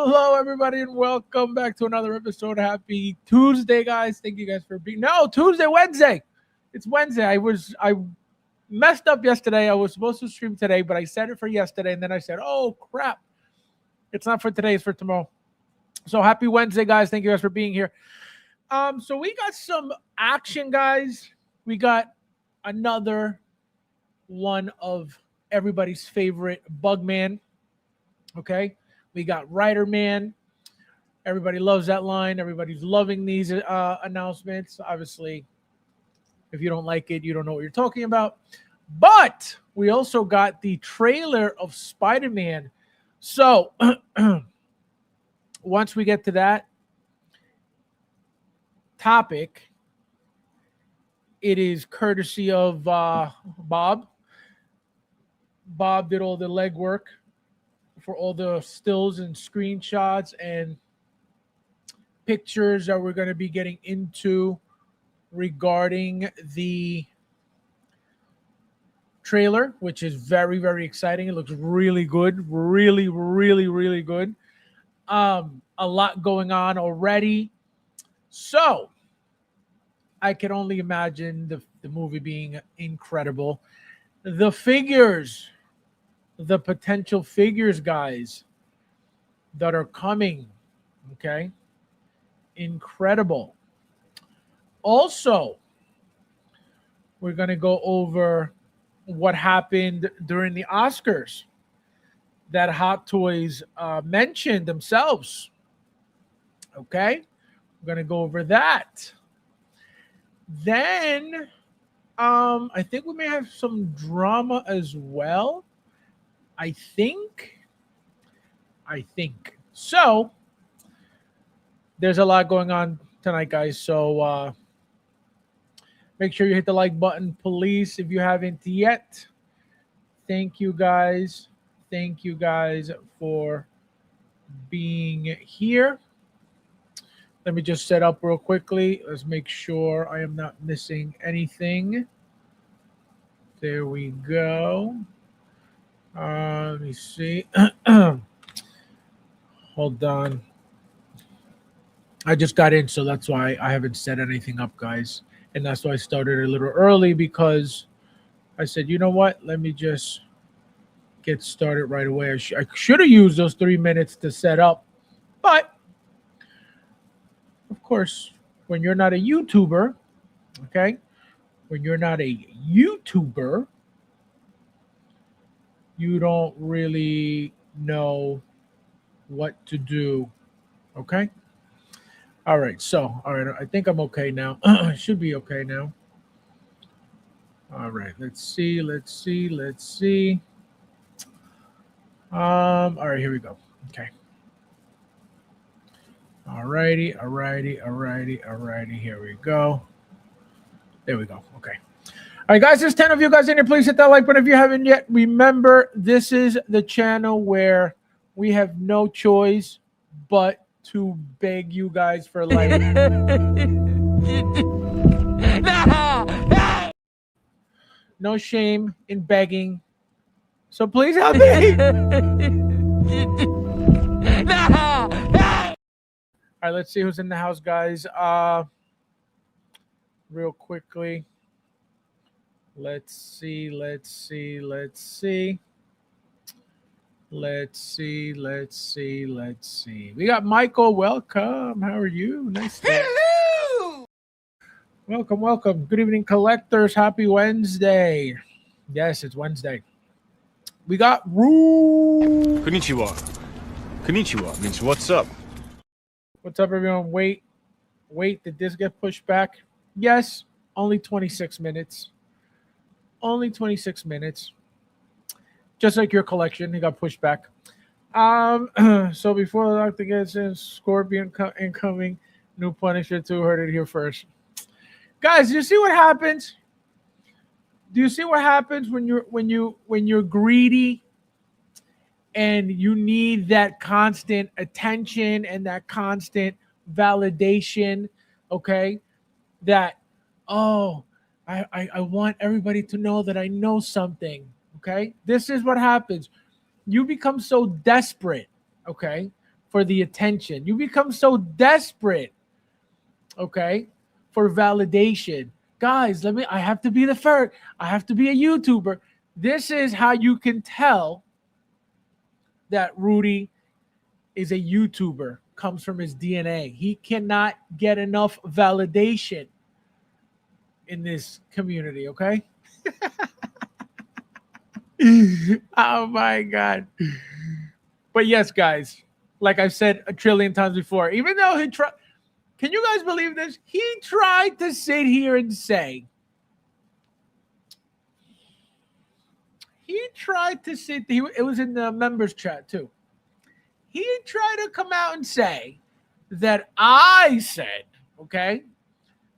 Hello, everybody, and welcome back to another episode. Happy Tuesday, guys! Thank you guys for being Wednesday. It's Wednesday. I messed up yesterday. I was supposed to stream today, but I set it for yesterday, and then I said, "Oh crap! It's not for today. It's for tomorrow." So happy Wednesday, guys! Thank you guys for being here. So we got some action, guys. We got another one of everybody's favorite Bugman. Okay, we got Riderman. Everybody loves that line. Everybody's loving these announcements. Obviously, if you don't like it, you don't know what you're talking about. But we also got the trailer of Spider-Man. So once we get to that topic, it is courtesy of Bob. Bob did all the legwork for all the stills and screenshots and pictures that we're going to be getting into regarding the trailer, which is very, very exciting. It looks really good. Really, really, really good. A lot going on already. So I can only imagine the movie being incredible. The figures, the potential figures, guys, that are coming, okay? Incredible. Also, we're going to go over what happened during the Oscars that Hot Toys mentioned themselves. Okay? We're going to go over that. Then I think we may have some drama as well. I think. So, there's a lot going on tonight, guys. So make sure you hit the like button, please, if you haven't yet. Thank you guys. Thank you guys for being here. Let me just set up real quickly. Let's make sure I am not missing anything. There we go. Let me see. Hold on. I just got in, so that's why I haven't set anything up, guys. And that's why I started a little early, because I said, you know what? Let me just get started right away. I should have used those 3 minutes to set up. But, of course, when you're not a YouTuber, okay? When you're not a YouTuber, you don't really know what to do, okay? All right, I think I'm okay now. I should be okay now. All right, let's see. All right, here we go. Okay. All righty. Here we go. There we go. Okay. All right, guys, there's 10 of you guys in here. Please hit that like button if you haven't yet. Remember, this is the channel where we have no choice but to beg you guys for like. No shame in begging. So please help me. All right, let's see who's in the house, guys. Real quickly. Let's see. We got Michael. Welcome. How are you? Nice. Hello. Welcome. Good evening, collectors. Happy Wednesday. Yes, it's Wednesday. We got Rue. Konnichiwa means what's up? What's up, everyone? Wait. Did this get pushed back? Yes, only 26 minutes. Only 26 minutes. Just like your collection, it got pushed back. So before the doctor gets in, Scorpion incoming, new Punisher 2, heard it here first. Guys, do you see what happens? Do you see what happens when you're greedy and you need that constant attention and that constant validation? Okay, that I want everybody to know that I know something. Okay, this is what happens. You become so desperate, okay, for the attention. You become so desperate, okay, for validation. Guys, I have to be the first. I have to be a YouTuber. This is how you can tell that Rudy is a YouTuber, comes from his DNA. He cannot get enough validation in this community, okay? Oh my God. But yes, guys, like I've said a trillion times before, even though he tried, can you guys believe this? He tried to sit here and say, it was in the members chat too. He tried to come out and say that I said, okay,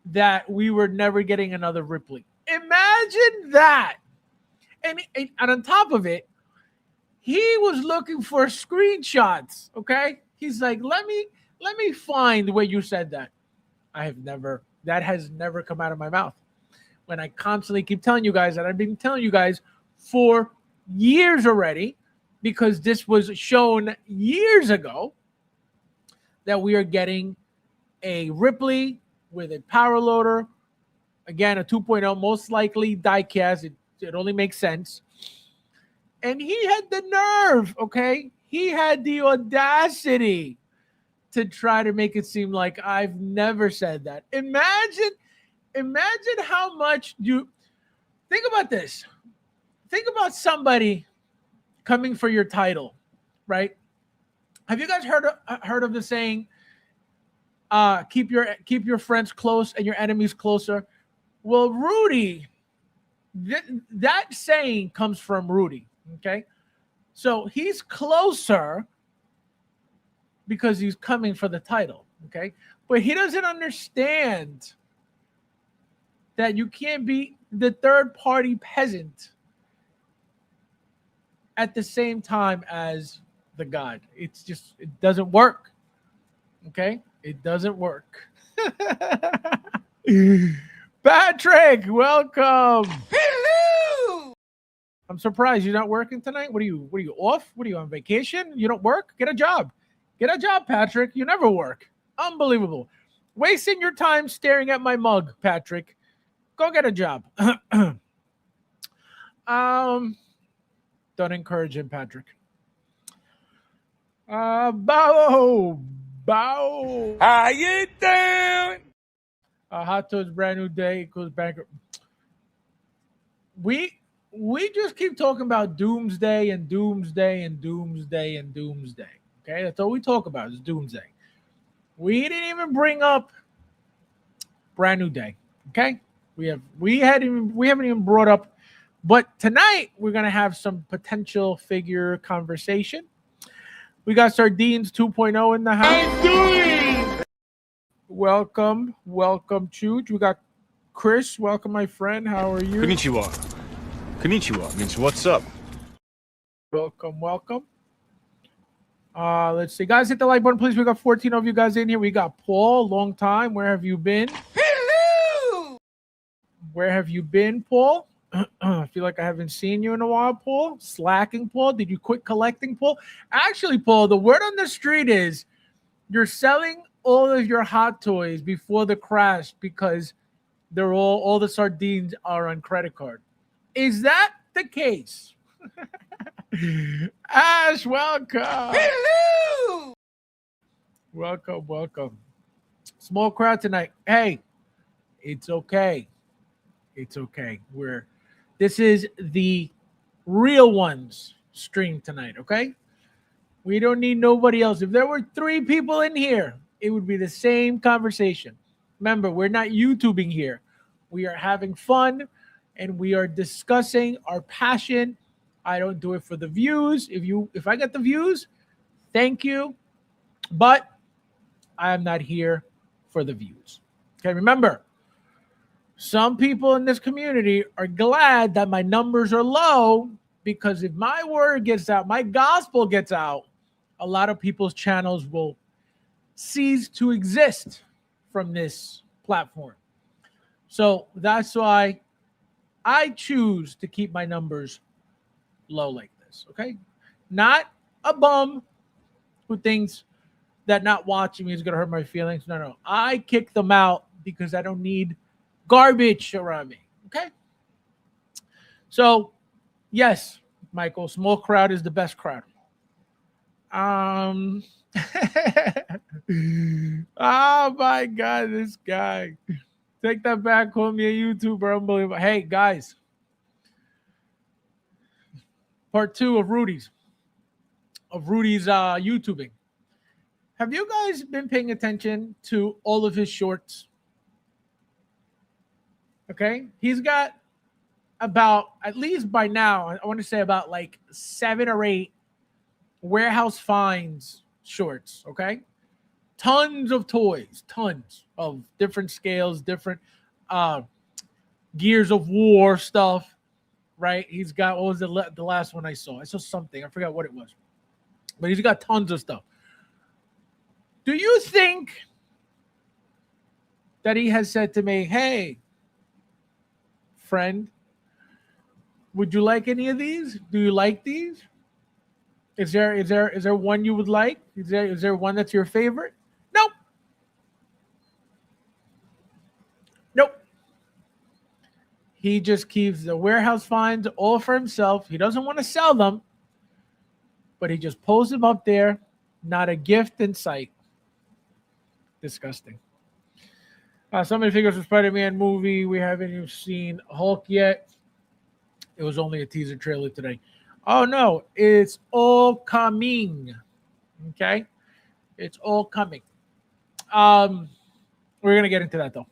that we were never getting another Ripley. Imagine that. And on top of it, he was looking for screenshots, okay? He's like, let me find where you said that. That has never come out of my mouth. When I constantly keep telling you guys that I've been telling you guys for years already, because this was shown years ago that we are getting a Ripley with a power loader. Again, a 2.0, most likely diecast. It only makes sense. And he had the nerve, okay? He had the audacity to try to make it seem like I've never said that. Imagine how much you think about this. Think about somebody coming for your title, right? Have you guys heard of the saying, keep your friends close and your enemies closer? Well, Rudy, that saying comes from Rudy, okay? So he's closer because he's coming for the title, okay? But he doesn't understand that you can't be the third party peasant at the same time as the god. It doesn't work, okay? It doesn't work. Patrick, welcome. Hello! I'm surprised you're not working tonight. What are you off? What are you on vacation? You don't work? Get a job. Get a job, Patrick. You never work. Unbelievable. Wasting your time staring at my mug, Patrick. Go get a job. Don't encourage him, Patrick. Bow. How you doing? Hot Toad's brand new day equals bankrupt. We just keep talking about doomsday and doomsday and doomsday and doomsday. Okay, that's all we talk about is doomsday. We didn't even bring up brand new day. Okay, we haven't even brought up. But tonight we're gonna have some potential figure conversation. We got Sardines 2.0 in the house. Welcome, Chooch. We got Chris. Welcome, my friend. How are you? Konnichiwa means what's up? Welcome. Let's see. Guys, hit the like button, please. We got 14 of you guys in here. We got Paul. Long time. Where have you been? Hello! Where have you been, Paul? I feel like I haven't seen you in a while, Paul. Slacking, Paul. Did you quit collecting, Paul? Actually, Paul, the word on the street is you're selling all of your hot toys before the crash because they're all the sardines are on credit card. Is that the case? Ash, welcome. Hello! Welcome. Small crowd tonight. Hey, it's okay. This is the real ones stream tonight, okay? We don't need nobody else. If there were 3 people in here, it would be the same conversation. Remember, we're not YouTubing here. We are having fun and we are discussing our passion. I don't do it for the views. If I get the views, thank you. But I am not here for the views. Okay, remember, some people in this community are glad that my numbers are low because if my word gets out, my gospel gets out, a lot of people's channels will cease to exist from this platform. So that's why I choose to keep my numbers low like this, okay? Not a bum who thinks that not watching me is gonna hurt my feelings. No, no. I kick them out because I don't need garbage around me. Okay. So yes, Michael, small crowd is the best crowd. Um oh my god, this guy. Take that back, call me a YouTuber. Unbelievable. Hey guys, part two of Rudy's YouTubing. Have you guys been paying attention to all of his shorts? Okay. He's got about, at least by now, I want to say about like 7 or 8 warehouse finds shorts. Okay. Tons of toys, tons of different scales, different uh, Gears of War stuff, right? He's got, what was the last one I saw? I saw something. I forgot what it was. But he's got tons of stuff. Do you think that he has said to me, hey, friend, would you like any of these? Do you like these? Is there one you would like? Is there one that's your favorite? Nope. Nope. He just keeps the warehouse finds all for himself. He doesn't want to sell them, but he just posts them up there. Not a gift in sight. Disgusting. So many figures for Spider-Man movie. We haven't even seen Hulk yet. It was only a teaser trailer today. Oh no, it's all coming. Okay, it's all coming. We're gonna get into that though.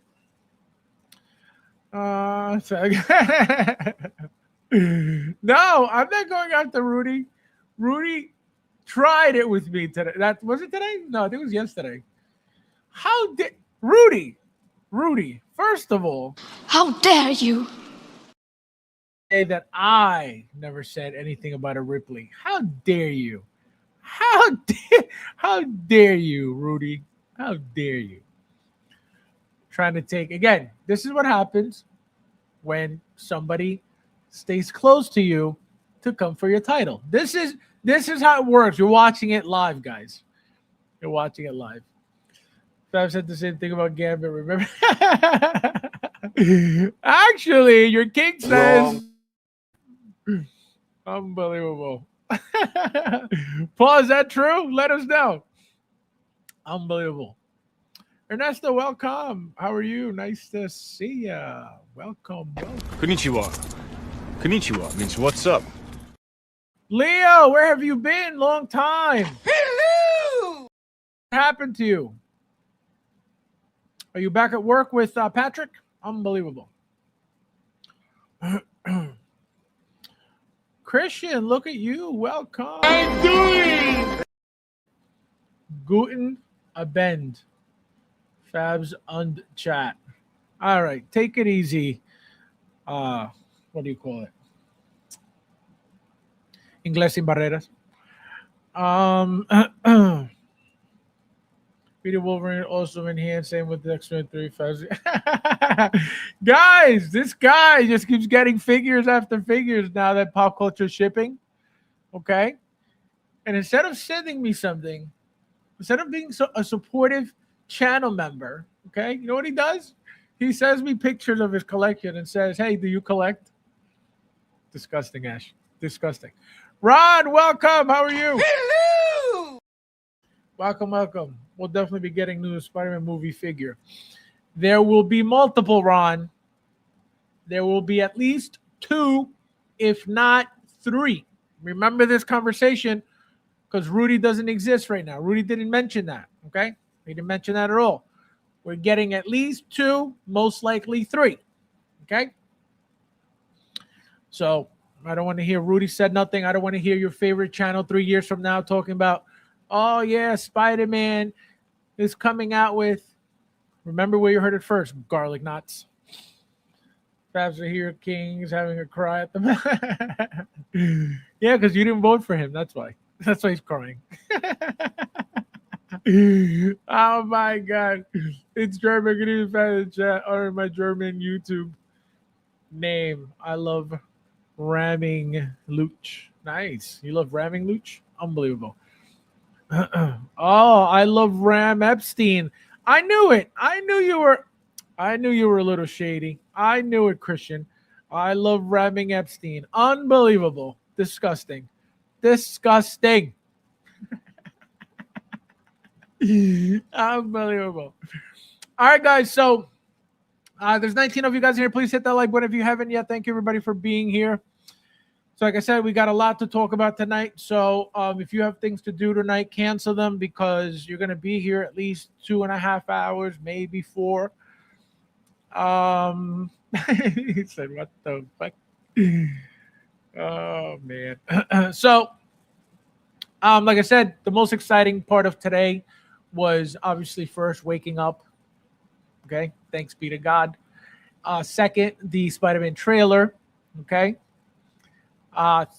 No, I'm not going after Rudy. Rudy tried it with me today. That was it today? No, I think it was yesterday. How did Rudy? First of all, how dare you? Say that I never said anything about a Ripley. How dare you? How dare you, Rudy? How dare you? Trying to take again. This is what happens when somebody stays close to you to come for your title. This is how it works. You're watching it live, guys. You're watching it live. Fab said the same thing about Gambit. Remember? Actually, your king says. Unbelievable. Paul, is that true? Let us know. Unbelievable. Ernesto, welcome. How are you? Nice to see ya. Welcome. Konnichiwa. Konnichiwa means what's up. Leo, where have you been? Long time. Hello! What happened to you? Are you back at work with Patrick? Unbelievable. Christian, look at you. Welcome. I'm doing. Guten Abend. Fabs und chat. All right, take it easy. What do you call it? Inglés sin barreras. Peter Wolverine also in here. Same with the X-Men 3 Fabs. Guys, this guy just keeps getting figures after figures now that pop culture is shipping. Okay. And instead of sending me something, instead of being a supportive channel member, okay, you know what he does? He sends me pictures of his collection and says, hey, do you collect? Disgusting, Ash. Disgusting. Ron, welcome. How are you? Hello! Welcome. We'll definitely be getting new Spider-Man movie figure. There will be multiple, Ron. There will be at least 2, if not 3. Remember this conversation because Rudy doesn't exist right now. Rudy didn't mention that, okay? He didn't mention that at all. We're getting at least 2, most likely 3, okay? So I don't want to hear Rudy said nothing. I don't want to hear your favorite channel 3 years from now talking about, oh, yeah, Spider-Man is coming out with, remember where you heard it first, garlic knots. Fabs are here, King's having a cry at the Yeah, because you didn't vote for him. That's why. That's why he's crying. Oh, my God. It's German. Good evening, fans. Chat or my German YouTube name. I love ramming Luch. Nice. You love ramming Luch? Unbelievable. Oh, I love Ram Epstein. I knew it. I knew you were a little shady. I knew it, Christian. I love ramming Epstein. Unbelievable. Disgusting. Disgusting. Unbelievable. All right, guys. So there's 19 of you guys here. Please hit that like button if you haven't yet. Thank you, everybody, for being here. So, like I said, we got a lot to talk about tonight. So, if you have things to do tonight, cancel them because you're going to be here at least 2.5 hours, maybe 4. He said, "What the fuck?" Oh man. So, like I said, the most exciting part of today was obviously first waking up. Okay, thanks be to God. Second, the Spider-Man trailer. Okay.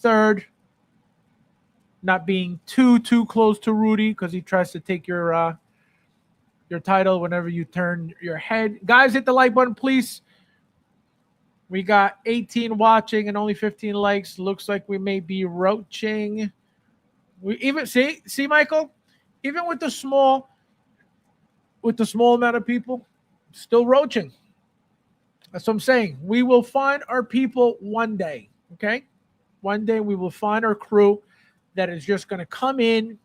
Third, not being too close to Rudy because he tries to take your title whenever you turn your head. Guys, hit the like button, please. We got 18 watching and only 15 likes. Looks like we may be roaching. We even see Michael, even with the small amount of people, still roaching. That's what I'm saying. We will find our people one day. Okay, one day we will find our crew that is just going to come in,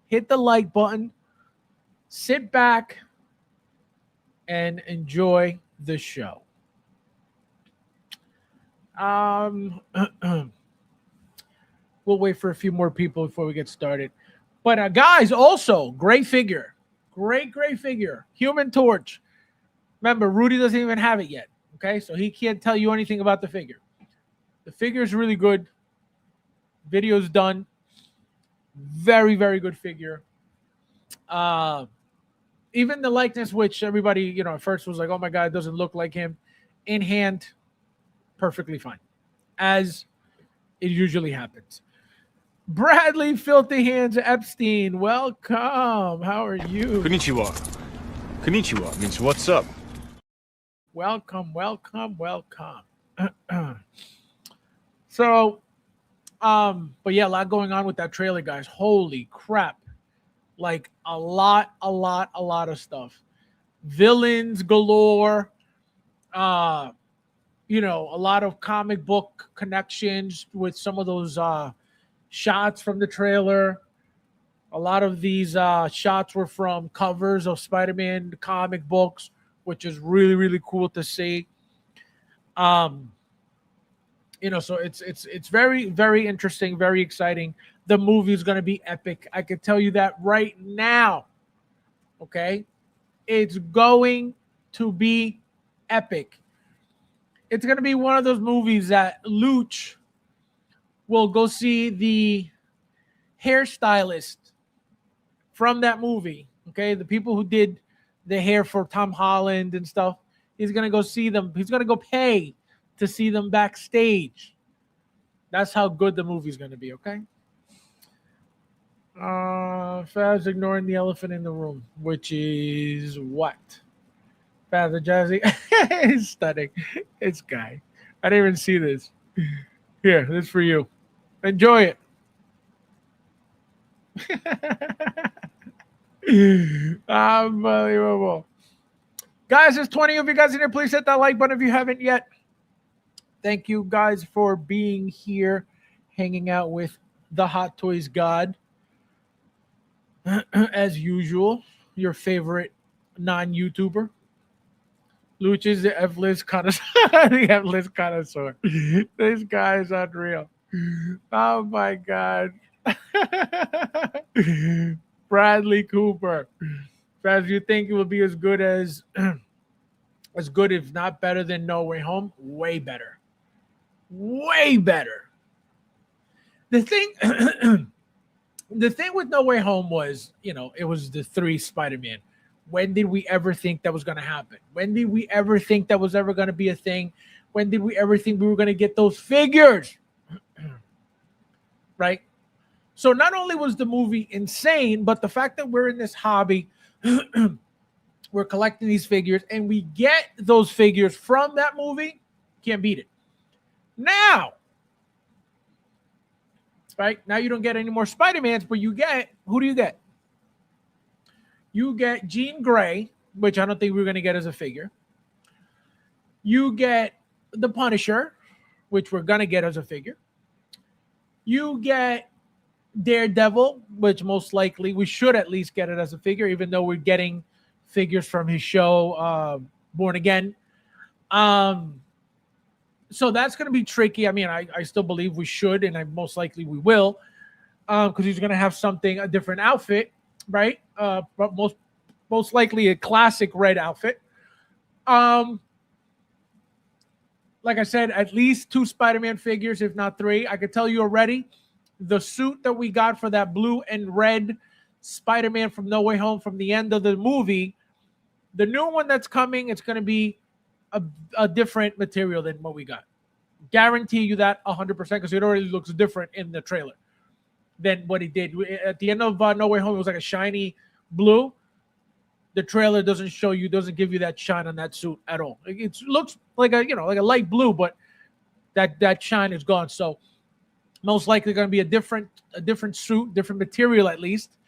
hit the like button, sit back, and enjoy the show. We'll wait for a few more people before we get started. But guys, also great figure, great figure, Human Torch. Remember, Rudy doesn't even have it yet. Okay, so he can't tell you anything about the figure. The figure is really good. Video's done. Very good figure. Even the likeness, which everybody at first was like, "Oh my God, it doesn't look like him," in hand, perfectly fine, as it usually happens. Bradley Filthy Hands Epstein, welcome. How are you? Konnichiwa. Konnichiwa means what's up? Welcome. So, but yeah, a lot going on with that trailer, guys. Holy crap. Like a lot of stuff. Villains galore. A lot of comic book connections with some of those shots from the trailer. A lot of these shots were from covers of Spider-Man comic books, which is really cool to see. So it's very interesting, very exciting. The movie is going to be epic. I can tell you that right now. Okay, it's going to be epic. It's going to be one of those movies that Luch will go see the hairstylist from that movie. Okay, the people who did the hair for Tom Holland and stuff. He's going to go see them. He's going to go pay to see them backstage. That's how good the movie's going to be, okay? Fabs ignoring the elephant in the room, which is what? Fabs the Jazzy. It's stunning. It's guy. I didn't even see this. Here, this is for you. Enjoy it. Unbelievable. Guys, there's 20 of you guys in here. Please hit that like button if you haven't yet. Thank you guys for being here, hanging out with the Hot Toys God. As usual, your favorite non-YouTuber. Luch is the F-list connoisseur. The F-list connoisseur. This guy is unreal. Oh my God. Bradley Cooper. As you think it will be as good as if not better than No Way Home? Way better. Way better. The thing with No Way Home was, it was the 3 Spider-Man. When did we ever think that was going to happen? When did we ever think that was ever going to be a thing? When did we ever think we were going to get those figures? Right? So not only was the movie insane, but the fact that we're in this hobby, we're collecting these figures, and we get those figures from that movie, can't beat it. Now, right? Now you don't get any more Spider-Mans, but who do you get? You get Jean Grey, which I don't think we're going to get as a figure. You get the Punisher, which we're going to get as a figure. You get Daredevil, which most likely we should at least get it as a figure, even though we're getting figures from his show, Born Again. So that's going to be tricky. I mean, I still believe we should, and most likely we will, because he's going to have a different outfit, right? But most likely a classic red outfit. Like I said, at least 2 Spider-Man figures, if not 3. I could tell you already, the suit that we got for that blue and red Spider-Man from No Way Home from the end of the movie, the new one that's coming, it's going to be a different material than what we got. Guarantee you that 100%, because it already looks different in the trailer than what he did. At the end of No Way Home, it was like a shiny blue. The trailer doesn't give you that shine on that suit at all. It looks like a light blue, but that shine is gone. So most likely going to be a different suit, different material at least.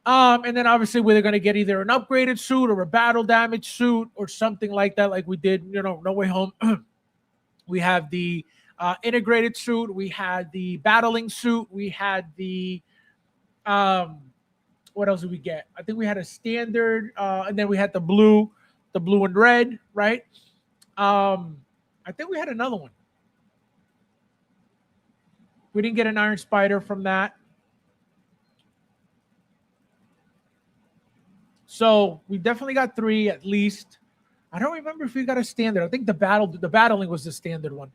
And then obviously we're going to get either an upgraded suit or a battle damage suit or something like that, like we did, No Way Home. We have the integrated suit. We had the battling suit. We had the what else did we get? I think we had a standard, and then we had the blue and red, right? I think we had another one. We didn't get an Iron Spider from that. So we definitely got 3 at least. I don't remember if we got a standard. I think the battling was the standard one.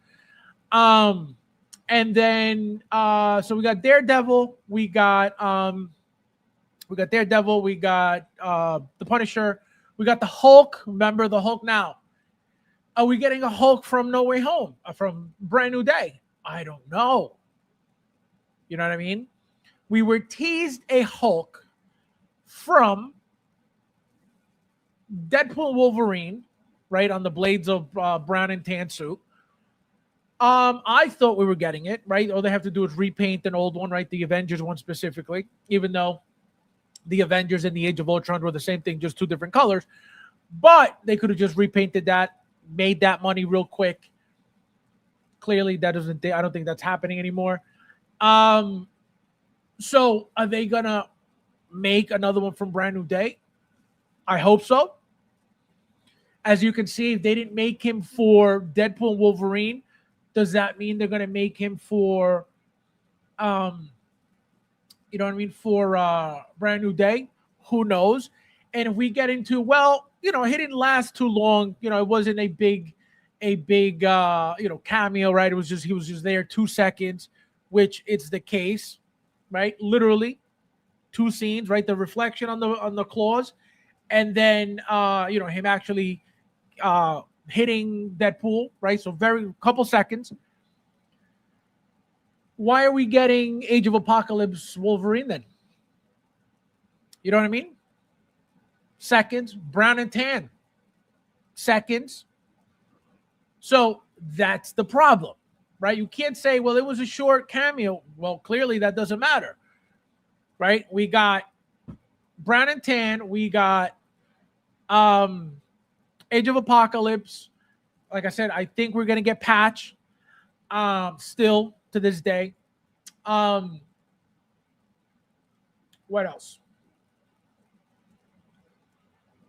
And then so we got Daredevil, we got Daredevil, we got the Punisher, we got the Hulk. Remember the Hulk now. Are we getting a Hulk from No Way Home? From Brand New Day? I don't know. You know what I mean? We were teased a Hulk from Deadpool Wolverine, right, on the blades of brown and tan suit. I thought we were getting it, right? All they have to do is repaint an old one, right? The Avengers one specifically, even though the Avengers and the Age of Ultron were the same thing, just 2 different colors. But they could have just repainted that, made that money real quick. Clearly, I don't think that's happening anymore. So are they gonna make another one from Brand New Day? I hope so. As you can see, if they didn't make him for Deadpool and Wolverine, does that mean they're going to make him for, for Brand New Day? Who knows? And if we get into, he didn't last too long. It wasn't a big cameo, right? He was just there 2 seconds, which it's the case, right? Literally 2 scenes, right? The reflection on the claws, and then him actually hitting Deadpool, right? So couple seconds. Why are we getting Age of Apocalypse Wolverine then? You know what I mean? Seconds, brown and tan. Seconds. So that's the problem, right? You can't say, well, it was a short cameo. Well, clearly that doesn't matter, right? We got brown and tan. We got Age of Apocalypse. Like I said, I think we're going to get Patch still to this day. What else?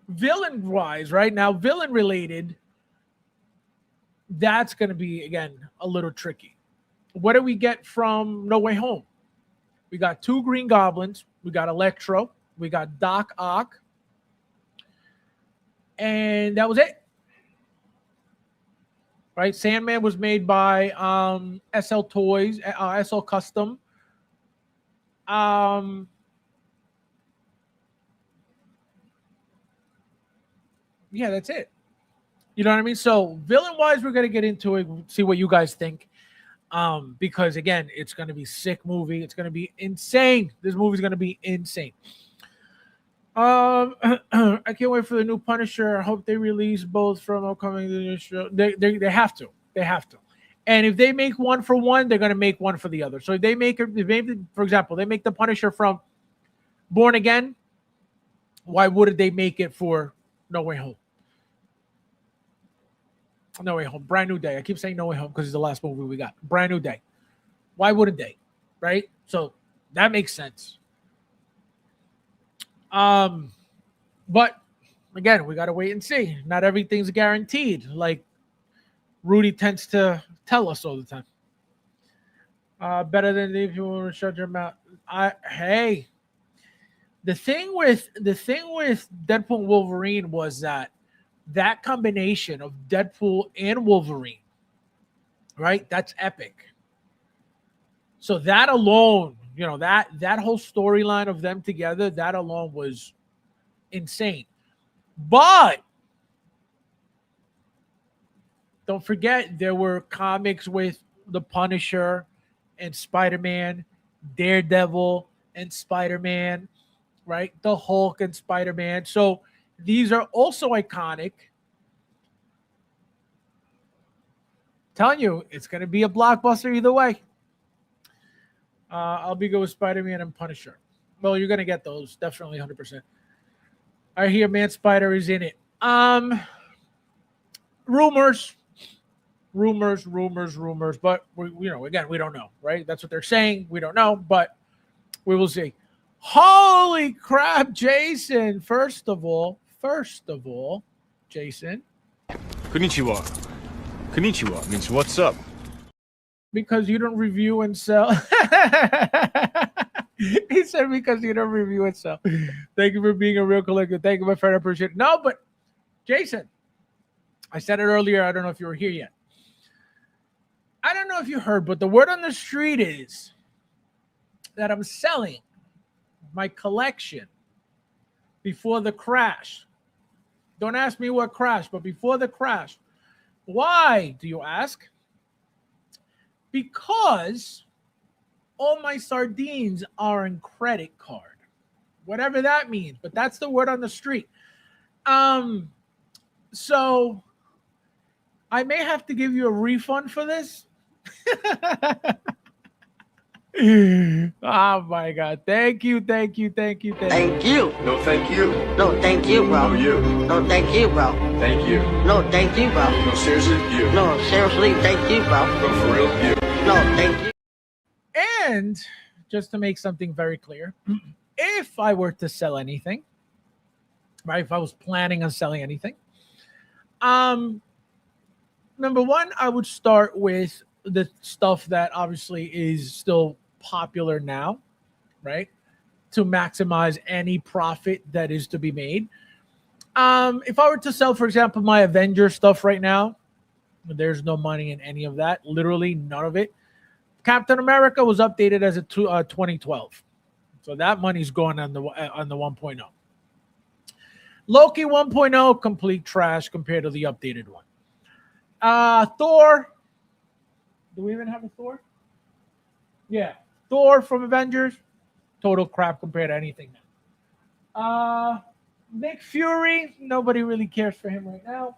Villain-wise, right now, villain-related, that's going to be, again, a little tricky. What do we get from No Way Home? We got 2 Green Goblins. We got Electro. We got Doc Ock. And that was it. Right? Sandman was made by SL Toys, SL Custom. Yeah, that's it. You know what I mean? So villain-wise, we're going to get into it, see what you guys think. Because, again, it's going to be a sick movie. It's going to be insane. This movie's going to be insane. I can't wait for the new Punisher. I hope they release both from upcoming show. They have to. They have to. And if they make one for one, they're going to make one for the other. So if they make, for example, they make the Punisher from Born Again, Why wouldn't they make it for No Way Home? No Way Home, Brand New Day. I keep saying No Way Home because it's the last movie we got. Brand New Day. Why wouldn't they? Right? So that makes sense. But again, we gotta wait and see. Not everything's guaranteed, like Rudy tends to tell us all the time. Better than if you want to shut your mouth. Hey, the thing with Deadpool and Wolverine was that combination of Deadpool and Wolverine, right? That's epic. So that alone, that whole storyline of them together, that alone was insane. But don't forget there were comics with the Punisher and Spider-Man, Daredevil and Spider-Man, right? The Hulk and Spider-Man. So these are also iconic. Telling you, it's going to be a blockbuster either way. I'll be good with Spider-Man and Punisher. Well, you're going to get those. Definitely 100%. I hear Man Spider is in it. Rumors. But, again, we don't know, right? That's what they're saying. We don't know, but we will see. Holy crap, Jason. First of all, Jason. Konnichiwa. Konnichiwa means what's up? Because you don't review and sell. He said because you don't review and sell. Thank you for being a real collector. Thank you, my friend. I appreciate it. No, but Jason, I said it earlier. I don't know if you were here yet. I don't know if you heard, but the word on the street is that I'm selling my collection before the crash. Don't ask me what crashed, but before the crash. Why, do you ask? Because all my sardines are in credit card. Whatever that means, but that's the word on the street. So I may have to give you a refund for this. Oh my God. Thank you. Thank you. No, thank you. No, thank you, bro. No, you. No, thank you, bro. Thank you. No, thank you, bro. No, seriously, you. No, seriously, thank you, bro. No, for real, you. No, thank you. And just to make something very clear, if I were to sell anything, right? If I was planning on selling anything, number one, I would start with the stuff that obviously is still popular now, right? To maximize any profit that is to be made. If I were to sell, for example, my Avengers stuff right now, there's no money in any of that. Literally none of it. Captain America was updated as a 2012. So that money's going on the 1.0. Loki 1.0, complete trash compared to the updated one. Thor. Do we even have a Thor? Yeah. Thor from Avengers. Total crap compared to anything now. Nick Fury. Nobody really cares for him right now.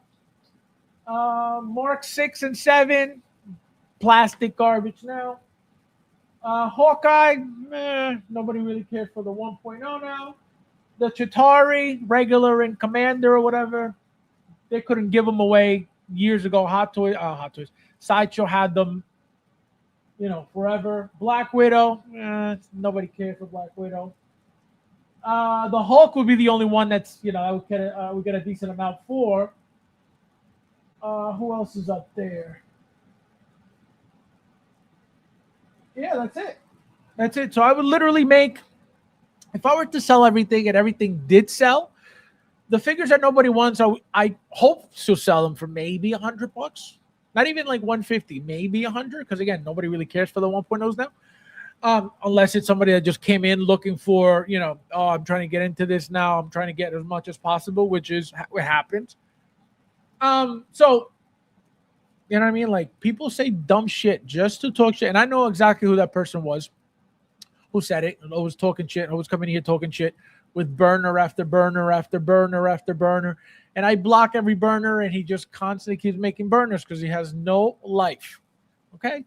Mark 6 and 7. Plastic garbage now. Hawkeye. Nobody really cares for the 1.0 now. The Chitauri, regular and Commander or whatever. They couldn't give them away years ago. Hot Toys. Sideshow had them, forever. Black Widow, nobody cares for Black Widow. The Hulk would be the only one that's, I would get a decent amount for. Who else is up there? Yeah, that's it. So I would literally make, if I were to sell everything and everything did sell, the figures that nobody wants, I hope to sell them for maybe $100. Not even like 150, maybe 100, because again, nobody really cares for the 1.0s now. Unless it's somebody that just came in looking for, I'm trying to get into this now. I'm trying to get as much as possible, which is what happens. So, you know what I mean? Like, people say dumb shit just to talk shit. And I know exactly who that person was who said it and always talking shit, always coming here talking shit with burner after burner after burner after burner. And I block every burner, and he just constantly keeps making burners because he has no life. Okay?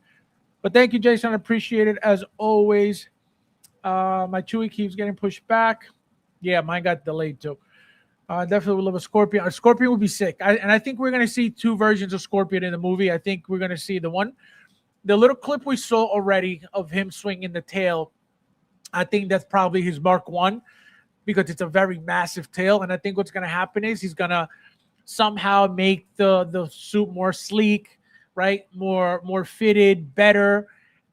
But thank you, Jason. I appreciate it as always. My Chewy keeps getting pushed back. Yeah, mine got delayed too. Definitely would love a Scorpion. A Scorpion would be sick. I think we're gonna see two versions of Scorpion in the movie. I think we're gonna see the little clip we saw already of him swinging the tail. I think that's probably his Mark 1 because it's a very massive tail. And I think what's gonna happen is he's gonna somehow make the suit more sleek, right? More fitted, better.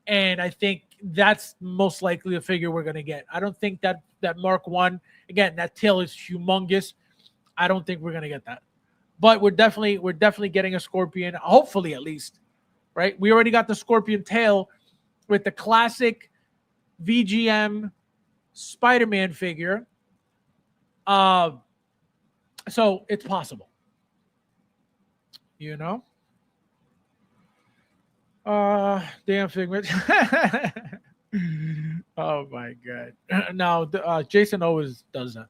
And I think that's most likely the figure we're gonna get. I don't think that Mark 1, again, that tail is humongous. I don't think we're gonna get that. But we're definitely getting a Scorpion, hopefully at least. Right? We already got the Scorpion tail with the classic VGM Spider-Man figure. So it's possible. You know? Damn Figment. Oh my god. No, Jason always does that.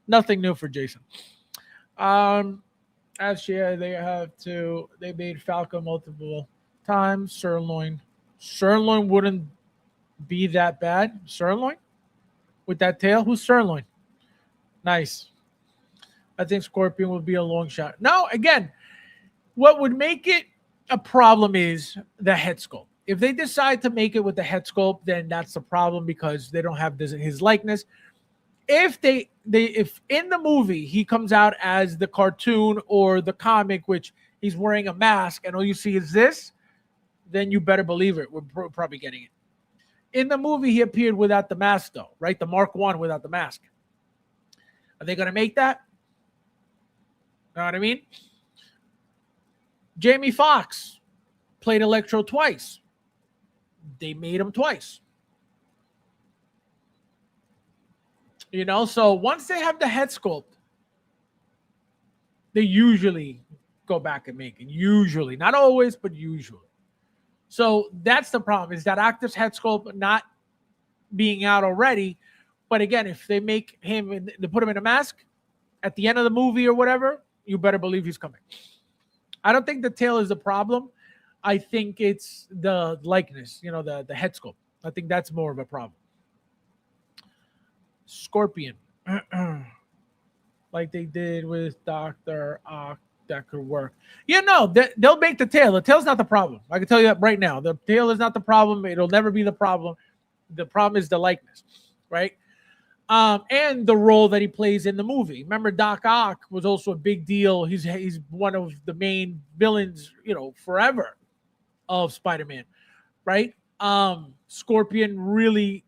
Nothing new for Jason. Actually, they made Falcon multiple times. Sirloin wouldn't be that bad. Sirloin with that tail. Who's Sirloin? Nice. I think Scorpion would be a long shot. No, again, what would make it a problem is the head sculpt. If they decide to make it with the head sculpt, then that's the problem because they don't have his likeness. If if in the movie he comes out as the cartoon or the comic, which he's wearing a mask and all you see is this, then you better believe it. We're probably getting it. In the movie, he appeared without the mask, though, right? The Mark 1 without the mask. Are they going to make that? Know what I mean? Jamie Foxx played Electro twice. They made him twice. You know, so once they have the head sculpt, they usually go back and make it. Usually. Not always, but usually. So that's the problem, is that actor's head sculpt not being out already. But again, if they make him, they put him in a mask at the end of the movie or whatever, you better believe he's coming. I don't think the tail is the problem. I think it's the likeness, you know, the head sculpt. I think that's more of a problem. Scorpion. Like they did with Dr. Ock, that could work. Yeah, no, they'll make the tail. The tail's not the problem. I can tell you that right now. The tail is not the problem. It'll never be the problem. The problem is the likeness, right? And the role that he plays in the movie. Remember, Doc Ock was also a big deal. He's one of the main villains, you know, forever of Spider-Man, right? Scorpion really,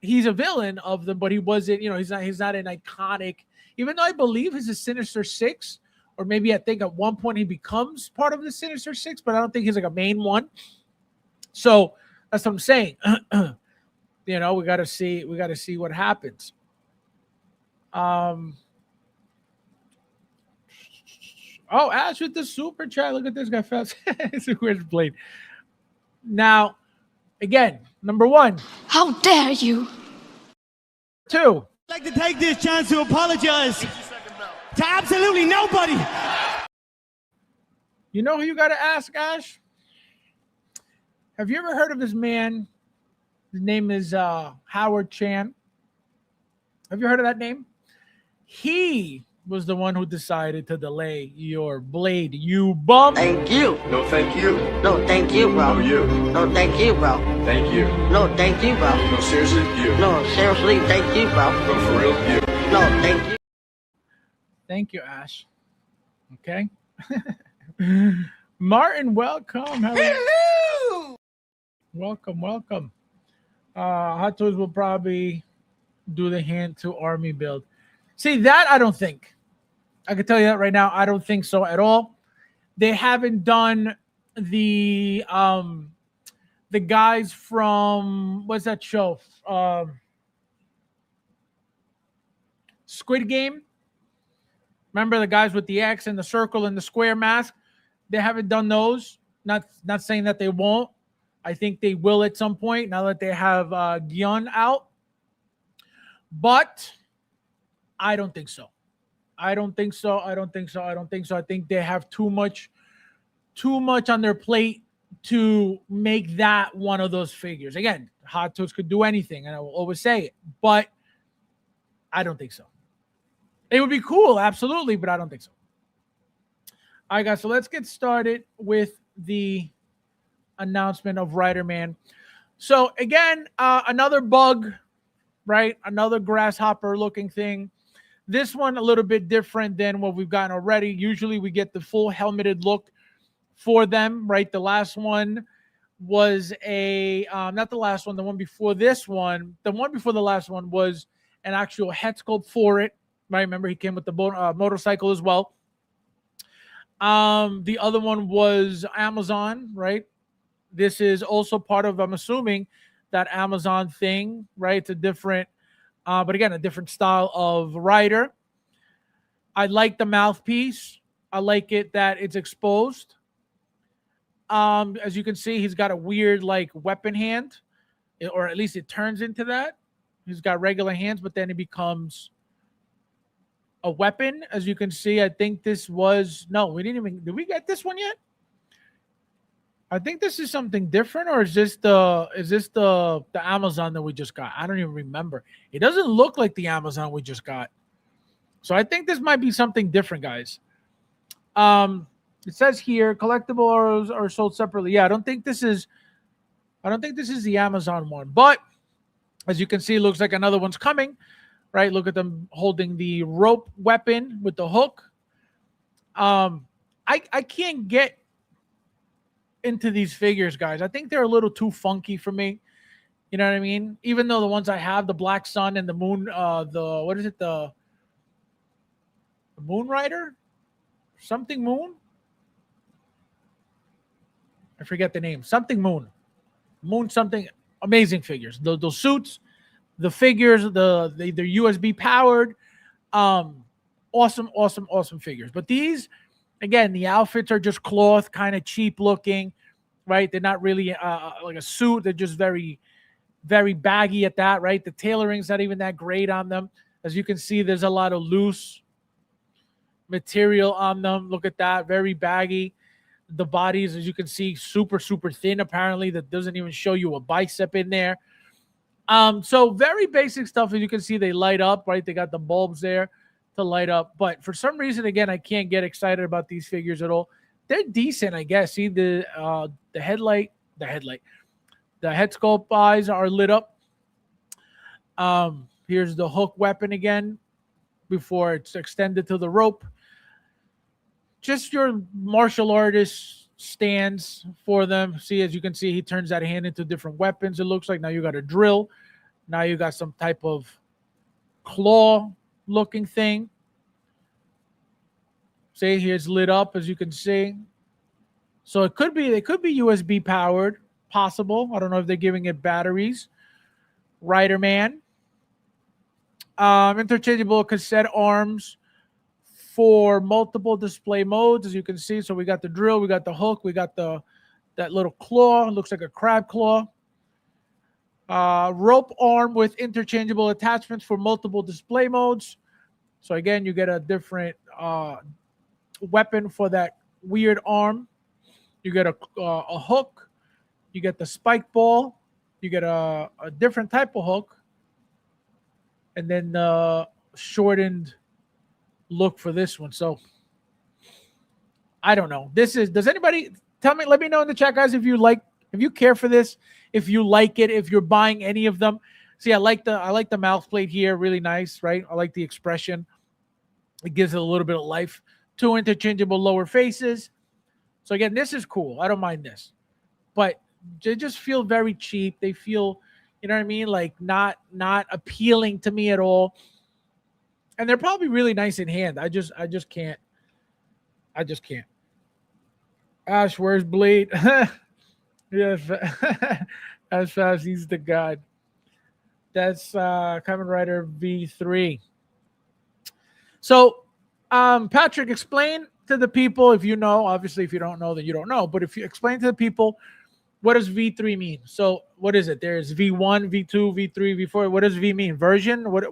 he's a villain of them, but he wasn't, you know, he's not an iconic, even though I believe he's a Sinister Six, or maybe I think at one point he becomes part of the Sinister Six, but I don't think he's like a main one. So that's what I'm saying. You know, we got to see what happens. Oh, Ash with the super chat. Look at this guy. It's a weird blade. Now, again, number one. How dare you? Two. I'd like to take this chance to apologize to absolutely nobody. You know who you got to ask, Ash? Have you ever heard of this man? His name is Howard Chan. Have you heard of that name? He was the one who decided to delay your blade, you bum. Thank you. No, thank you. No, thank you, bro. No, you. No, thank you, bro. Thank you. No, thank you, bro. No, seriously, you. No, seriously, thank you, bro. No, for real, you. No, thank you. Thank you, Ash. Okay. Martin, welcome. Hello. Welcome. Hot Toys will probably do the hand to army build. See, that I don't think. I can tell you that right now. I don't think so at all. They haven't done the guys from what's that show? Squid Game. Remember the guys with the X and the circle and the square mask? They haven't done those. Not saying that they won't. I think they will at some point now that they have Gion out. But I don't think so. I think they have too much on their plate to make that one of those figures. Again, Hot Toys could do anything, and I will always say it, but I don't think so. It would be cool, absolutely, but I don't think so. All right, guys, so let's get started with the announcement of Riderman. So again, another bug, right? Another grasshopper looking thing. This one a little bit different than what we've gotten already. Usually we get the full helmeted look for them, right? The last one was not the last one, the one before this one. The one before the last one was an actual head sculpt for it. Right? Remember, he came with the motorcycle as well. The other one was Amazon, right? This is also part of, I'm assuming, that Amazon thing, right? It's a different, but again, a different style of rider. I like the mouthpiece. I like it that it's exposed. As you can see, he's got a weird like weapon hand, or at least it turns into that. He's got regular hands, but then it becomes a weapon. As you can see, I think this was did we get this one yet? I think this is something different, or is this the Amazon that we just got? I don't even remember. It doesn't look like the Amazon we just got. So I think this might be something different, guys. It says here collectibles are sold separately. Yeah, I don't think this is the Amazon one, but as you can see, it looks like another one's coming, right? Look at them holding the rope weapon with the hook. I can't get into these figures, guys. I think they're a little too funky for me. You know what I mean? Even though the ones I have, the Black Sun and the Moon, the Moon Rider? Something Moon? I forget the name. Something Moon. Moon something. Amazing figures. Those suits, the figures, they're USB powered. Awesome figures. But these, again, the outfits are just cloth, kind of cheap looking, right? They're not really like a suit. They're just very, very baggy at that, right? The tailoring's not even that great on them. As you can see, there's a lot of loose material on them. Look at that. Very baggy. The bodies, as you can see, super thin. Apparently, that doesn't even show you a bicep in there. So very basic stuff. As you can see, they light up, right? They got the bulbs there to light up. But for some reason, again, I can't get excited about these figures at all. They're decent, I guess. See the head sculpt eyes are lit up. Here's the hook weapon again before it's extended to the rope. Just your martial artist stands for them. See, as you can see, he turns that hand into different weapons. It looks like now you got a drill. Now you got some type of claw looking thing. See, here's lit up, as you can see. So they could be USB powered, possible. I don't know if they're giving it batteries. Riderman. Interchangeable cassette arms for multiple display modes, as you can see. So we got the drill, we got the hook, we got that little claw. It looks like a crab claw. Rope arm with interchangeable attachments for multiple display modes. So again, you get a different weapon for that weird arm. You get a hook. You get the spike ball. You get a different type of hook. And then the shortened look for this one. So I don't know. Does anybody let me know in the chat, guys, if you care for this, if you like it, if you're buying any of them. See, I like the mouth plate here, really nice, right? I like the expression. It gives it a little bit of life. 2 interchangeable lower faces. So again, this is cool. I don't mind this. But they just feel very cheap. They feel, you know what I mean? Like not appealing to me at all. And they're probably really nice in hand. I just can't. Ash, where's Blade? Yes. As fast, he's the god. That's Kamen Rider V3. So, Patrick, explain to the people, if you know. Obviously, if you don't know, then you don't know. But if you explain to the people, what does V3 mean? So, what is it? There's V1, V2, V3, V4. What does V mean? Version? What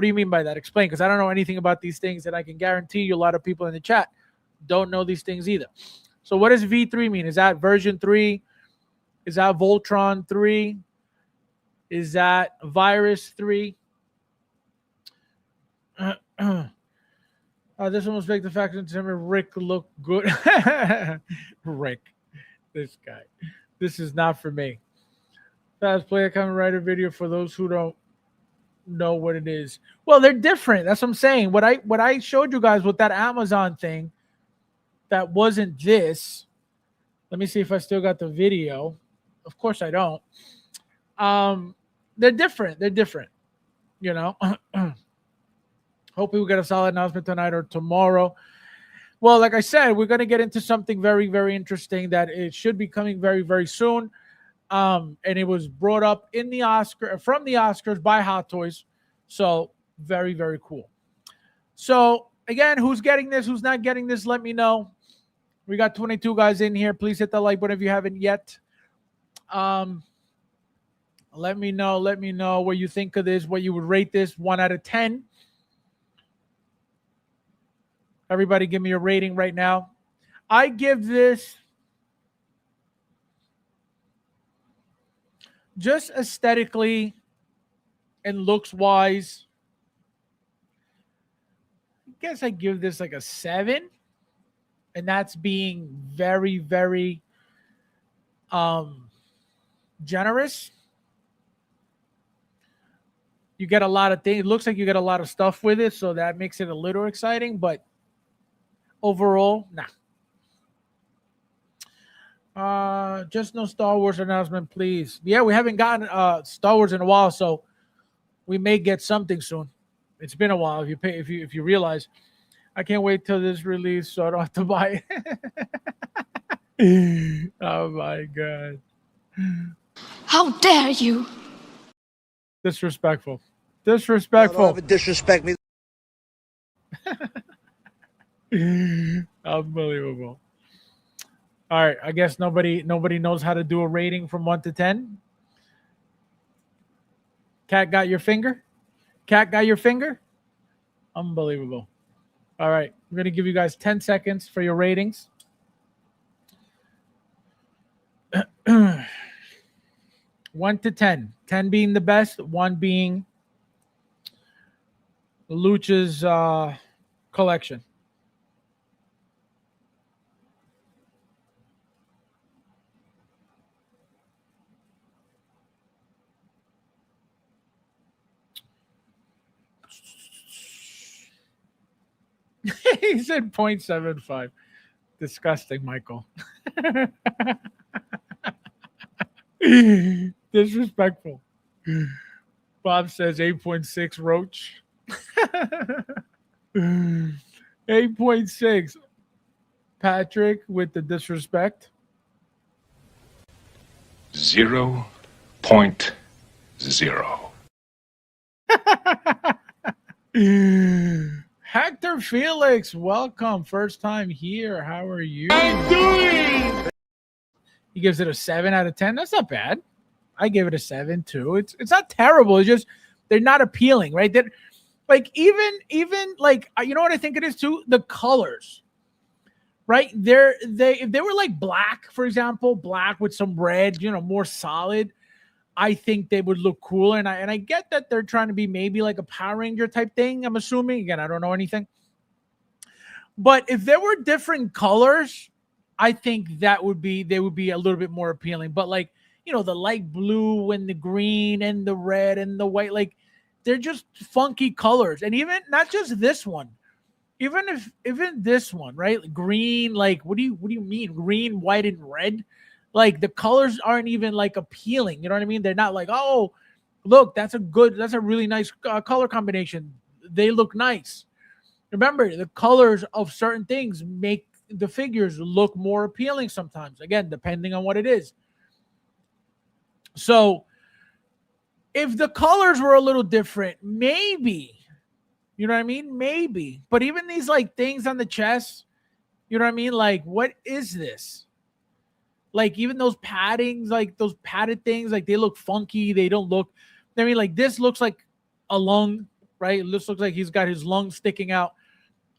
do you mean by that? Explain, because I don't know anything about these things, and I can guarantee you a lot of people in the chat don't know these things either. So what does V3 mean? Is that version 3? Is that Voltron 3? Is that Virus 3? This one was make the faction to Rick look good. Rick, this guy. This is not for me. Fast play a Kamen Rider video for those who don't know what it is. Well, they're different. That's what I'm saying. What I showed you guys with that Amazon thing, that wasn't this. Let me see if I still got the video. Of course I don't. They're different. They're different. You know. Hopefully we get a solid announcement tonight or tomorrow. Well, like I said, we're going to get into something very, very interesting that it should be coming very, very soon. And it was brought up in the from the Oscars by Hot Toys. So very, very cool. So again, who's getting this? Who's not getting this? Let me know. We got 22 guys in here. Please hit the like button if you haven't yet. Let me know. Let me know what you think of this. What you would rate this 1 out of 10. Everybody give me a rating right now. I give this just aesthetically and looks wise. I guess I give this like a 7. And that's being very, very generous. You get a lot of things. It looks like you get a lot of stuff with it, so that makes it a little exciting, but overall, nah. Just no Star Wars announcement, please. Yeah, we haven't gotten Star Wars in a while, so we may get something soon. It's been a while. If you realize, I can't wait till this release, so I don't have to buy it. Oh my god! How dare you? Disrespectful. Disrespectful. Don't ever disrespect me. Unbelievable. All right, I guess nobody knows how to do a rating from 1 to 10. Cat got your finger? Cat got your finger? Unbelievable. All right, I'm going to give you guys 10 seconds for your ratings. 1 to 10. 10 being the best, 1 being Lucha's collection. He said 0.75. Disgusting, Michael. Disrespectful. Bob says 8.6 Roach. 8.6. Patrick with the disrespect. 0.0. Hector Felix, welcome. First time here. How are you? I'm doing. He gives it a 7 out of 10. That's not bad. I give it a 7 too. It's not terrible. It's just they're not appealing, right? That like even like you know what I think it is too? The colors. Right? If they were like black, for example, black with some red, you know, more solid, I think they would look cool. And I get that they're trying to be maybe like a Power Ranger type thing, I'm assuming. Again, I don't know anything. But if there were different colors, I think they would be a little bit more appealing. But like, you know, the light blue and the green and the red and the white, like they're just funky colors. And even not just this one, even this one, right? Green, like what do you mean? Green, white, and red? Like the colors aren't even like appealing. You know what I mean? They're not like, oh, look, that's a really nice color combination. They look nice. Remember, the colors of certain things make the figures look more appealing sometimes. Again, depending on what it is. So if the colors were a little different, maybe, you know what I mean? Maybe. But even these like things on the chest, you know what I mean? Like, what is this? Like even those paddings, like those padded things, like they look funky. They don't look, I mean, like this looks like a lung, right? This looks like he's got his lung sticking out.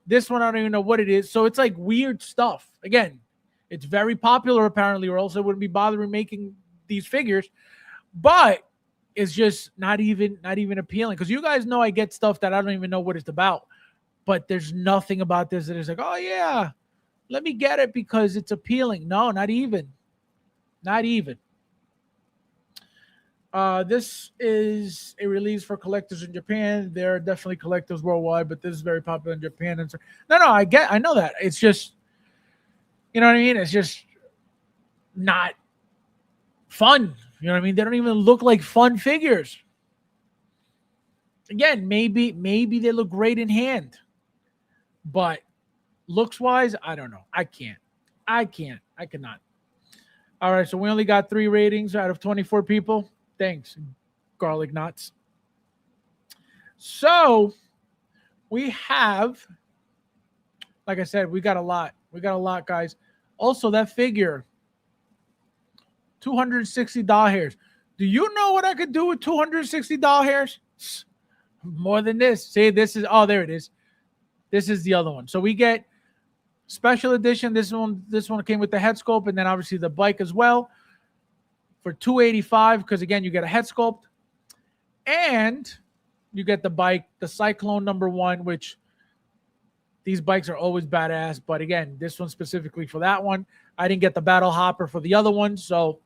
This one, I don't even know what it is. So it's like weird stuff. Again, it's very popular apparently, or else I wouldn't be bothering making these figures. But it's just not even appealing. Because you guys know I get stuff that I don't even know what it's about. but there's nothing about this that is like, oh yeah, let me get it because it's appealing. No, not even. Not even. This is a release for collectors in Japan. There are definitely collectors worldwide, but this is very popular in Japan. And so, no, I know that. It's just, you know what I mean? It's just not fun. You know what I mean? They don't even look like fun figures. Again, maybe they look great in hand, but looks wise, I don't know. I cannot. All right, so we only got 3 ratings out of 24 people. Thanks, garlic knots. So we have, like I said, we got a lot. We got a lot, guys. Also, that figure, 260 doll hairs. Do you know what I could do with 260 doll hairs? More than this. See, this is, oh, there it is. This is the other one. So we get special edition. This one came with the head sculpt, and then obviously the bike as well for $285, because again, you get a head sculpt and you get the bike, the Cyclone #1, which these bikes are always badass. But again, this one specifically for that one. I didn't get the Battle Hopper for the other one, so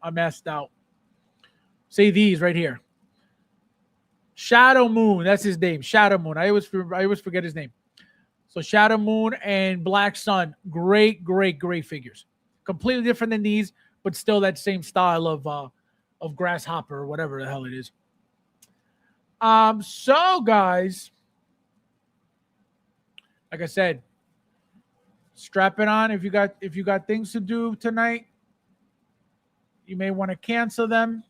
I messed out. See these right here. Shadow Moon, that's his name. Shadow Moon. I always forget his name. So Shadow Moon and Black Sun, great figures. Completely different than these, but still that same style of Grasshopper or whatever the hell it is. So guys, like I said, strap it on if you got things to do tonight. You may want to cancel them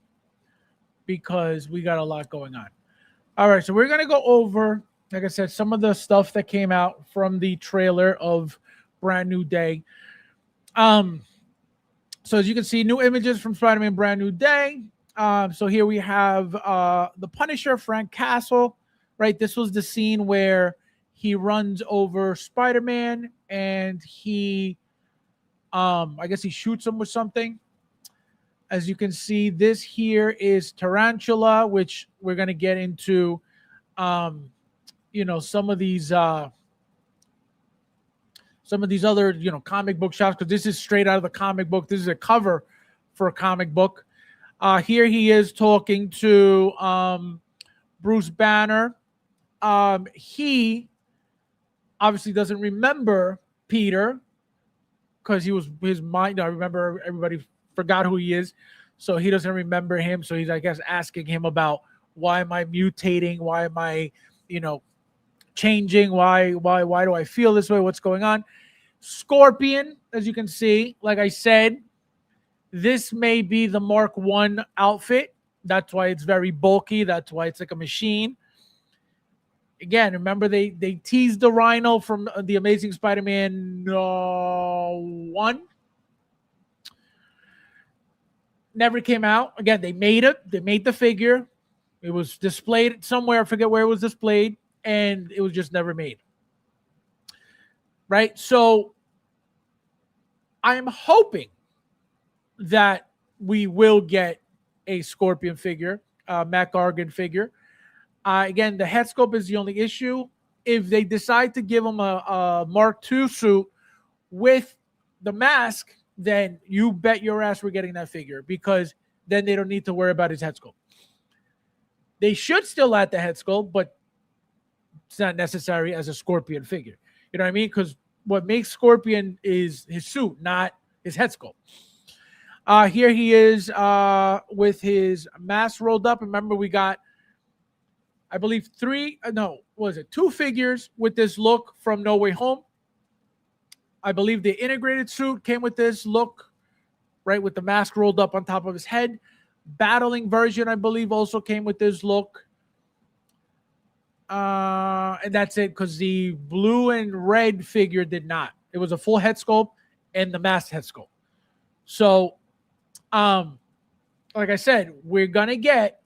because we got a lot going on. All right, so we're going to go over, like I said, some of the stuff that came out from the trailer of Brand New Day. So as you can see, new images from Spider-Man Brand New Day. So here we have the Punisher, Frank Castle, right? This was the scene where he runs over Spider-Man and he, I guess he shoots him with something. As you can see, this here is Tarantula, which we're going to get into, some of these other, comic book shots, because this is straight out of the comic book. This is a cover for a comic book. Here he is talking to Bruce Banner. He obviously doesn't remember Peter because his mind. I remember everybody forgot who he is, so he doesn't remember him. So he's, I guess, asking him about, why am I mutating? Why am I, changing? Why do I feel this way? What's going on? Scorpion, as you can see, like I said, this may be the Mark I outfit. That's why it's very bulky. That's why it's like a machine. Again, remember they teased the Rhino from the Amazing Spider-Man 1. Never came out. Again, they made it. They made the figure. It was displayed somewhere. I forget where it was displayed. And it was just never made. Right? So I am hoping that we will get a Scorpion figure, Matt Gargan figure. Again, the head sculpt is the only issue. If they decide to give him a Mark II suit with the mask, then you bet your ass we're getting that figure, because then they don't need to worry about his head sculpt. They should still add the head sculpt, but it's not necessary as a Scorpion figure. You know what I mean? Because what makes Scorpion is his suit, not his head sculpt. Here he is with his mask rolled up. Remember, we got, I believe, 2 figures with this look from No Way Home. I believe the integrated suit came with this look, right, with the mask rolled up on top of his head. Battling version, I believe, also came with this look. And that's it, because the blue and red figure did not. It was a full head sculpt and the mask head sculpt. So, like I said, we're going to get,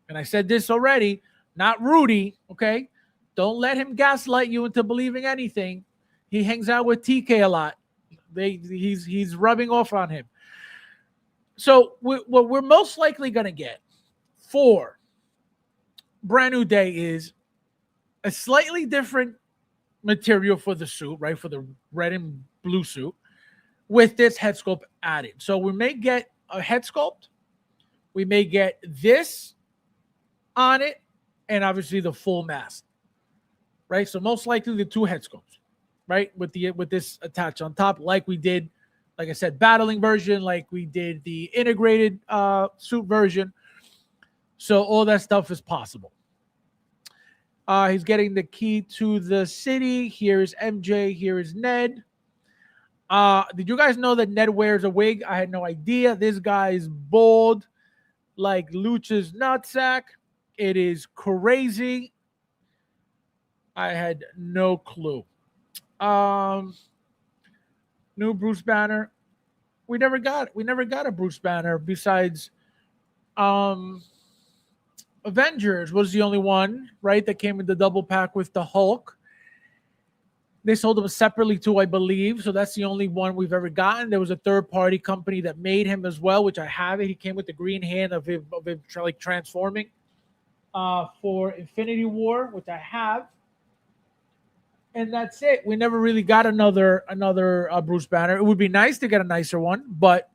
and I said this already, not Rudy, okay? Don't let him gaslight you into believing anything. He hangs out with TK a lot. He's rubbing off on him. So what we're most likely going to get for Brand New Day is a slightly different material for the suit, right? For the red and blue suit with this head sculpt added. So we may get a head sculpt. We may get this on it and obviously the full mask, right? So most likely the two head sculpts, right? With this attached on top, like we did, like I said, battling version, like we did the integrated suit version. So all that stuff is possible. He's getting the key to the city. Here is MJ. Here is Ned. Did you guys know that Ned wears a wig? I had no idea. This guy is bald like Lucha's nutsack. It is crazy. I had no clue. New Bruce Banner. We never got a Bruce Banner besides Avengers was the only one, right, that came in the double pack with the Hulk. They sold them separately too, I believe. So that's the only one we've ever gotten. There was a third-party company that made him as well, which I have it. He came with the green hand of him like transforming for Infinity War, which I have. And that's it. We never really got another Bruce Banner. It would be nice to get a nicer one, but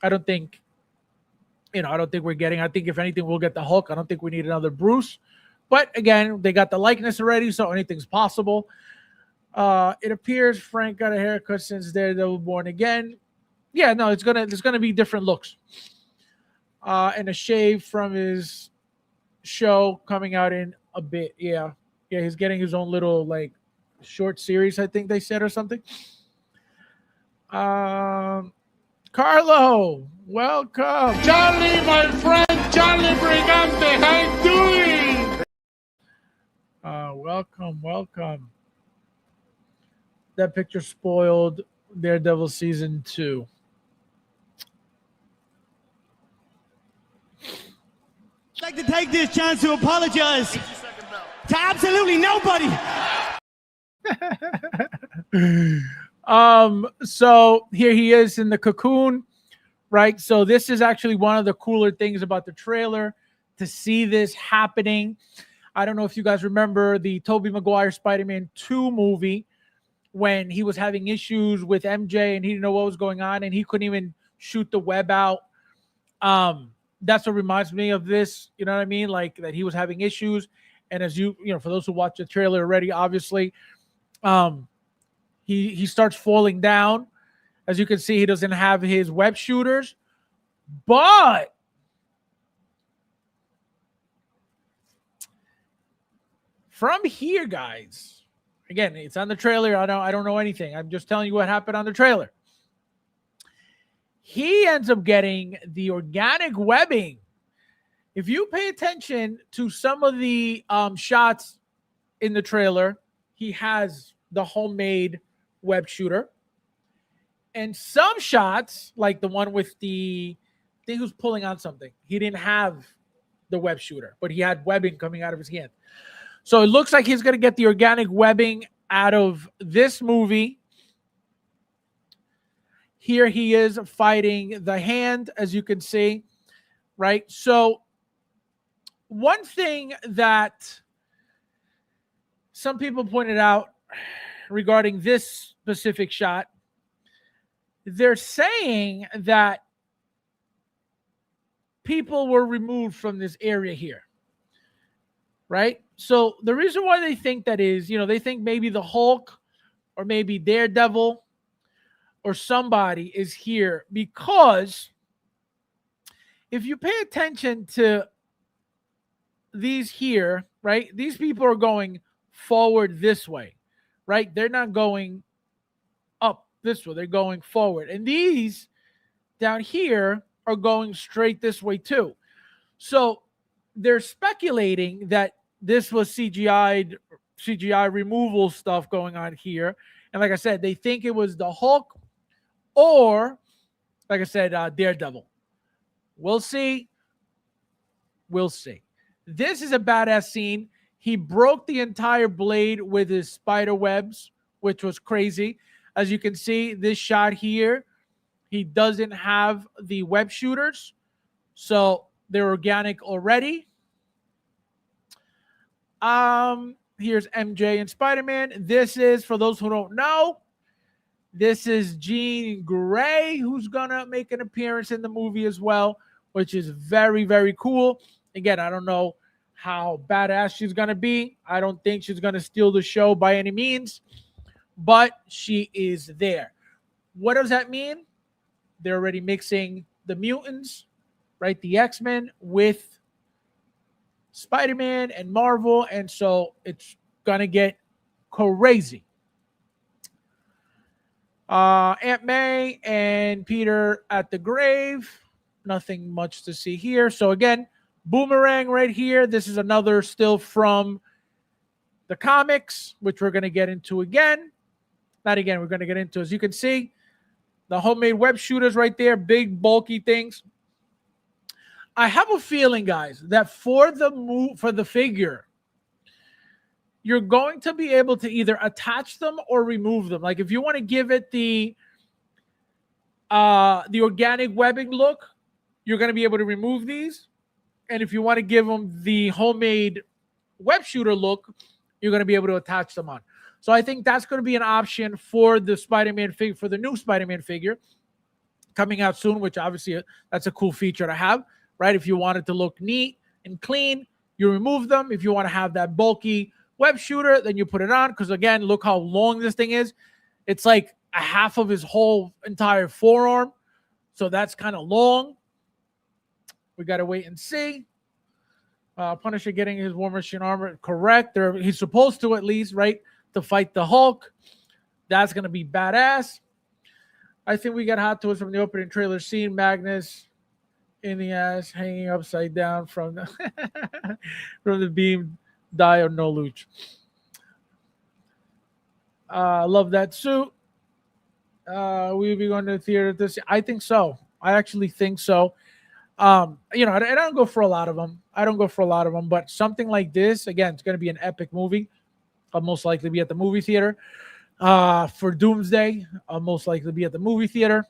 I don't think, I don't think we're getting. I think if anything, we'll get the Hulk. I don't think we need another Bruce. But again, they got the likeness already, so anything's possible. It appears Frank got a haircut since they were born again. Yeah, no, there's gonna be different looks. And a shave from his show coming out in a bit. Yeah, he's getting his own little like short series, I think they said, or something. Carlo, welcome. Charlie, my friend, Charlie Brigante, how you doing? Welcome. That picture spoiled Daredevil season 2. I'd like to take this chance to apologize to absolutely nobody. So here he is in the cocoon, right? So this is actually one of the cooler things about the trailer, to see this happening. I don't know if you guys remember the Tobey Maguire Spider-Man 2 movie when he was having issues with MJ and he didn't know what was going on and he couldn't even shoot the web out. That's what reminds me of this, you know what I mean? Like that he was having issues. And as you know, for those who watch the trailer already, obviously, he starts falling down. As you can see, he doesn't have his web shooters, but from here, guys, again, it's on the trailer. I don't know anything. I'm just telling you what happened on the trailer. He ends up getting the organic webbing. If you pay attention to some of the shots in the trailer, he has the homemade web shooter. And some shots, like the one with I think he was pulling on something. He didn't have the web shooter, but he had webbing coming out of his hand. So it looks like he's going to get the organic webbing out of this movie. Here he is fighting the hand, as you can see, right? So one thing that some people pointed out regarding this specific shot, they're saying that people were removed from this area here, right? So the reason why they think that is, they think maybe the Hulk or maybe Daredevil or somebody is here, because if you pay attention to these here, right, these people are going forward this way, right? They're not going up this way. They're going forward. And these down here are going straight this way too. So they're speculating that this was CGI removal stuff going on here. And like I said, they think it was the Hulk or, like I said, Daredevil. We'll see. This is a badass scene. He broke the entire blade with his spider webs, which was crazy. As you can see, this shot here, he doesn't have the web shooters. So they're organic already. Here's MJ and Spider-Man. This is, for those who don't know, this is Jean Grey, who's going to make an appearance in the movie as well, which is very, very cool. Again, I don't know how badass she's going to be. I don't think she's going to steal the show by any means, but she is there. What does that mean? They're already mixing the mutants, right? The X-Men with Spider-Man and Marvel, and so it's going to get crazy. Aunt May and Peter at the grave. Nothing much to see here. So again, Boomerang right here. This is another still from the comics, which we're going to get into again. Not again, we're going to get into, as you can see, the homemade web shooters right there, big bulky things. I have a feeling, guys, that for the figure, you're going to be able to either attach them or remove them. Like if you want to give it the organic webbing look, you're going to be able to remove these. And if you want to give them the homemade web shooter look, you're going to be able to attach them on. So I think that's going to be an option for the Spider-Man figure, for the new Spider-Man figure coming out soon, which obviously that's a cool feature to have, right? If you want it to look neat and clean, you remove them. If you want to have that bulky web shooter, then you put it on, because again, look how long this thing is. It's like a half of his whole entire forearm, so that's kind of long. We got to wait and see. Punisher getting his War Machine armor, correct. He's supposed to, at least, right, to fight the Hulk. That's going to be badass. I think we got hot toys from the opening trailer scene. Magnus in the ass, hanging upside down from the from the beam. Die or no luch. Love that suit. We'll be going to the theater this. I think so. I actually think so. I don't go for a lot of them. But something like this, again, it's going to be an epic movie. I'll most likely be at the movie theater. For Doomsday, I'll most likely be at the movie theater.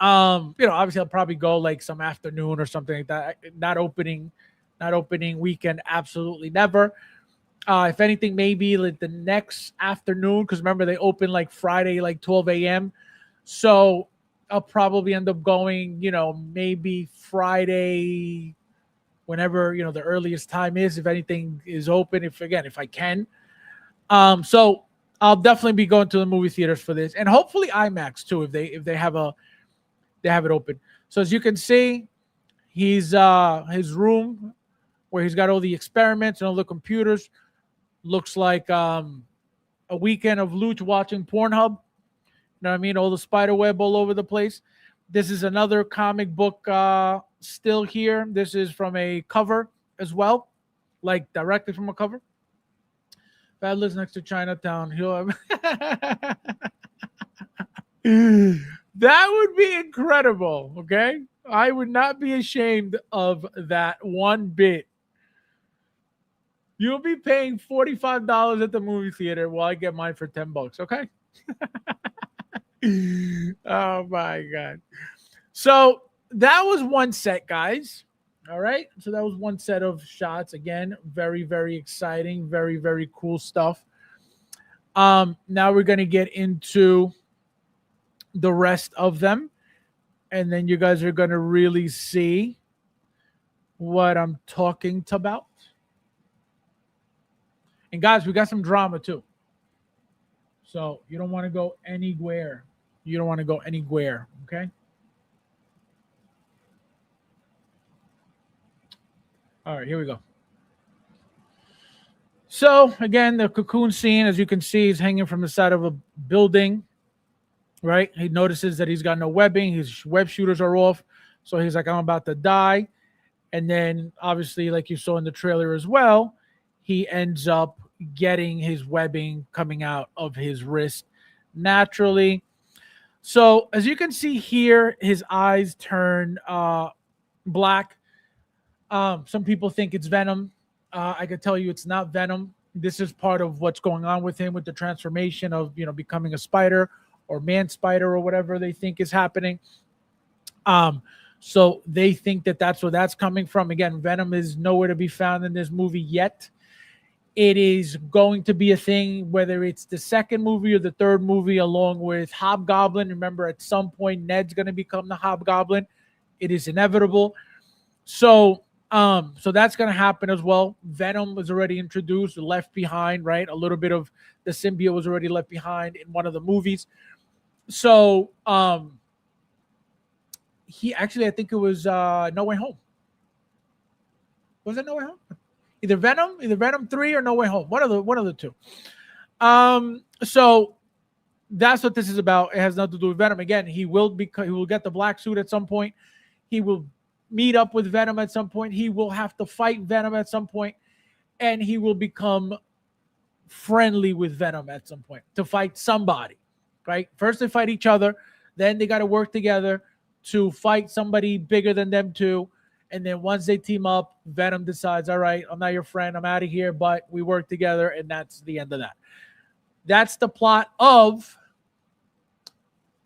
Obviously I'll probably go like some afternoon or something like that. Not opening weekend, absolutely never. If anything, maybe like the next afternoon, because remember they open like Friday, like 12 a.m. So I'll probably end up going, maybe Friday, whenever, the earliest time is, if anything is open, if I can. So I'll definitely be going to the movie theaters for this, and hopefully IMAX too, if they have it open. So as you can see, he's his room where he's got all the experiments and all the computers looks like a weekend of Luch watching Pornhub. You know what I mean? All the spider web all over the place. This is another comic book still here. This is from a cover as well, like directly from a cover. Bad lives next to Chinatown. That would be incredible, okay? I would not be ashamed of that one bit. You'll be paying $45 at the movie theater while I get mine for $10, okay? Oh my God. So that was one set, guys. All right. So that was one set of shots. Again, very, very exciting. Very, very cool stuff. Now we're going to get into the rest of them. And then you guys are going to really see what I'm talking about. And guys, we got some drama too. So you don't want to go anywhere. Okay? All right, here we go. So again, the cocoon scene, as you can see, is hanging from the side of a building, right? He notices that he's got no webbing. His web shooters are off. So he's like, I'm about to die. And then obviously, like you saw in the trailer as well, he ends up getting his webbing coming out of his wrist naturally. So as you can see here, his eyes turn black. Some people think it's Venom. I can tell you it's not Venom. This is part of what's going on with him with the transformation of, becoming a spider or man spider or whatever they think is happening. So they think that that's where that's coming from. Again, Venom is nowhere to be found in this movie yet. it is going to be a thing, whether it's the second movie or the third movie, along with Hobgoblin. Remember, at some point, Ned's going to become the Hobgoblin. It is inevitable. So that's going to happen as well. Venom was already introduced, left behind, right? A little bit of the symbiote was already left behind in one of the movies. So he actually, I think it was No Way Home. Was it No Way Home? Either Venom 3 or No Way Home. One of the two. So that's what this is about. It has nothing to do with Venom. Again, he will get the black suit at some point. He will meet up with Venom at some point. He will have to fight Venom at some point, and he will become friendly with Venom at some point to fight somebody, right? First they fight each other, then they got to work together to fight somebody bigger than them two. And then once they team up, Venom decides, all right, I'm not your friend, I'm out of here, but we work together, and that's the end of that. That's the plot of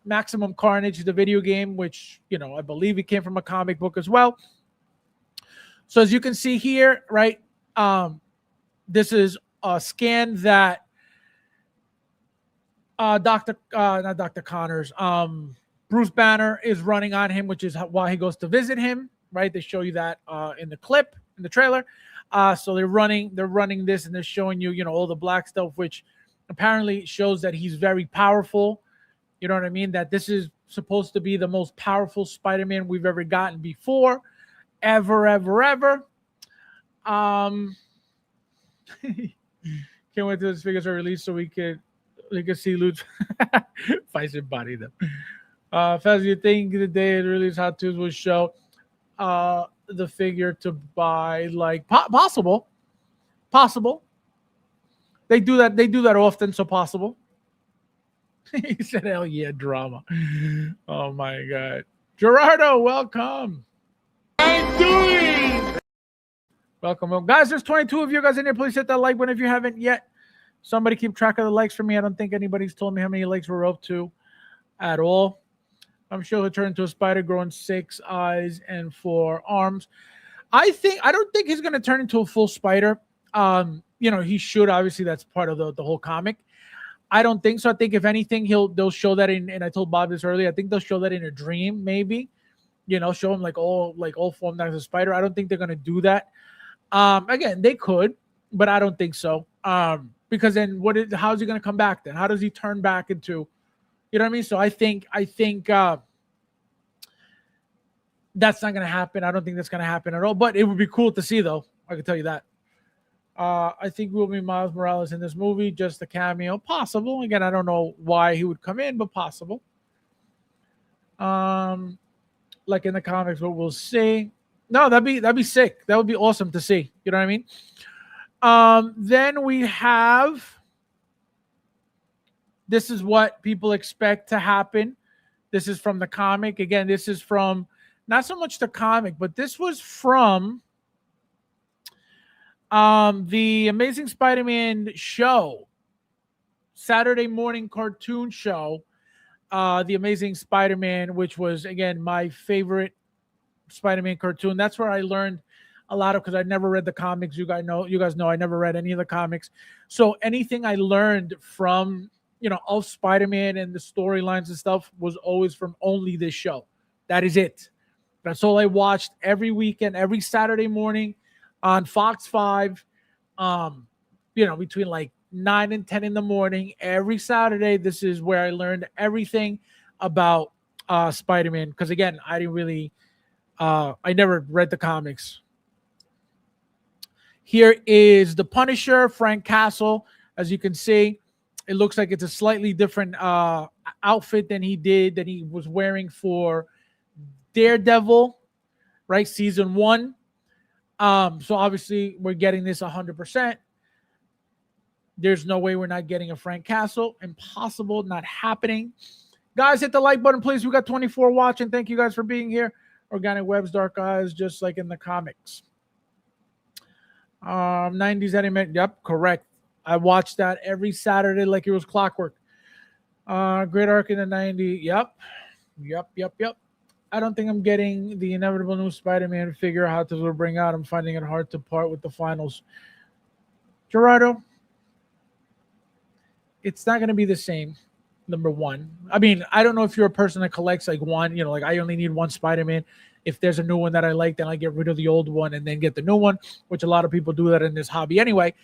Maximum Carnage, the video game, which, I believe it came from a comic book as well. So as you can see here, right, this is a scan that not Dr. Connors, Bruce Banner is running on him, which is why he goes to visit him, right? They show you that in the clip, in the trailer. So they're running this, and they're showing you, all the black stuff, which apparently shows that he's very powerful. You know what I mean? That this is supposed to be the most powerful Spider-Man we've ever gotten before. Ever. Can't wait till this figures are released so we could see loot. Fights and body them. Faz, you think the day it release Hot Toons will show the figure to buy? Like possible. They do that often, so possible. He said, hell yeah, drama. Oh my God. Gerardo, welcome. I'm doing. Welcome. Guys, there's 22 of you guys in here. Please hit that like button if you haven't yet. Somebody keep track of the likes for me. I don't think anybody's told me how many likes we're up to at all. I'm sure he'll turn into a spider growing 6 eyes and 4 arms. I don't think he's going to turn into a full spider. He should. Obviously, that's part of the whole comic. I don't think so. I think if anything, they'll show that in, and I told Bob this earlier, I think they'll show that in a dream, maybe. Show him like all formed as a spider. I don't think they're gonna do that. Again, they could, but I don't think so. Because then how's he gonna come back then? How does he turn back into, you know what I mean? So I think that's not gonna happen. I don't think that's gonna happen at all. But it would be cool to see, though. I can tell you that. I think we'll be Miles Morales in this movie, just a cameo. Possible. Again, I don't know why he would come in, but possible. Like in the comics, but we'll see. No, that'd be sick. That would be awesome to see. You know what I mean? Then we have, this is what people expect to happen. This is from the comic. Again, this is from not so much the comic, but this was from the Amazing Spider-Man show, Saturday morning cartoon show, The Amazing Spider-Man, which was, again, my favorite Spider-Man cartoon. That's where I learned a lot of, because I never read the comics. You guys know I never read any of the comics. So anything I learned from, of Spider-Man and the storylines and stuff was always from only this show. That is it. That's all I watched every weekend, every Saturday morning on Fox 5, between like 9 and 10 in the morning, every Saturday. This is where I learned everything about Spider-Man. Because again, I didn't really, I never read the comics. Here is the Punisher, Frank Castle. As you can see, it looks like it's a slightly different outfit than he was wearing for Daredevil, right? Season 1. So obviously we're getting this 100%. There's no way we're not getting a Frank Castle. Impossible, not happening. Guys, hit the like button, please. We got 24 watching. Thank you guys for being here. Organic Web's Dark Eyes, just like in the comics. 90s anime. Yep, correct. I watched that every Saturday like it was clockwork. Great arc in the 90s. Yep. I don't think I'm getting the inevitable new Spider-Man figure. How to bring out. I'm finding it hard to part with the finals. Gerardo, it's not going to be the same. Number one. I mean, I don't know if you're a person that collects like one, like I only need one Spider-Man. If there's a new one that I like, then I get rid of the old one and then get the new one, which a lot of people do that in this hobby anyway.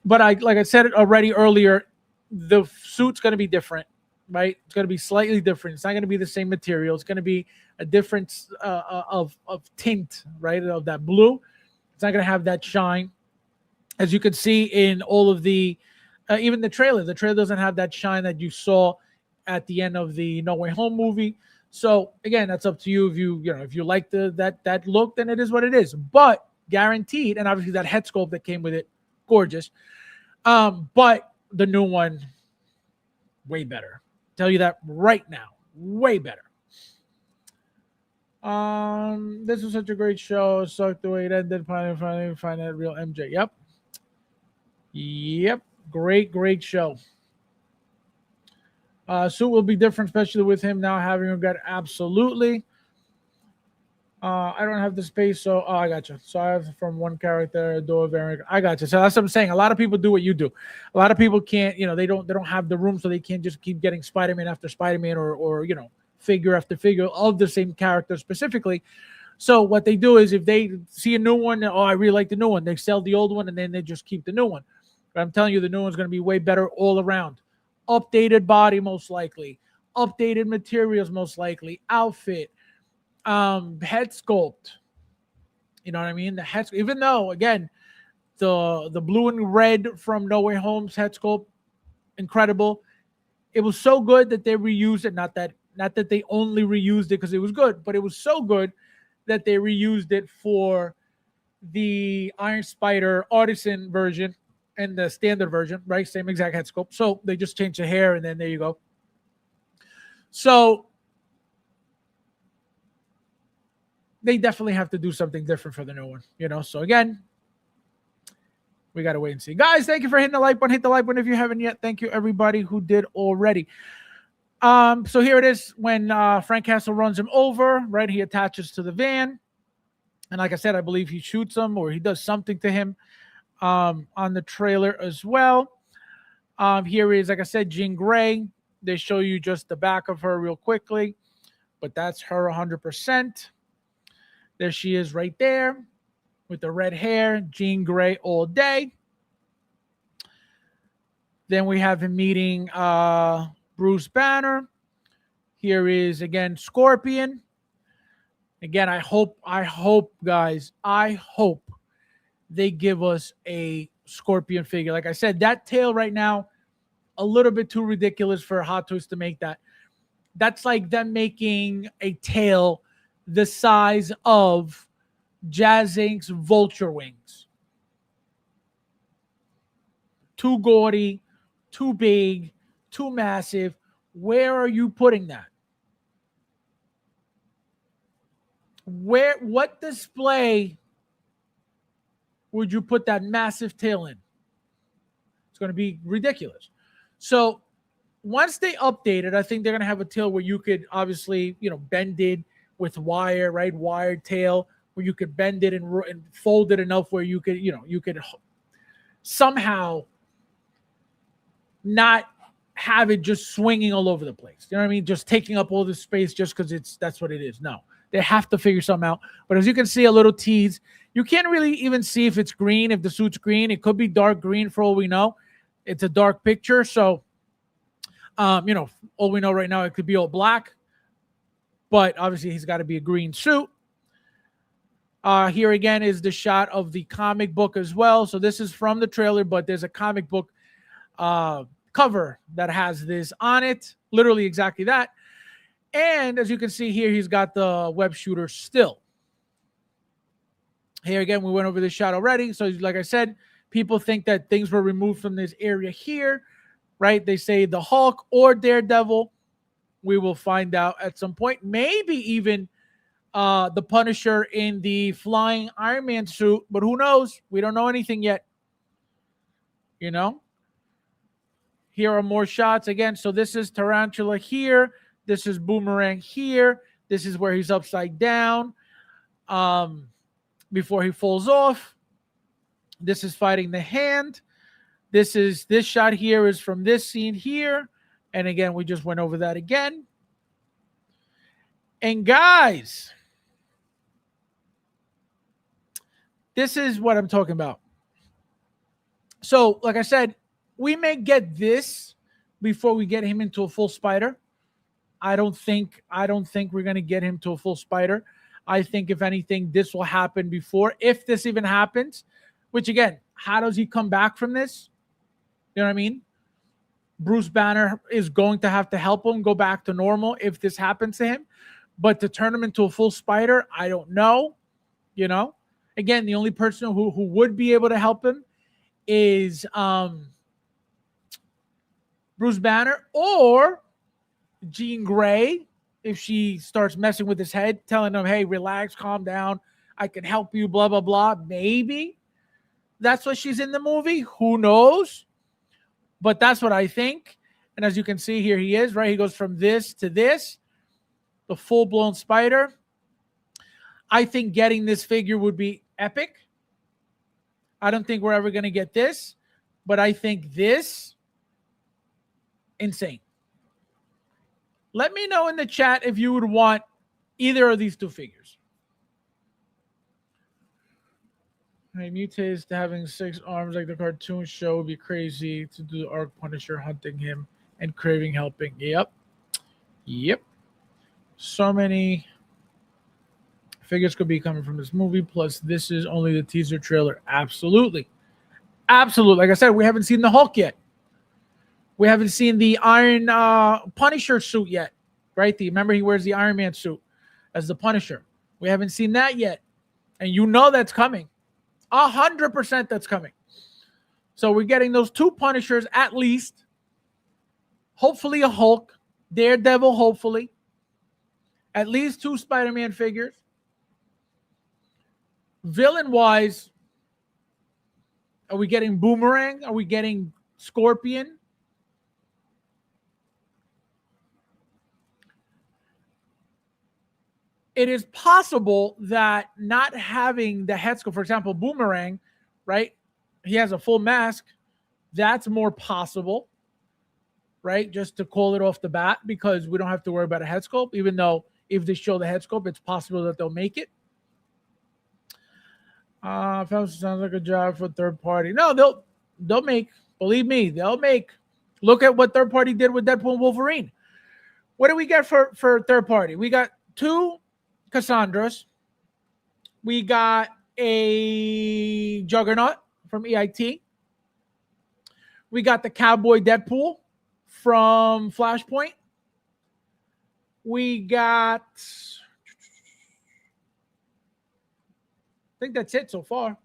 But like I said it already earlier, the suit's going to be different, right? It's going to be slightly different. It's not going to be the same material. It's going to be a difference of tint, right? Of that blue. It's not going to have that shine. As you can see in all of the even the trailer doesn't have that shine that you saw at the end of the No Way Home movie. So again, that's up to you. If you like that look, then it is what it is. But guaranteed, and obviously that head sculpt that came with it, gorgeous. But the new one, way better. Tell you that right now, way better. This was such a great show. Sucked the way it ended. Finally find that real MJ. Yep. Great show. Suit will be different, especially with him now having a gut. Absolutely. I don't have the space, so I got you. So I have from one character, door variant. I got you. So that's what I'm saying. A lot of people do what you do. A lot of people can't, they don't have the room, so they can't just keep getting Spider-Man after Spider-Man or figure after figure of the same character specifically. So what they do is if they see a new one, I really like the new one, they sell the old one and then they just keep the new one. But I'm telling you, the new one's going to be way better all around. Updated body, most likely. Updated materials, most likely. Outfit. Head sculpt. You know what I mean? The head, even though, again, the blue and red from No Way Home's head sculpt, incredible. It was so good that they reused it. Not that they only reused it because it was good, but it was so good that they reused it for the Iron Spider Artisan version and the standard version, right? Same exact head sculpt. So they just changed the hair, and then there you go. So they definitely have to do something different for the new one, So again, we got to wait and see. Guys, thank you for hitting the like button. Hit the like button if you haven't yet. Thank you, everybody who did already. So here it is when Frank Castle runs him over, right? He attaches to the van. And like I said, I believe he shoots him or he does something to him on the trailer as well. Here is, like I said, Jean Grey. They show you just the back of her real quickly, but that's her 100%. There she is right there with the red hair, Jean Grey all day. Then we have him meeting Bruce Banner. Here is, again, Scorpion. Again, I hope, guys, I hope they give us a Scorpion figure. Like I said, that tail right now, a little bit too ridiculous for Hot Toys to make that. That's like them making a tail the size of Jazz Inc.'s Vulture Wings. Too gaudy, too big, too massive. Where are you putting that? What display would you put that massive tail in? It's going to be ridiculous. So once they update it, I think they're going to have a tail where you could obviously, bend it with wire, right? Wired tail where you could bend it and fold it enough where you could, you could somehow not have it just swinging all over the place. You know what I mean? Just taking up all the space just because that's what it is. No, they have to figure something out. But as you can see, a little tease. You can't really even see if it's green, if the suit's green. It could be dark green for all we know. It's a dark picture. So, all we know right now, it could be all black. But obviously, he's got to be a green suit. Here again is the shot of the comic book as well. So this is from the trailer, but there's a comic book cover that has this on it. Literally exactly that. And as you can see here, he's got the web shooter still. Here again, we went over this shot already. So like I said, people think that things were removed from this area here, right? They say the Hulk or Daredevil. We will find out at some point. Maybe even the Punisher in the flying Iron Man suit. But who knows? We don't know anything yet. Here are more shots again. So this is Tarantula here. This is Boomerang here. This is where he's upside down before he falls off. This is fighting the Hand. This shot here is from this scene here. And again, we just went over that again. And guys, this is what I'm talking about. So, like I said, we may get this before we get him into a full spider. I don't think we're going to get him to a full spider. I think if anything, this will happen before, if this even happens, which again, how does he come back from this? You know what I mean? Bruce Banner is going to have to help him go back to normal if this happens to him. But to turn him into a full spider, I don't know. You know, again, the only person who would be able to help him is Bruce Banner or Jean Grey, if she starts messing with his head, telling him, hey, relax, calm down, I can help you, blah, blah, blah. Maybe that's what she's in the movie. Who knows? But that's what I think. And as you can see, here he is, right? He goes from this to this, the full-blown spider. I think getting this figure would be epic. I don't think we're ever going to get this, but I think this, insane. Let me know in the chat if you would want either of these two figures. Hey, mutates to having 6 arms like the cartoon show would be crazy to do the Arc Punisher hunting him and Craving helping. Yep. So many figures could be coming from this movie. Plus, this is only the teaser trailer. Absolutely. Like I said, we haven't seen the Hulk yet. We haven't seen the Iron Punisher suit yet, right? Remember, he wears the Iron Man suit as the Punisher. We haven't seen that yet. And you know that's coming. 100% that's coming. So we're getting those 2 Punishers at least. Hopefully a Hulk. Daredevil, hopefully. At least 2 Spider-Man figures. Villain-wise, are we getting Boomerang? Are we getting Scorpion? It is possible that not having the head sculpt, for example, Boomerang, right? He has a full mask. That's more possible, right? Just to call it off the bat, because we don't have to worry about a head sculpt, even though if they show the head sculpt, it's possible that they'll make it. Sounds like a job for third party. No, they'll make. Believe me, they'll make. Look at what third party did with Deadpool and Wolverine. What do we get for third party? We got 2 Cassandras. We got a Juggernaut from EIT. We got the Cowboy Deadpool from Flashpoint. We got, I think that's it so far.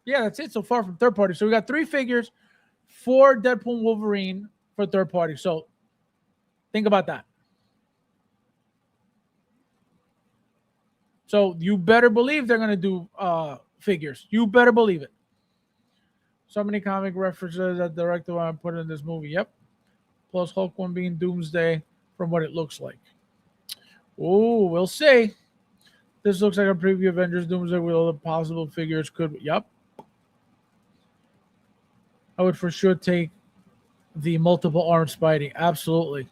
Yeah, that's it so far from third party. So we got 3 figures for Deadpool and Wolverine for third party. So think about that. So you better believe they're going to do figures. You better believe it. So many comic references that the director want to put in this movie. Yep. Plus Hulk one being Doomsday from what it looks like. Oh, we'll see. This looks like a preview Avengers Doomsday with all the possible figures could be. Yep. I would for sure take the multiple arm Spidey. Absolutely.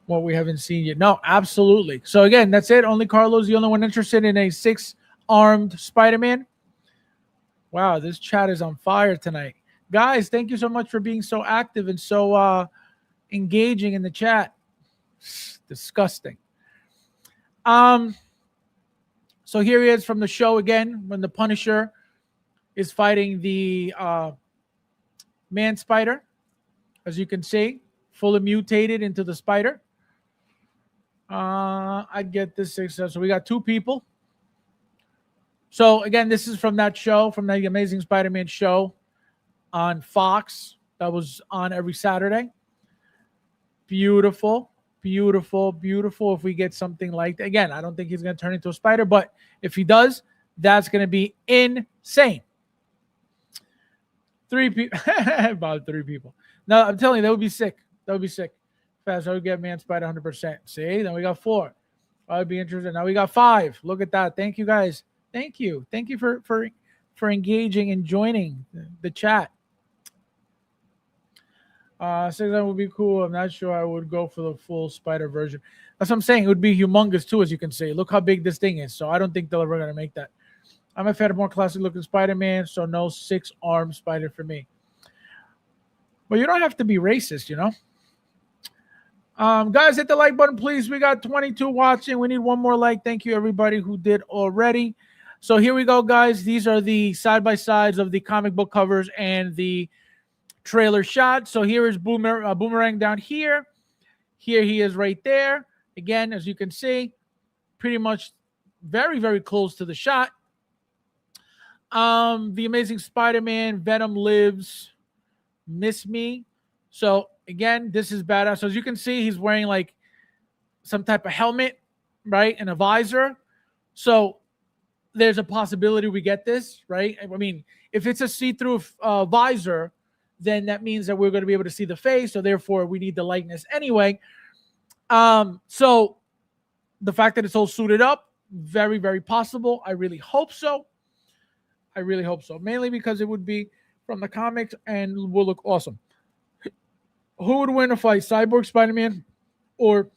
What we haven't seen yet. No, absolutely. So again, that's it. Only Carlo's the only one interested in a 6-armed Spider-Man. Wow, this chat is on fire tonight. Guys, thank you so much for being so active and so engaging in the chat. Disgusting. So here he is from the show again when the Punisher is fighting the Man Spider. As you can see, fully mutated into the spider. I get this 6. So we got 2 people. So again, this is from that show, from the Amazing Spider-Man show on Fox that was on every Saturday. Beautiful. If we get something like that. Again, I don't think he's going to turn into a spider, but if he does, that's going to be insane. 3 people. About 3 people. No, I'm telling you, that would be sick. Fast, I would get Man Spider 100%. See, then we got 4. I would be interested. Now we got 5. Look at that. Thank you guys. Thank you for for engaging and joining the chat. 600 would be cool. I'm not sure I would go for the full spider version. That's what I'm saying. It would be humongous too, as you can see. Look how big this thing is. So I don't think they're ever going to make that. I'm a fan of more classic looking Spider-Man, so no 6-armed spider for me. But you don't have to be racist, you know. Guys, hit the like button, please. We got 22 watching. We need one more like. Thank you, everybody who did already. So here we go, guys. These are the side-by-sides of the comic book covers and the trailer shot. So here is Boomerang down here. Here he is right there. Again, as you can see, pretty much very, very close to the shot. The Amazing Spider-Man, Venom Lives, Miss Me. So again, this is badass. So as you can see, he's wearing like some type of helmet, right? And a visor. So there's a possibility we get this, right? I mean, if it's a see-through visor, then that means that we're going to be able to see the face. So therefore, we need the likeness anyway. So the fact that it's all suited up, very, very possible. I really hope so. I really hope so. Mainly because it would be from the comics and will look awesome. Who would win a fight, Cyborg Spider-Man or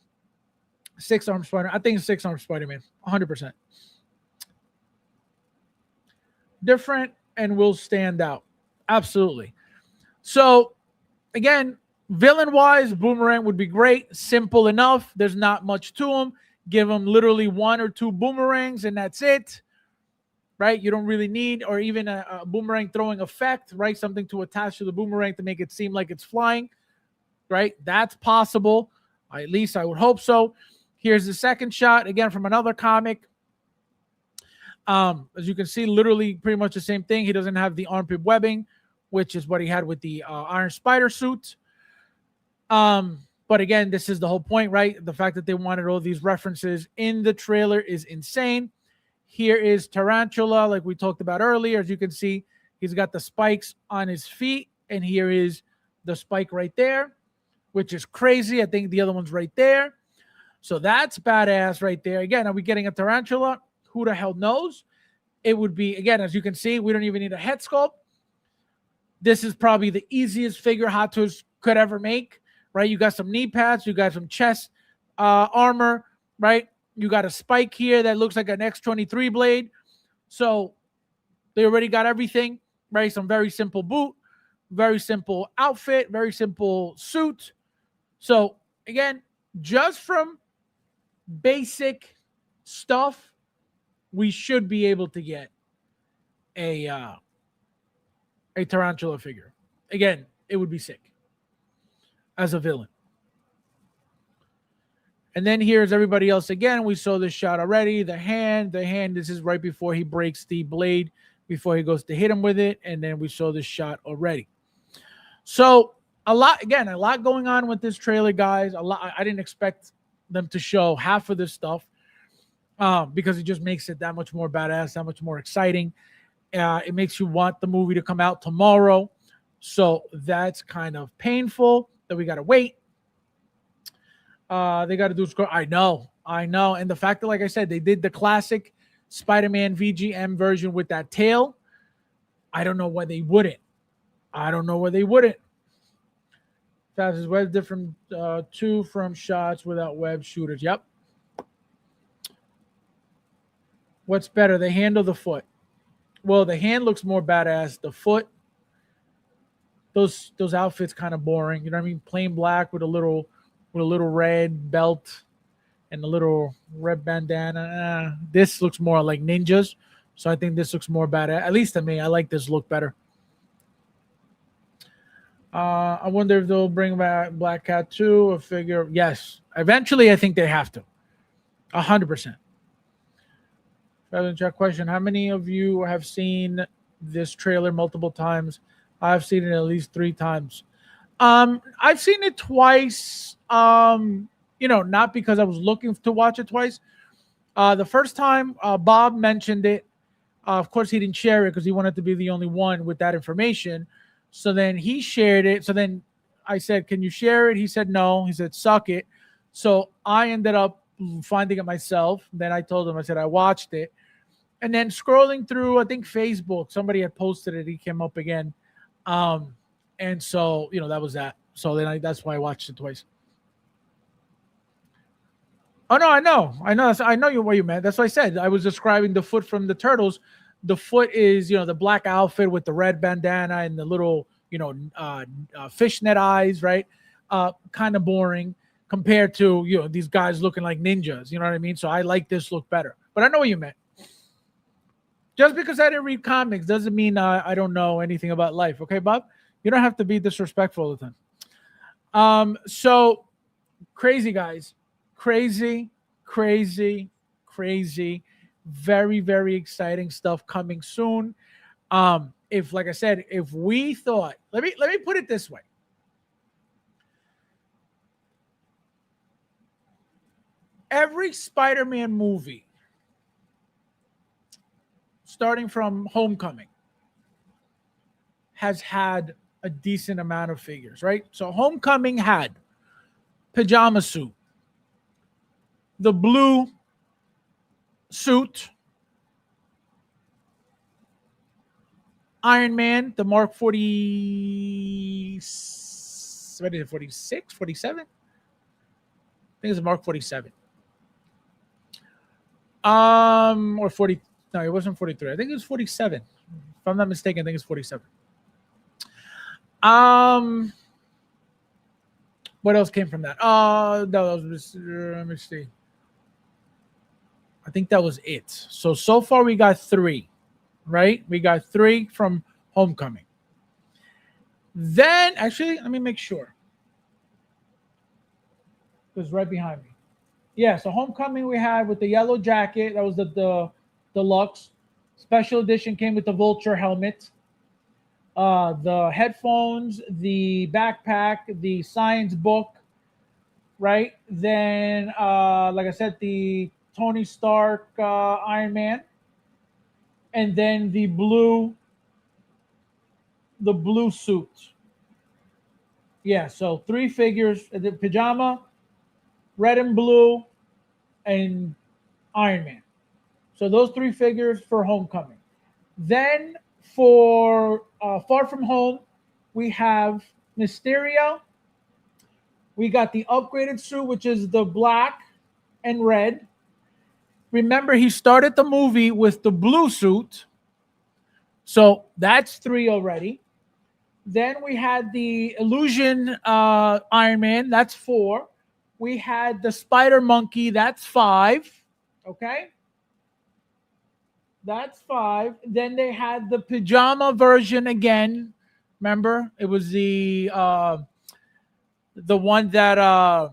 6-armed Spider-Man? I think it's 6-armed Spider-Man, 100%. Different and will stand out. Absolutely. So, again, villain-wise, Boomerang would be great. Simple enough. There's not much to him. Give him literally 1 or 2 boomerangs, and that's it. Right? You don't really need, or even a boomerang throwing effect, right? Something to attach to the boomerang to make it seem like it's flying. Right? That's possible. At least I would hope so. Here's the second shot, again, from another comic. As you can see, literally pretty much the same thing. He doesn't have the armpit webbing, which is what he had with the Iron Spider suit. But again, this is the whole point, right? The fact that they wanted all these references in the trailer is insane. Here is Tarantula, like we talked about earlier. As you can see, he's got the spikes on his feet, and here is the spike right there, which is crazy. I think the other one's right there. So that's badass right there. Again, are we getting a Tarantula? Who the hell knows? It would be, again, as you can see, we don't even need a head sculpt. This is probably the easiest figure Hot Toys could ever make, right? You got some knee pads, you got some chest armor, right? You got a spike here that looks like an X-23 blade. So they already got everything, right? Some very simple boot, very simple outfit, very simple suit. So again, just from basic stuff, we should be able to get a Tarantula figure. Again, it would be sick as a villain. And then here's everybody else again. We saw this shot already. The hand, this is right before he breaks the blade, before he goes to hit him with it. And then we saw this shot already. So a lot going on with this trailer, guys. A lot. I didn't expect them to show half of this stuff because it just makes it that much more badass, that much more exciting. It makes you want the movie to come out tomorrow. So that's kind of painful that we got to wait. They got to do score. I know. And the fact that, like I said, they did the classic Spider-Man VGM version with that tail. I don't know why they wouldn't. Fabs is web different 2 from shots without web shooters. Yep. What's better, the hand or the foot? Well, the hand looks more badass. The foot, those outfits kind of boring. You know what I mean? Plain black with a little red belt and a little red bandana. This looks more like ninjas. So I think this looks more badass. At least to me, I like this look better. I wonder if they'll bring back Black Cat 2, a figure. Yes. Eventually, I think they have to. 100%. Check question. How many of you have seen this trailer multiple times? I've seen it at least 3 times. I've seen it twice. Not because I was looking to watch it twice. The first time Bob mentioned it, of course he didn't share it because he wanted to be the only one with that information. So then he shared it. So then I said, "Can you share it?" He said no. He said, "Suck it." So I ended up finding it myself. Then I told him, I said, I watched it. And then scrolling through, I think Facebook, somebody had posted it. He came up again. And so, that was that. So then that's why I watched it twice. Oh, no, I know. I know what you meant. That's what I said. I was describing the foot from the Turtles. The foot is, the black outfit with the red bandana and the little, fishnet eyes, right? Kind of boring compared to, these guys looking like ninjas. You know what I mean? So I like this look better. But I know what you meant. Just because I didn't read comics doesn't mean I don't know anything about life. Okay, Bob? You don't have to be disrespectful all the time. So crazy, guys. Crazy. Very, very exciting stuff coming soon. Like I said, if we thought, let me put it this way. Every Spider-Man movie, starting from Homecoming, has had a decent amount of figures, right? So Homecoming had pajama suit, the blue suit, Iron Man, the Mark 40, what is it, 46, 47? I think it's a Mark 47. Or 40, no, it wasn't 43. I think it was 47. If I'm not mistaken, I think it's 47. What else came from that? No, that was, let me see. I think that was it. So far we got 3, right? We got 3 from Homecoming. Then, actually, let me make sure. It was right behind me. Yeah, so Homecoming we had with the yellow jacket. That was the deluxe. Special edition came with the Vulture helmet. The headphones, the backpack, the science book, right? Then, like I said, the Tony Stark Iron Man, and then the blue suit. Yeah, so 3 figures: the pajama, red and blue, and Iron Man. So those 3 figures for Homecoming. Then for Far From Home, we have Mysterio. We got the upgraded suit, which is the black and red. Remember, he started the movie with the blue suit. So that's 3 already. Then we had the Illusion Iron Man. That's 4. We had the Spider Monkey. That's 5. Okay. That's 5. Then they had the pajama version again. Remember, it was the one that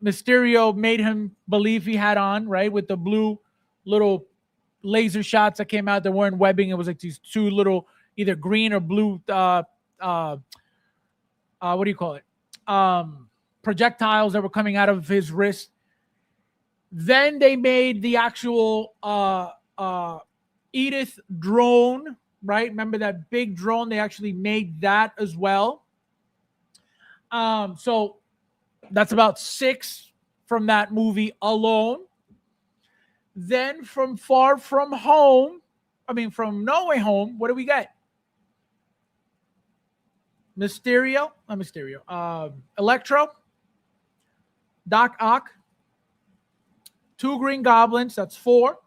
Mysterio made him believe he had on, right? With the blue little laser shots that came out. They weren't webbing. It was like these 2 little, either green or blue. What do you call it? Projectiles that were coming out of his wrist. Then they made the actual Edith drone, right? Remember that big drone? They actually made that as well. So that's about 6 from that movie alone. Then from from No Way Home, what do we get? Electro, Doc Ock, 2 Green Goblins, that's 4.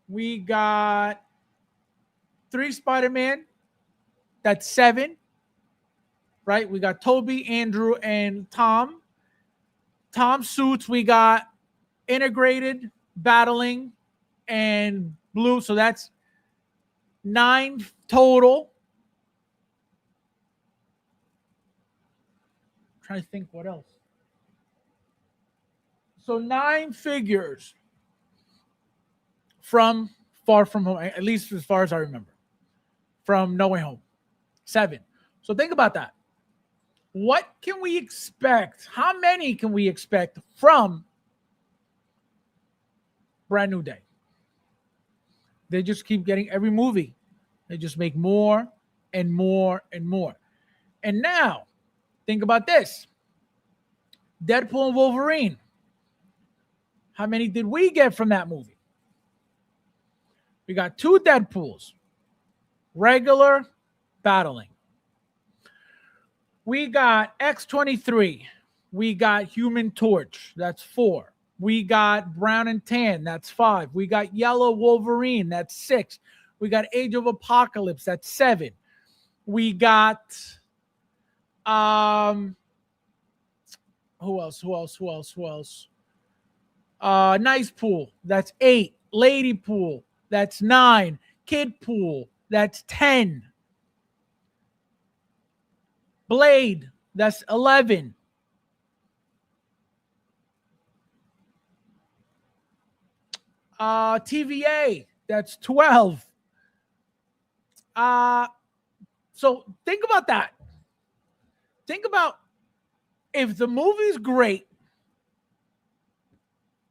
We got 3 Spider-Man, that's 7. Right? We got Toby, Andrew, and Tom. Tom suits, we got integrated, battling, and blue. So that's 9 total. I'm trying to think what else. So 9 figures from Far From Home, at least as far as I remember, from No Way Home. 7. So think about that. What can we expect? How many can we expect from Brand New Day? They just keep getting every movie. They just make more and more and more. And now, think about this. Deadpool and Wolverine. How many did we get from that movie? We got 2 Deadpools. Regular, battling. We got X-23. We got Human Torch. That's 4. We got Brown and Tan. That's 5. We got Yellow Wolverine. That's 6. We got Age of Apocalypse. That's 7. We got who else? Nice Pool. That's 8. Lady Pool. That's 9. Kid Pool. That's 10. Blade. That's 11. TVA. That's 12. So think about that. Think about if the movie's great,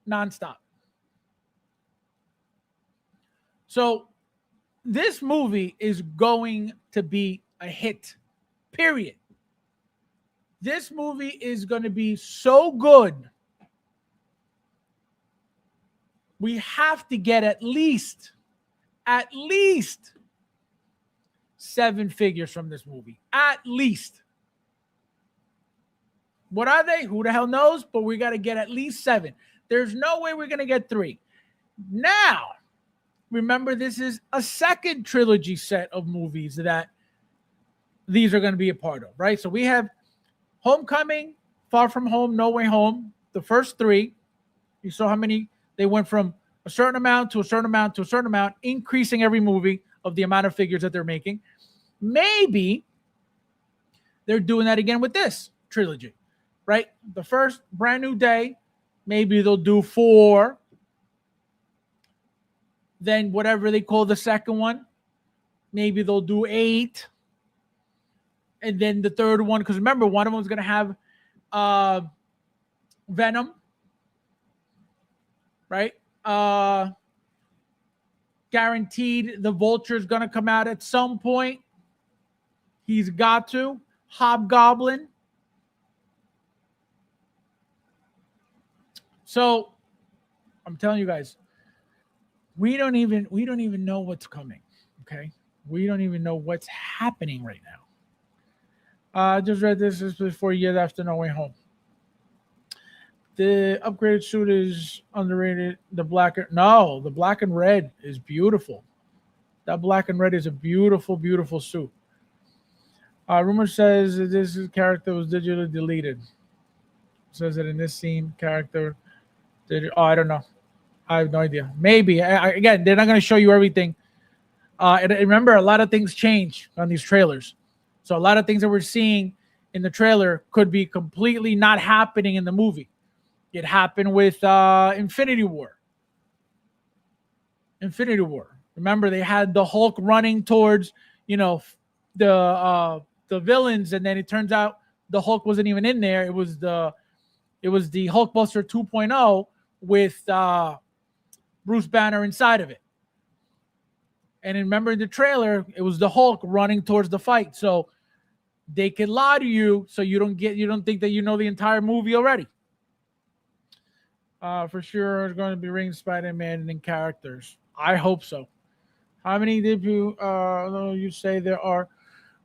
nonstop. So this movie is going to be a hit, period. This movie is going to be so good. We have to get at least 7 figures from this movie. At least. What are they? Who the hell knows? But we got to get at least 7. There's no way we're going to get 3. Now, remember, this is a second trilogy set of movies that these are going to be a part of, right? So we have Homecoming, Far From Home, No Way Home, the first 3. You saw how many they went from a certain amount to a certain amount to a certain amount, increasing every movie of the amount of figures that they're making. Maybe they're doing that again with this trilogy, right? The first Brand New Day, maybe they'll do 4. Then whatever they call the second one, maybe they'll do 8. And then the third one, because remember, one of them is going to have Venom, right? Guaranteed the Vulture is going to come out at some point. He's got to. Hobgoblin. So I'm telling you guys, we don't even know what's coming. Okay, we don't even know what's happening right now. I just read this is 4 years after No Way Home. The upgraded suit is underrated. The black and red is beautiful. That black and red is a beautiful, beautiful suit. Rumor says that this character was digitally deleted. It says that in this scene, character did. Oh, I don't know. I have no idea. Maybe. Again, they're not going to show you everything. And remember, a lot of things change on these trailers. So a lot of things that we're seeing in the trailer could be completely not happening in the movie. It happened with Infinity War. Remember, they had the Hulk running towards, the villains, and then it turns out the Hulk wasn't even in there. It was the Hulkbuster 2.0 with Bruce Banner inside of it. And remember in the trailer, it was the Hulk running towards the fight. So they can lie to you so you don't think that you know the entire movie already. For sure, it's going to be Ring Spider-Man and characters. I hope so. How many did you say there are?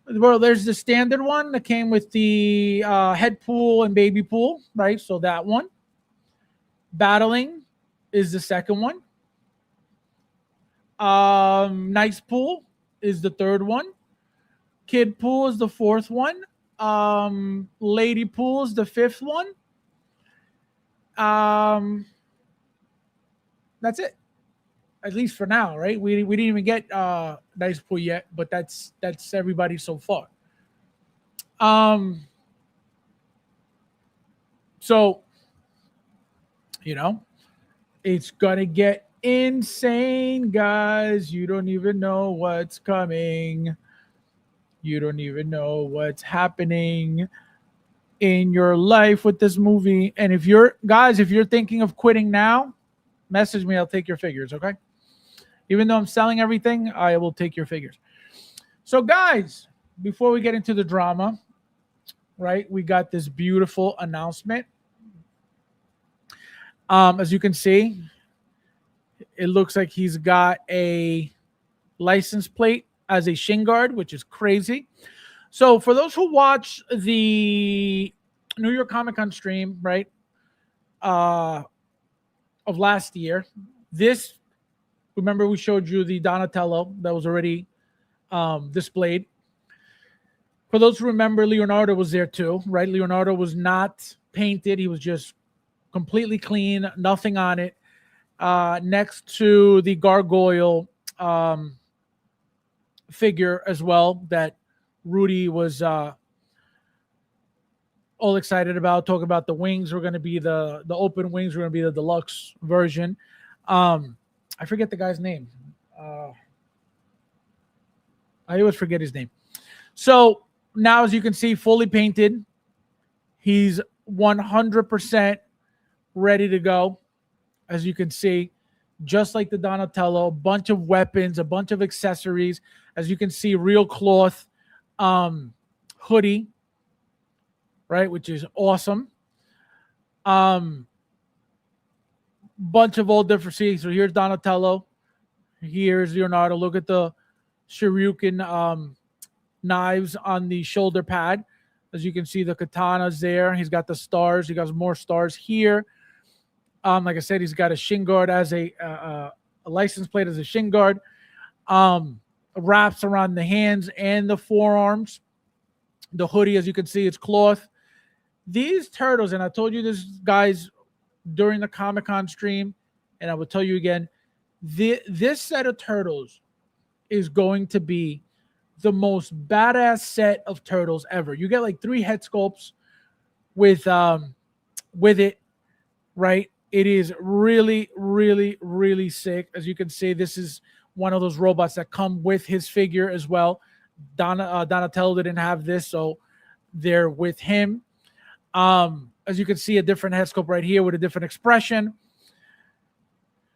Well, there's the standard one that came with the head pool and baby pool, right? So that one. Battling is the second one. Nice Pool is the third one. Kid Pool is the fourth one. Lady Pool is the fifth one. That's it. At least for now, right? We didn't even get Nice Pool yet, but that's everybody so far. So it's gonna get insane, guys. You don't even know what's coming. You don't even know what's happening in your life with this movie. And if you're thinking of quitting now, message me. I'll take your figures, okay? Even though I'm selling everything, I will take your figures. So, guys, before we get into the drama, right, we got this beautiful announcement As you can see, it looks like he's got a license plate as a shin guard, which is crazy. So for those who watch the New York Comic Con stream, right, of last year, remember we showed you the Donatello that was already displayed. For those who remember, Leonardo was there too, right? Leonardo was not painted. He was just completely clean, nothing on it. Next to the gargoyle figure as well that Rudy was all excited about. Talking about the wings were going to be the open wings were going to be the deluxe version. I forget the guy's name. I always forget his name. So now, as you can see, fully painted. He's 100% ready to go. As you can see, just like the Donatello, a bunch of weapons, a bunch of accessories. As you can see, real cloth hoodie, right, which is awesome. Bunch of all different scenes. So here's Donatello. Here's Leonardo. Look at the shuriken knives on the shoulder pad. As you can see, the katana's there. He's got the stars. He got more stars here. Like I said, he's got a shin guard as a license plate as a shin guard. Wraps around the hands and the forearms. The hoodie, as you can see, it's cloth. These turtles, and I told you this, guys, during the Comic-Con stream, and I will tell you again, this set of turtles is going to be the most badass set of turtles ever. You get like 3 head sculpts with it, right? It is really, really, really sick. As you can see, this is one of those robots that come with his figure as well. Donatello didn't have this, so they're with him. As you can see, a different head sculpt right here with a different expression.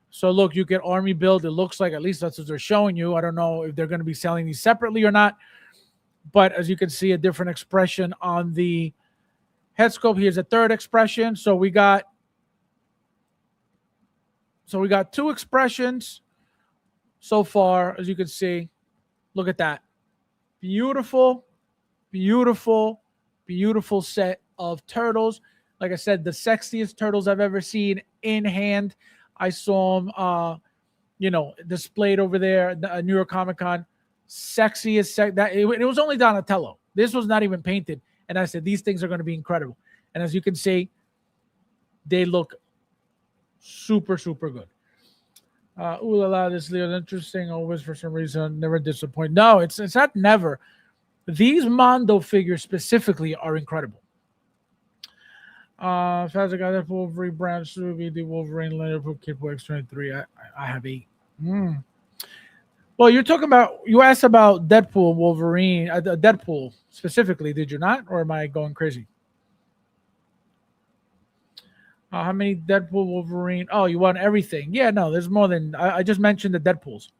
So look, you get army build. It looks like, at least that's what they're showing you. I don't know if they're going to be selling these separately or not. But as you can see, a different expression on the head sculpt. Here's a third expression. So we got 2 expressions so far, as you can see. Look at that. Beautiful, beautiful, beautiful set of turtles. Like I said, the sexiest turtles I've ever seen in hand. I saw them, displayed over there at New York Comic Con. Sexiest. It was only Donatello. This was not even painted. And I said, these things are going to be incredible. And as you can see, they look super, super good. Ooh la la, this Leo's interesting. Always, for some reason, never disappoint. No, it's not never. These Mondo figures specifically are incredible. Faz got that Wolverine brand should be the Wolverine Liverpool Kid X23. I have 8. Well, you asked about Deadpool Wolverine, Deadpool specifically, did you not? Or am I going crazy? How many Deadpool Wolverine? Oh, you want everything? Yeah, no, there's more than I just mentioned the Deadpools.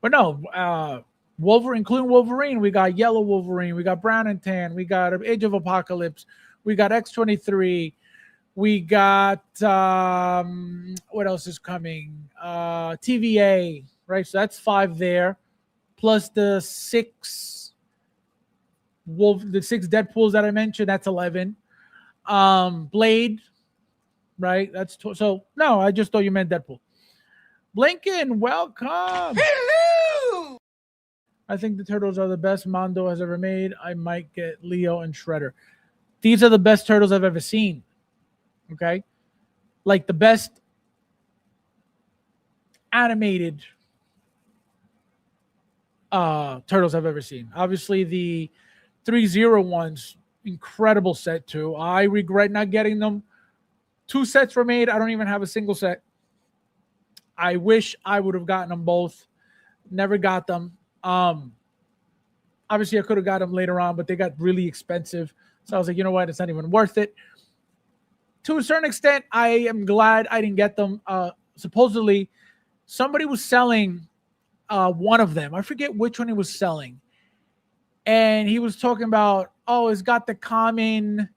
But no, Wolverine, including Wolverine, we got Yellow Wolverine, we got Brown and Tan, we got Age of Apocalypse, we got X23, we got what else is coming? TVA, right? So that's 5 there, plus the 6 Deadpools that I mentioned. That's 11. Blade, right? That's so. No, I just thought you meant Deadpool. Blinken, welcome. Hello. I think the turtles are the best Mondo has ever made. I might get Leo and Shredder. These are the best turtles I've ever seen. Okay, like the best animated turtles I've ever seen. Obviously, the 3-0 ones, incredible set too. I regret not getting them. 2 sets were made. I don't even have a single set. I wish I would have gotten them both. Never got them. Obviously, I could have got them later on, but they got really expensive. So I was like, you know what? It's not even worth it. To a certain extent, I am glad I didn't get them. Supposedly, somebody was selling one of them. I forget which one he was selling. And he was talking about, oh, it's got the common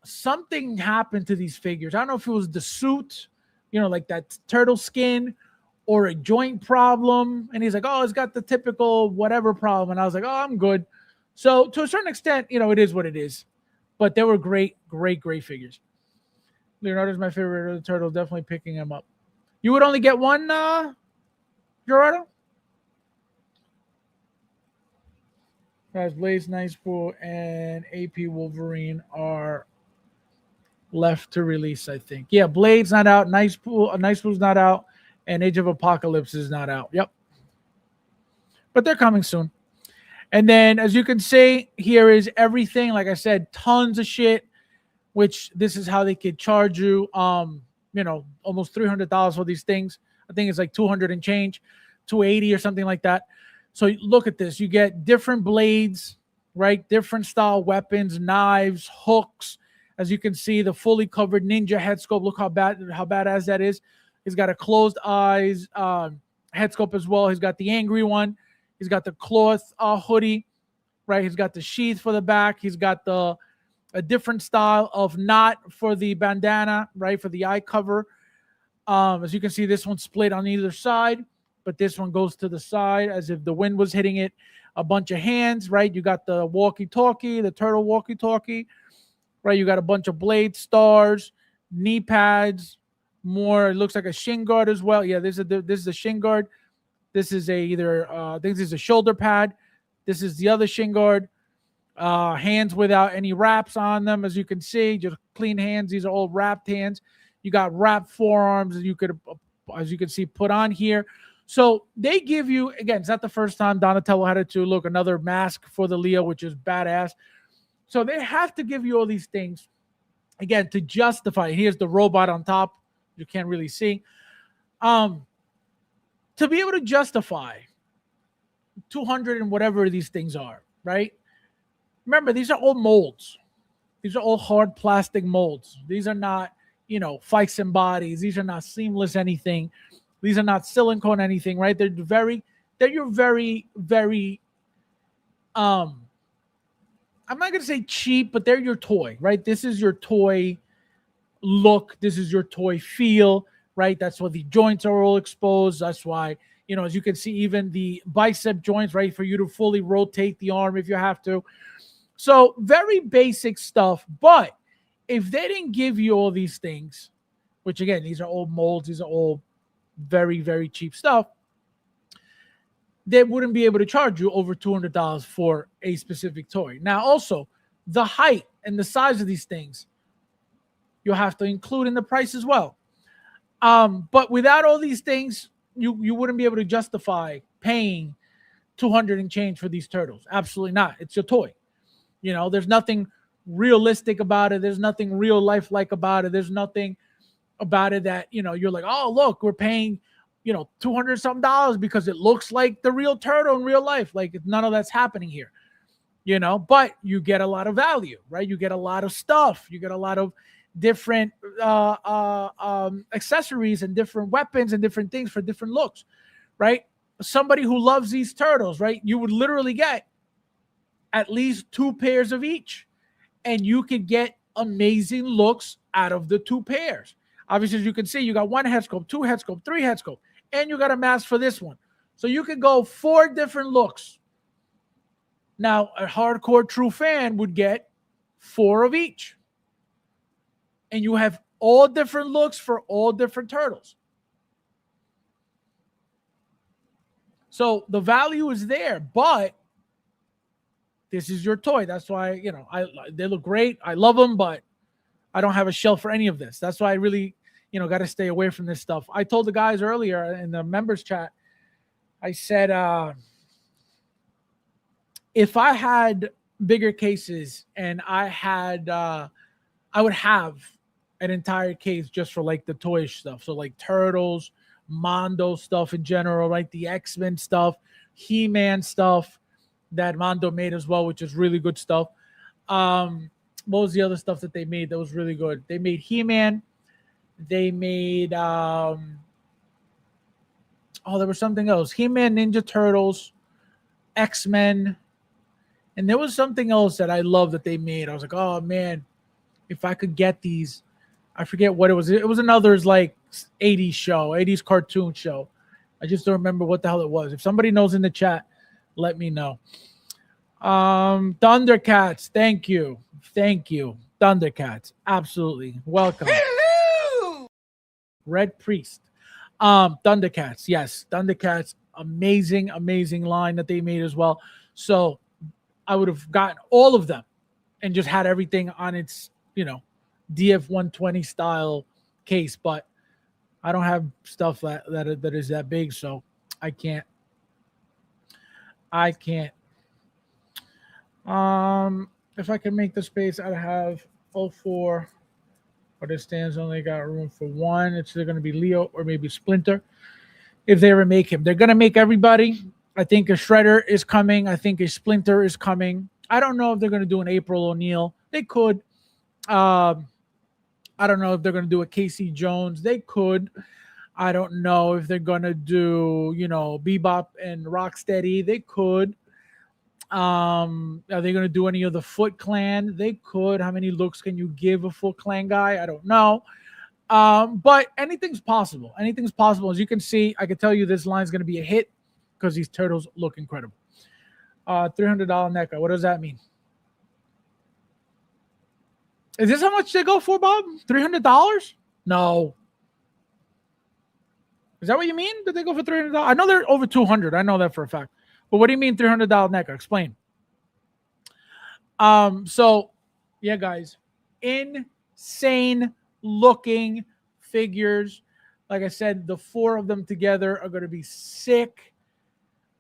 something happened to these figures. I don't know if it was the suit, like that turtle skin, or a joint problem. And he's like, oh, it's got the typical whatever problem. And I was like, oh, I'm good. So to a certain extent, it is what it is. But they were great, great, great figures. Leonardo's my favorite of the turtle. Definitely picking him up. You would only get one, Gerardo? Guys, Blaze, Nicepool, and AP Wolverine are left to release, I think. Yeah, Blade's not out. Nicepool's not out. And Age of Apocalypse is not out. Yep. But they're coming soon. And then, as you can see, here is everything. Like I said, tons of shit, which this is how they could charge you, almost $300 for these things. I think it's like 200 and change, 280 or something like that. So look at this. You get different blades, right? Different style weapons, knives, hooks. As you can see, the fully covered ninja head sculpt. Look how badass that is. He's got a closed eyes head sculpt as well. He's got the angry one. He's got the cloth hoodie, right? He's got the sheath for the back. He's got a different style of knot for the bandana, right? For the eye cover. As you can see, this one's split on either side, but this one goes to the side as if the wind was hitting it. A bunch of hands, right? You got the walkie-talkie, the turtle walkie-talkie, right? You got a bunch of blades, stars, knee pads, more. It looks like a shin guard as well. Yeah, this is a shin guard. This is I think this is a shoulder pad. This is the other shin guard. Hands without any wraps on them, as you can see, just clean hands. These are all wrapped hands. You got wrapped forearms, as you can see, put on here. So they give you, again, it's not the first time Donatello had it too. Look, another mask for the Leo, which is badass. So they have to give you all these things, again, to justify. Here's the robot on top. You can't really see. To be able to justify 200 and whatever these things are, right? Remember, these are all molds. These are all hard plastic molds. These are not, fikes and bodies. These are not seamless anything. These are not silicone anything, right? They're your very, very, I'm not going to say cheap, but they're your toy, right? This is your toy look. This is your toy feel, right? That's why the joints are all exposed. That's why, as you can see, even the bicep joints, right? For you to fully rotate the arm if you have to. So very basic stuff. But if they didn't give you all these things, which again, these are all molds, these are all very, very cheap stuff, they wouldn't be able to charge you over $200 for a specific toy. Now, also, the height and the size of these things, you'll have to include in the price as well. But without all these things, you wouldn't be able to justify paying 200 and change for these turtles. Absolutely not. It's your toy. There's nothing realistic about it. There's nothing real life-like about it. There's nothing about it that, you're like, oh, look, we're paying, $200 something because it looks like the real turtle in real life. Like, none of that's happening here, but you get a lot of value, right? You get a lot of stuff. You get a lot of different accessories and different weapons and different things for different looks, right? Somebody who loves these turtles, right? You would literally get at least 2 pairs of each, and you could get amazing looks out of the 2 pairs. Obviously, as you can see, you got 1 head sculpt, 2 head sculpt, 3 head sculpt, and you got a mask for this one. So you could go 4 different looks. Now, a hardcore true fan would get 4 of each. And you have all different looks for all different turtles. So the value is there, but this is your toy. That's why, they look great. I love them, but I don't have a shelf for any of this. That's why I really, got to stay away from this stuff. I told the guys earlier in the members chat, I said, if I had bigger cases and I would have an entire case just for like the toy stuff. So like Turtles, Mondo stuff in general, right? The X-Men stuff, He-Man stuff that Mondo made as well, which is really good stuff. What was the other stuff that they made that was really good? They made He-Man. They made there was something else. He-Man, Ninja Turtles, X-Men, and there was something else that I love that they made. I was like, oh man, if I could get these. I forget what it was. It was another like 80s show, 80s cartoon show. I just don't remember what the hell it was. If somebody knows in the chat, let me know. Thundercats, thank you. Thundercats, absolutely. Welcome. Hello! Red Priest. Thundercats, yes. Thundercats, amazing line that they made as well. So I would have gotten all of them and just had everything on its, DF-120 style case, but I don't have stuff that is that big, so I can't. If I can make the space, I'd have 04, but it stands only got room for one. It's either going to be Leo or maybe Splinter if they ever make him. They're going to make everybody. I think a Shredder is coming. I think a Splinter is coming. I don't know if they're going to do an April O'Neil. They could. I don't know if they're going to do a Casey Jones. They could. I don't know if they're going to do, Bebop and Rocksteady. They could. Are they going to do any of the Foot Clan? They could. How many looks can you give a Foot Clan guy? I don't know. But anything's possible. Anything's possible. As you can see, I can tell you this line is going to be a hit because these turtles look incredible. $300 NECA. What does that mean? Is this how much they go for, Bob? $300? No. Is that what you mean? Did they go for $300? I know they're over 200. I know that for a fact. But what do you mean $300 NECA? Explain. So, yeah, guys. Insane looking figures. Like I said, the 4 of them together are going to be sick.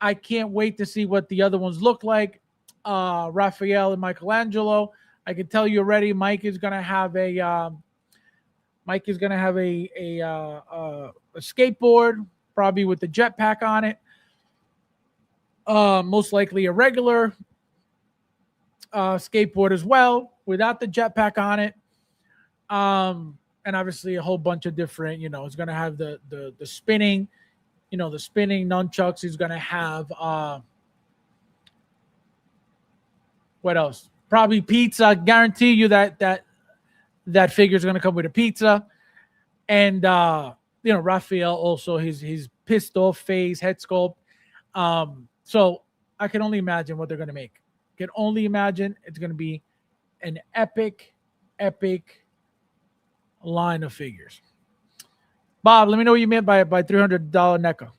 I can't wait to see what the other ones look like. Raphael and Michelangelo. I can tell you already, Mike is going to have a skateboard, probably with the jetpack on it. Most likely a regular skateboard as well, without the jetpack on it. And obviously a whole bunch of different, it's going to have the spinning, the spinning nunchucks. He's going to have what else? Probably pizza. I guarantee you that figure is going to come with a pizza. And Raphael also his pistol face, head sculpt. So I can only imagine what they're going to make. Can only imagine it's going to be an epic line of figures. Bob, let me know what you meant by $300 NECA.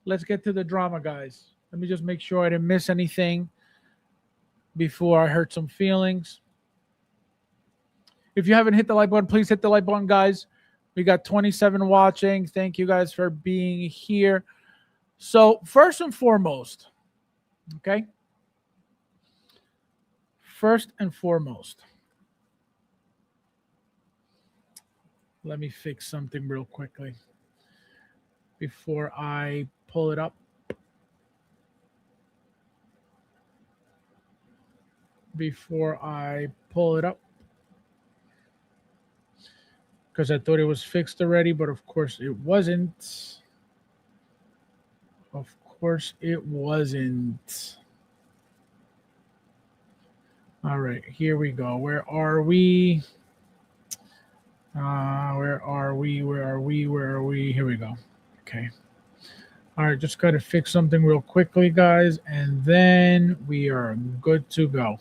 Let's get to the drama, guys. Let me just make sure I didn't miss anything before I hurt some feelings. If you haven't hit the like button, please hit the like button, guys. We got 27 watching. Thank you guys for being here. So first and foremost, okay? First and foremost, let me fix something real quickly before I pull it up. Because I thought it was fixed already, but of course it wasn't. All right, here we go. Where are we? Where are we? Here we go. Okay. All right, just got to fix something real quickly, guys, and then we are good to go.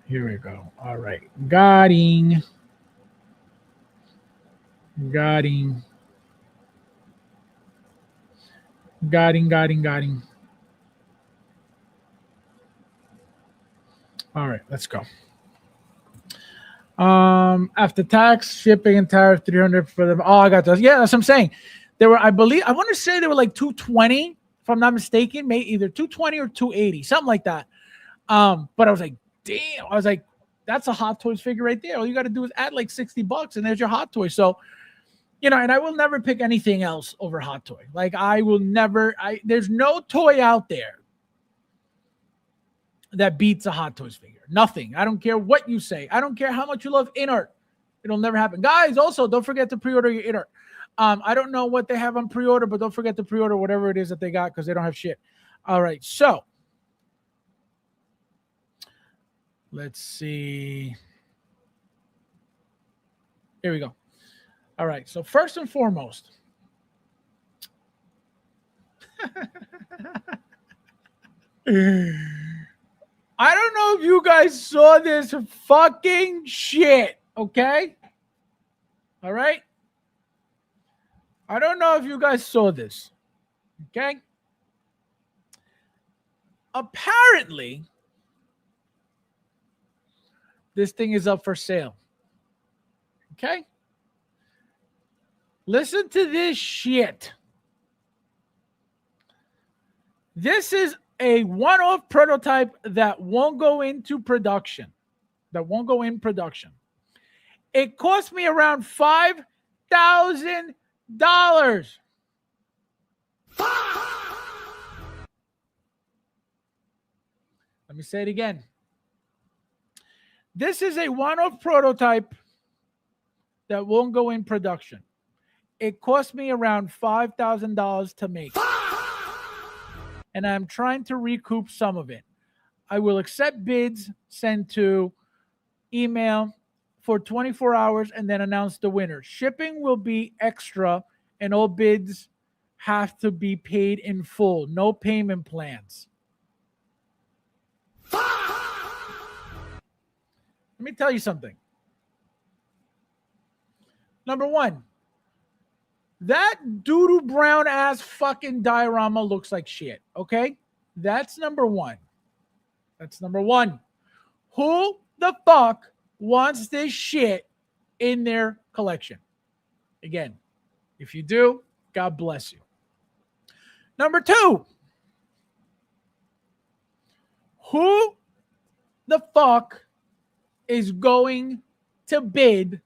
Here we go. All right. Got him. All right, let's go. After tax, shipping, and tariff, $300 for them. Oh, I got those. Yeah, that's what I'm saying. There were, I want to say they were like $220, if I'm not mistaken, maybe either $220 or $280, something like that. But I was like, damn. I was like, that's a Hot Toys figure right there. All you got to do is add like $60 and there's your Hot Toy. So, and I will never pick anything else over Hot Toy. Like I will never, there's no toy out there that beats a Hot Toys figure. Nothing. I don't care what you say. I don't care how much you love Inart. It'll never happen. Guys, also don't forget to pre-order your Inart. I don't know what they have on pre-order, but don't forget to pre-order whatever it is that they got because they don't have shit. All right. So Let's see. Here we go. All right. So first and foremost, I don't know if you guys saw this fucking shit, okay? All right? I don't know if you guys saw this, okay? Apparently, this thing is up for sale, okay? Listen to this shit. This is a one-off prototype that won't go into production. It cost me around $5,000. Let me say it again. This is a one-off prototype that won't go in production. It cost me around $5,000 to make. And I'm trying to recoup some of it. I will accept bids sent to email for 24 hours and then announce the winner. Shipping will be extra and all bids have to be paid in full. No payment plans. Let me tell you something. Number one, that doo-doo brown ass fucking diorama looks like shit, okay? That's number one. Who the fuck wants this shit in their collection? Again, if you do, God bless you. Number two, who the fuck is going to bid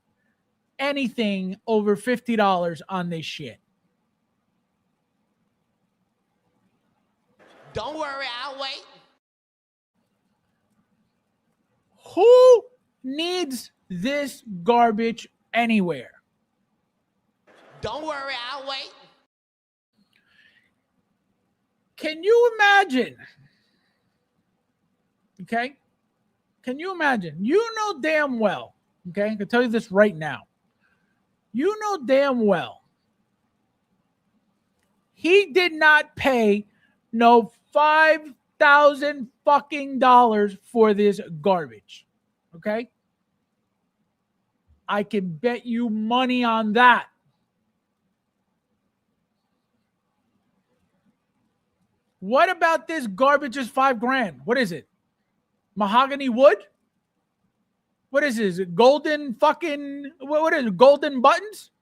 anything over $50 on this shit? Don't worry, I'll wait. Who needs this garbage anywhere? Don't worry, I'll wait. Can you imagine? Okay? Can you imagine? You know damn well, okay? I can tell you this right now. You know damn well he did not pay no $5,000 fucking dollars for this garbage. Okay? I can bet you money on that. What about this garbage is $5,000? What is it? Mahogany wood? What is this? Golden fucking what is it? Golden buttons?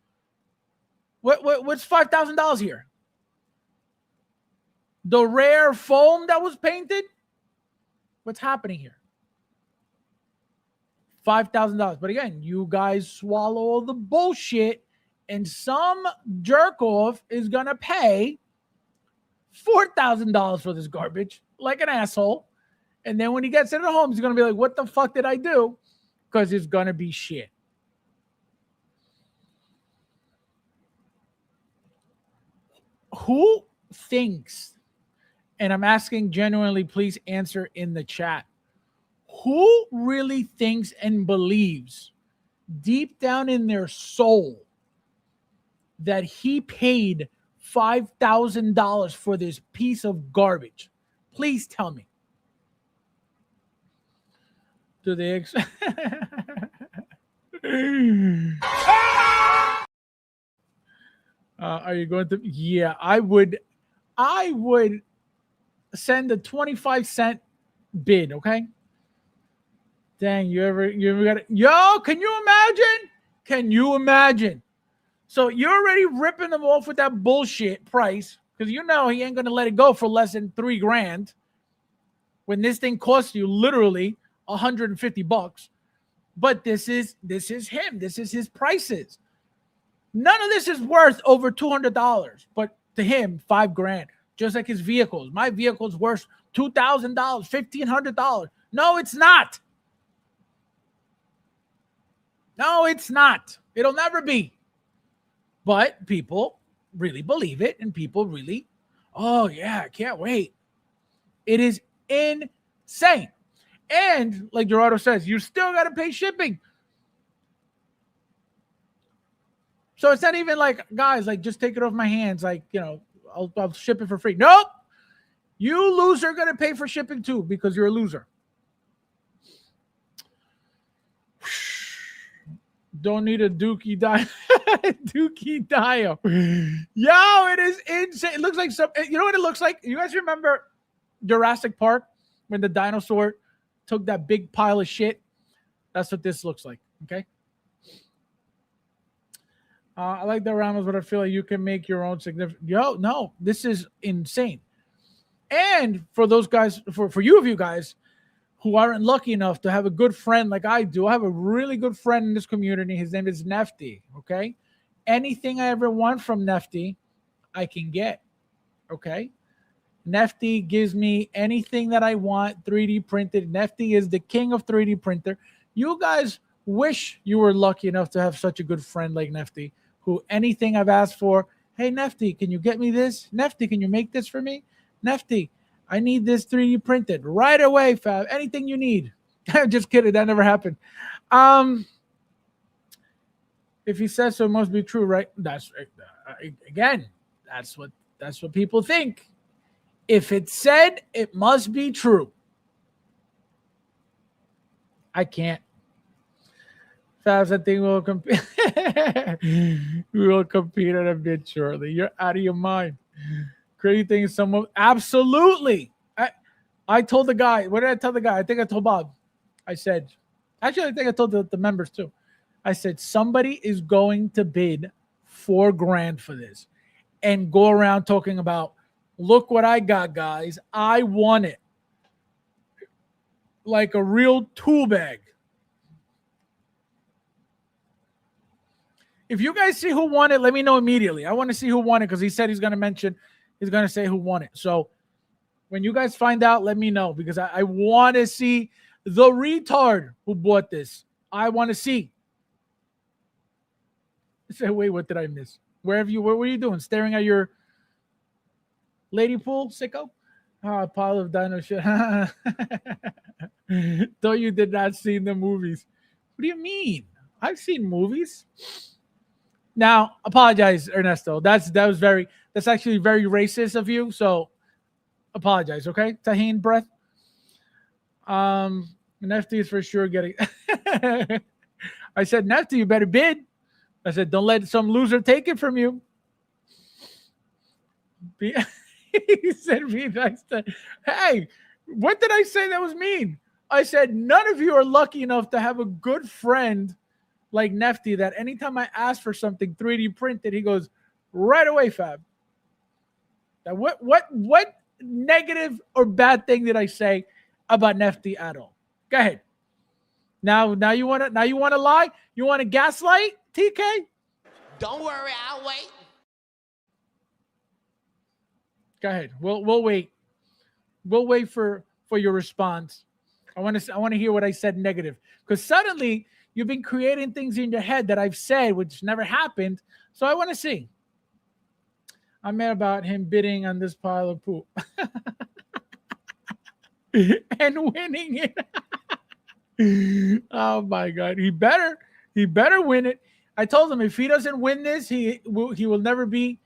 What's $5,000 here? The rare foam that was painted? What's happening here? $5,000. But again, you guys swallow all the bullshit, and some jerk off is gonna pay $4,000 for this garbage, like an asshole. And then when he gets it at home, he's gonna be like, "What the fuck did I do?" Because it's gonna be shit. Who thinks, and I'm asking genuinely, please answer in the chat, who really thinks and believes deep down in their soul that he paid $5,000 for this piece of garbage? Please tell me. Do they are you going to? Yeah, I would send a 25-cent bid, okay? Dang, you ever got it? Yo, can you imagine? Can you imagine? So you're already ripping them off with that bullshit price because you know he ain't gonna let it go for less than $3,000 when this thing costs you literally $150. But this is him. This is his prices. None of this is worth over $200, but to him, $5,000. Just like his vehicles. My vehicle's worth $2,000, $1,500. No, it's not. No, it's not. It'll never be. But people really believe it, and people really, oh yeah, I can't wait. It is insane. And like Gerardo says, you still got to pay shipping. So it's not even like, guys, like, just take it off my hands. Like, I'll ship it for free. Nope. You loser are going to pay for shipping too because you're a loser. Don't need a Dookie Dio. Dookie Dio. Yo, it is insane. It looks like you know what it looks like? You guys remember Jurassic Park when the dinosaur took that big pile of shit? That's what this looks like. Okay. I like the Ramos, but I feel like you can make your own significant. Yo, no, this is insane. And for those guys, for you guys who aren't lucky enough to have a good friend like I do, I have a really good friend in this community. His name is Nefty. Okay. Anything I ever want from Nefty, I can get. Okay. Nefty gives me anything that I want 3D printed. Nefty is the king of 3D printer. You guys wish you were lucky enough to have such a good friend like Nefty, who anything I've asked for, hey, Nefty, can you get me this? Nefty, can you make this for me? Nefty, I need this 3D printed right away, Fab. Anything you need. Just kidding. That never happened. If he says so, it must be true, right? That's again, that's what people think. If it's said, it must be true. I can't. Fabs, I think we'll compete. We will compete in a bit shortly. You're out of your mind. Crazy thing is someone absolutely. I told the guy. What did I tell the guy? I think I told Bob. I said, actually, I think I told the members too. I said, somebody is going to bid $4,000 for this and go around talking about, look what I got, guys. I won it. Like a real tool bag. If you guys see who won it, let me know immediately. I want to see who won it because he said he's going to say who won it. So when you guys find out, let me know because I want to see the retard who bought this. I want to see. I said, wait, what did I miss? What were you doing? Staring at your lady pool, sicko? A pile of dino shit. Though you did not see the movies. What do you mean? I've seen movies. Now, apologize, Ernesto. That's actually very racist of you. So apologize, okay? Tahine breath. Nefty is for sure getting. I said, Nefty, you better bid. I said, don't let some loser take it from you. He said, be nice to. Hey, what did I say that was mean? I said, none of you are lucky enough to have a good friend like Nefty that anytime I ask for something 3D printed, he goes, right away, Fab. Now, what negative or bad thing did I say about Nefty at all? Go ahead. Now you want to lie? You want to gaslight, TK? Don't worry, I'll wait. Go ahead. We'll wait. We'll wait for your response. I want to hear what I said negative because suddenly you've been creating things in your head that I've said which never happened. So I want to see. I'm mad about him bidding on this pile of poop and winning it. Oh my God. He better win it. I told him if he doesn't win this, he will never be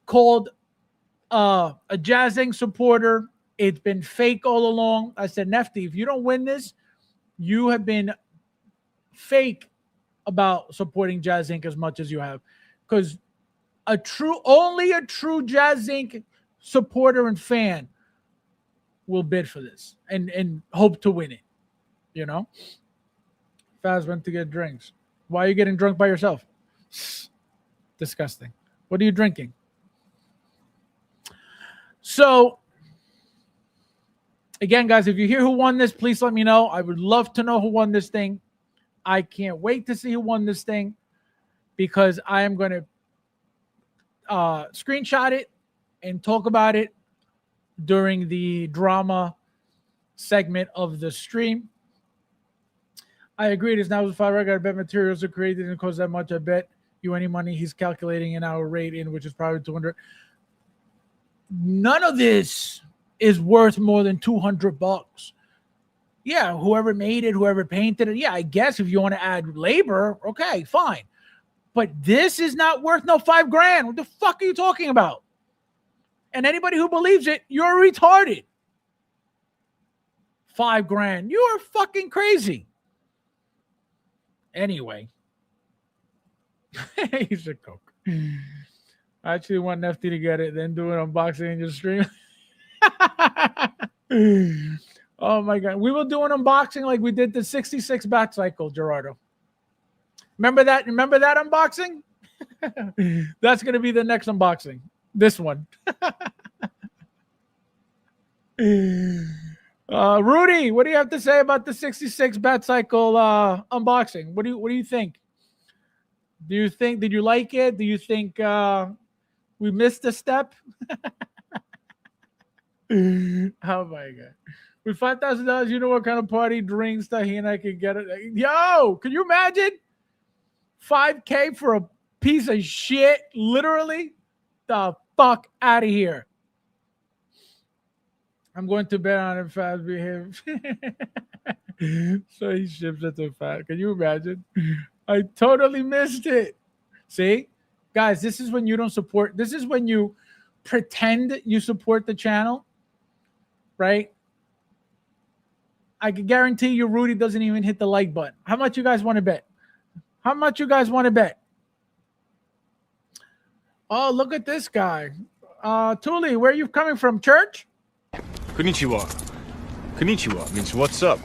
called a Jazz Inc. supporter. It's been fake all along. I said, Nefty, if you don't win this, you have been fake about supporting Jazz Inc. as much as you have. Because only a true Jazz Inc. supporter and fan will bid for this and hope to win it. You know? Faz went to get drinks. Why are you getting drunk by yourself? Disgusting. What are you drinking? So, again, guys, if you hear who won this, please let me know. I would love to know who won this thing. I can't wait to see who won this thing because I am going to screenshot it and talk about it during the drama segment of the stream. I agree. It is now with $5. I bet materials are created and cost that much. I bet you any money he's calculating an hour rate in, which is probably 200. None of this is worth more than $200. Yeah, whoever made it, whoever painted it. Yeah, I guess if you want to add labor, okay, fine. But this is not worth no $5,000. What the fuck are you talking about? And anybody who believes it, you're retarded. $5,000. You are fucking crazy. Anyway. He's a coke. I actually want Nefty to get it, then do an unboxing in your stream. Oh my god. We will do an unboxing like we did the 66 bat cycle, Gerardo. Remember that? Remember that unboxing? That's gonna be the next unboxing. This one. Rudy, what do you have to say about the 66 bat cycle unboxing? What do you think? Did you like it? Do you think we missed a step? Oh my god. With $5,000, you know what kind of party drinks tahini I could get it. Yo, can you imagine? $5,000 for a piece of shit? Literally? The fuck out of here. I'm going to bet on it, Fabs behave. So he ships it to Fab. Can you imagine? I totally missed it. See? Guys, this is when you don't support. This is when you pretend you support the channel. Right? I can guarantee you Rudy doesn't even hit the like button. How much you guys want to bet? How much you guys want to bet? Oh, look at this guy. Tuli, where are you coming from? Church? Konnichiwa. Konnichiwa means what's up.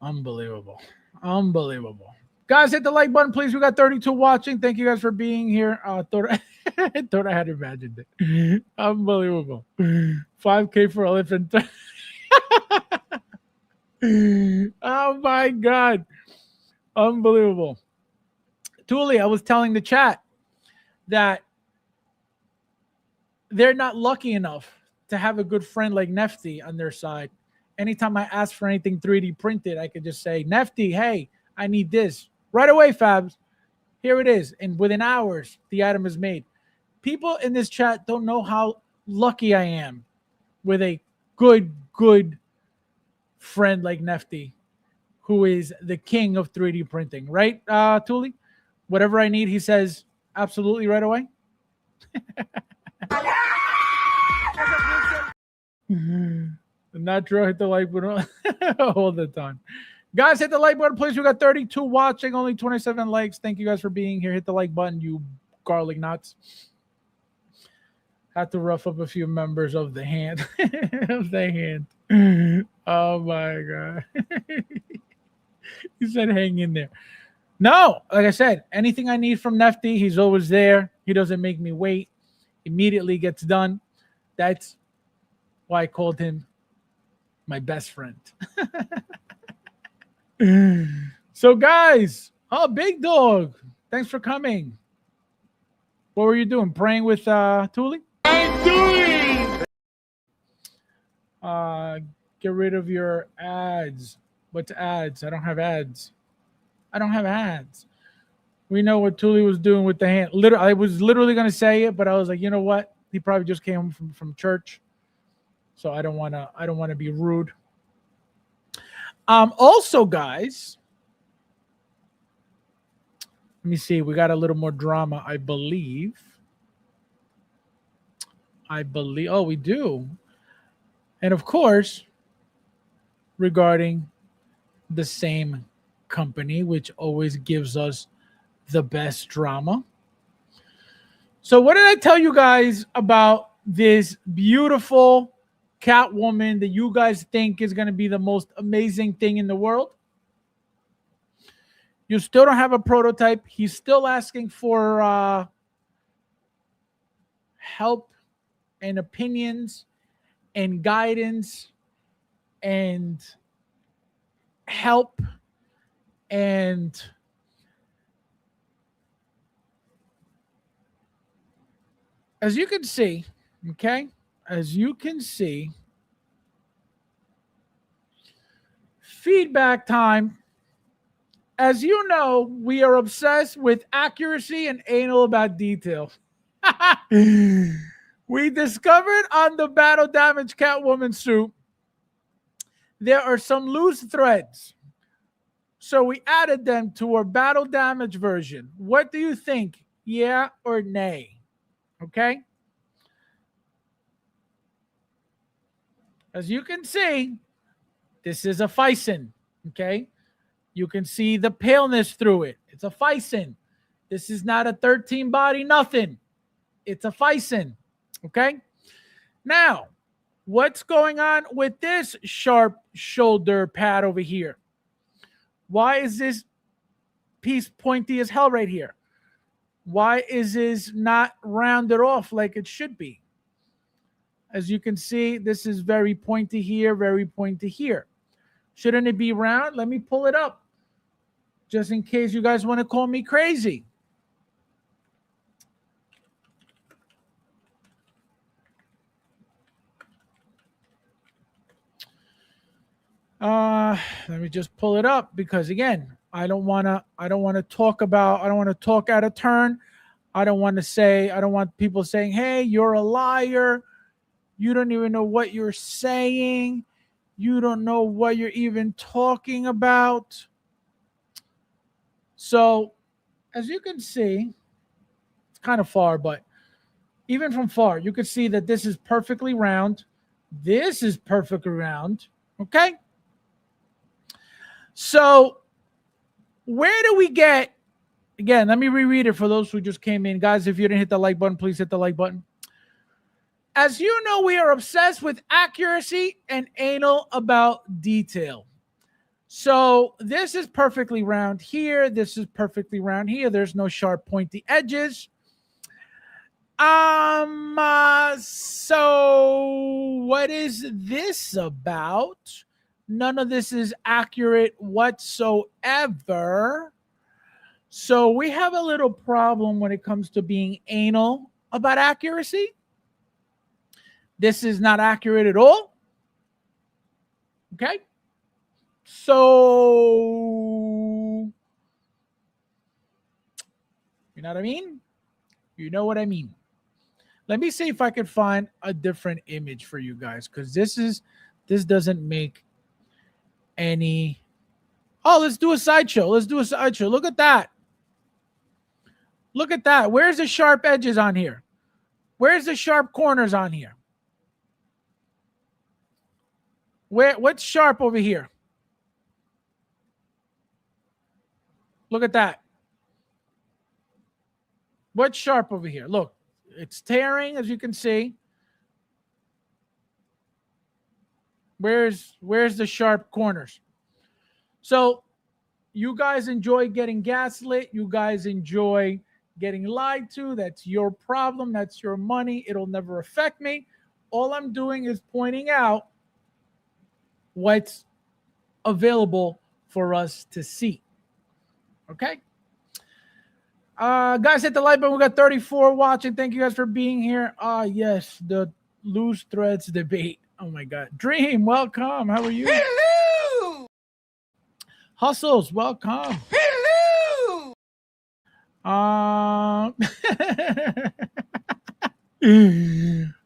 Unbelievable. Unbelievable. Guys, hit the like button, please. We got 32 watching. Thank you guys for being here. I thought I had imagined it. Unbelievable. $5,000 for elephant. Oh my god. Unbelievable. Tuli, I was telling the chat that they're not lucky enough to have a good friend like Nefty on their side. Anytime I ask for anything 3D printed, I could just say, Nefty, hey, I need this. Right away, Fabs. Here it is. And within hours, the item is made. People in this chat don't know how lucky I am with a good friend like Nefty, who is the king of 3D printing. Right, Tuli? Whatever I need, he says absolutely right away. Natural, hit the like button all the time. Guys, hit the like button, please. We got 32 watching, only 27 likes. Thank you guys for being here. Hit the like button, you garlic nuts. Had to rough up a few members of the hand. Of the hand. Oh my god. He said hang in there. No, like I said, anything I need from Nefty, he's always there. He doesn't make me wait. Immediately gets done. That's why I called him my best friend. So, guys, Big Dog, thanks for coming. What were you doing? Praying with Tuli? I'm doing. Get rid of your ads. What's ads? I don't have ads. I don't have ads. We know what Tuli was doing with the hand. I was literally going to say it, but I was like, you know what? He probably just came from church, so I don't want to be rude. Also, guys, let me see. We got a little more drama, I believe. Oh, we do. And of course, regarding the same company, which always gives us the best drama. So what did I tell you guys about this beautiful Catwoman that you guys think is going to be the most amazing thing in the world? You still don't have a prototype. He's still asking for help and opinions and guidance and help and as you can see, okay, as you can see, feedback time. As you know, we are obsessed with accuracy and anal about detail. We discovered on the battle damage Catwoman suit there are some loose threads. So we added them to our battle damage version. What do you think? Yeah or nay? Okay. As you can see, this is a Fison. Okay. You can see the paleness through it. It's a Fison. This is not a 13 body nothing. It's a Fison. Okay. Now, what's going on with this sharp shoulder pad over here? Why is this piece pointy as hell right here? Why is this not rounded off like it should be? As you can see, this is very pointy here, very pointy here. Shouldn't it be round? Let me pull it up just in case you guys want to call me crazy. Let me just pull it up because again, I don't want to talk out of turn. I don't want people saying, "Hey, you're a liar. You don't even know what you're saying. You don't know what you're even talking about." So, as you can see, it's kind of far, but even from far, you can see that this is perfectly round. This is perfectly round. Okay? So, where do we get, again, let me reread it for those who just came in. Guys, if you didn't hit the like button, please hit the like button. As you know, we are obsessed with accuracy and anal about detail. So this is perfectly round here. This is perfectly round here. There's no sharp pointy edges. So what is this about? None of this is accurate whatsoever. So we have a little problem when it comes to being anal about accuracy. This is not accurate at all. Okay. So, you know what I mean? You know what I mean. Let me see if I can find a different image for you guys, because this doesn't make any. Oh, let's do a sideshow. Let's do a sideshow. Look at that. Look at that. Where's the sharp edges on here? Where's the sharp corners on here? What's sharp over here? Look at that. What's sharp over here? Look, it's tearing, as you can see. Where's the sharp corners? So you guys enjoy getting gaslit. You guys enjoy getting lied to. That's your problem. That's your money. It'll never affect me. All I'm doing is pointing out what's available for us to see. Okay? Guys, hit the like button. We got 34 watching. Thank you guys for being here. Yes, the loose threads debate. Oh my God. Dream, welcome. How are you? Hello! Hustles, welcome. Hello! Oh,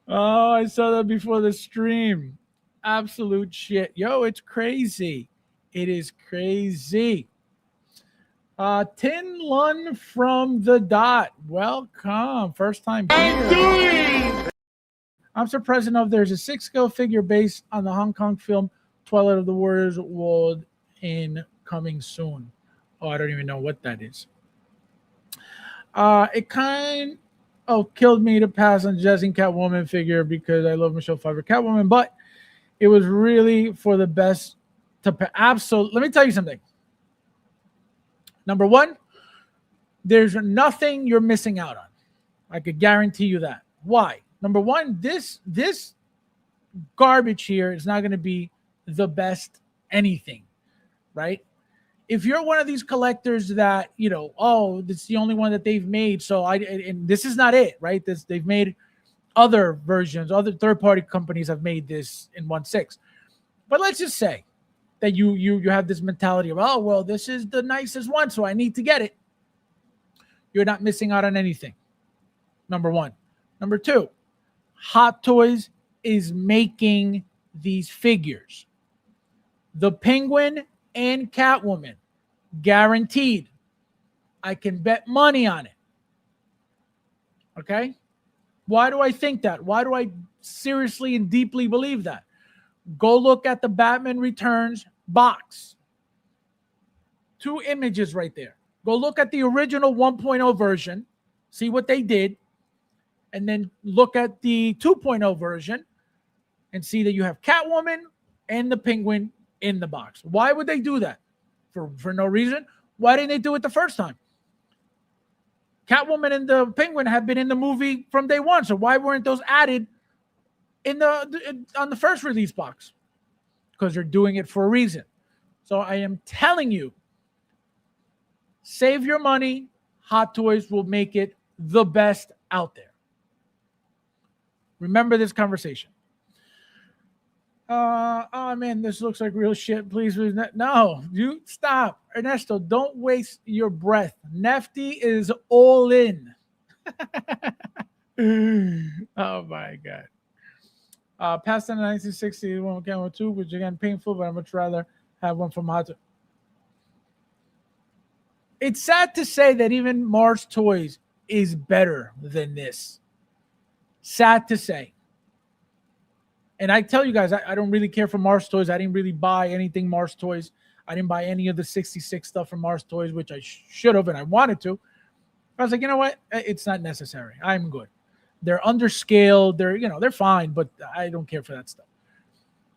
I saw that before the stream. Absolute shit. Yo, it's crazy. It is crazy. Tin Lun from the Dot. Welcome. First time here. I'm surprised enough there's a 6-scale figure based on the Hong Kong film Twilight of the Warriors World in coming soon. Oh, I don't even know what that is. It kind of killed me to pass on Jesse Catwoman figure because I love Michelle Pfeiffer Catwoman, but it was really for the best to absolutely. Let me tell you something. Number one, there's nothing you're missing out on. I could guarantee you that. Why? Number one, this garbage here is not going to be the best anything, right? If you're one of these collectors that, you know, oh, this is the only one that they've made, so and this is not it, right? They've made other versions, other third-party companies have made this in 1/6. But let's just say that you have this mentality of, oh, well, this is the nicest one, so I need to get it. You're not missing out on anything. Number one. Number two, Hot Toys is making these figures. The Penguin and Catwoman. Guaranteed. I can bet money on it. Okay? Why do I think that? Why do I seriously and deeply believe that? Go look at the Batman Returns box. 2 images right there. Go look at the original 1.0 version. See what they did. And then look at the 2.0 version and see that you have Catwoman and the Penguin in the box. Why would they do that? For no reason. Why didn't they do it the first time? Catwoman and the Penguin have been in the movie from day one. So why weren't those added on the first release box? Because they're doing it for a reason. So I am telling you, save your money. Hot Toys will make it the best out there. Remember this conversation. Oh man, this looks like real shit. Please, no, you stop. Ernesto, don't waste your breath. Nefty is all in. Oh my God. Past the 1960 one with Camera 2, which again painful, but I'd much rather have one from Hot Toys. It's sad to say that even Mars Toys is better than this. Sad to say. And I tell you guys, I don't really care for Mars Toys. I didn't really buy anything Mars Toys. I didn't buy any of the 66 stuff from Mars Toys, which I should have and I wanted to. I was like, you know what? It's not necessary. I'm good. They're underscaled. They're fine, but I don't care for that stuff.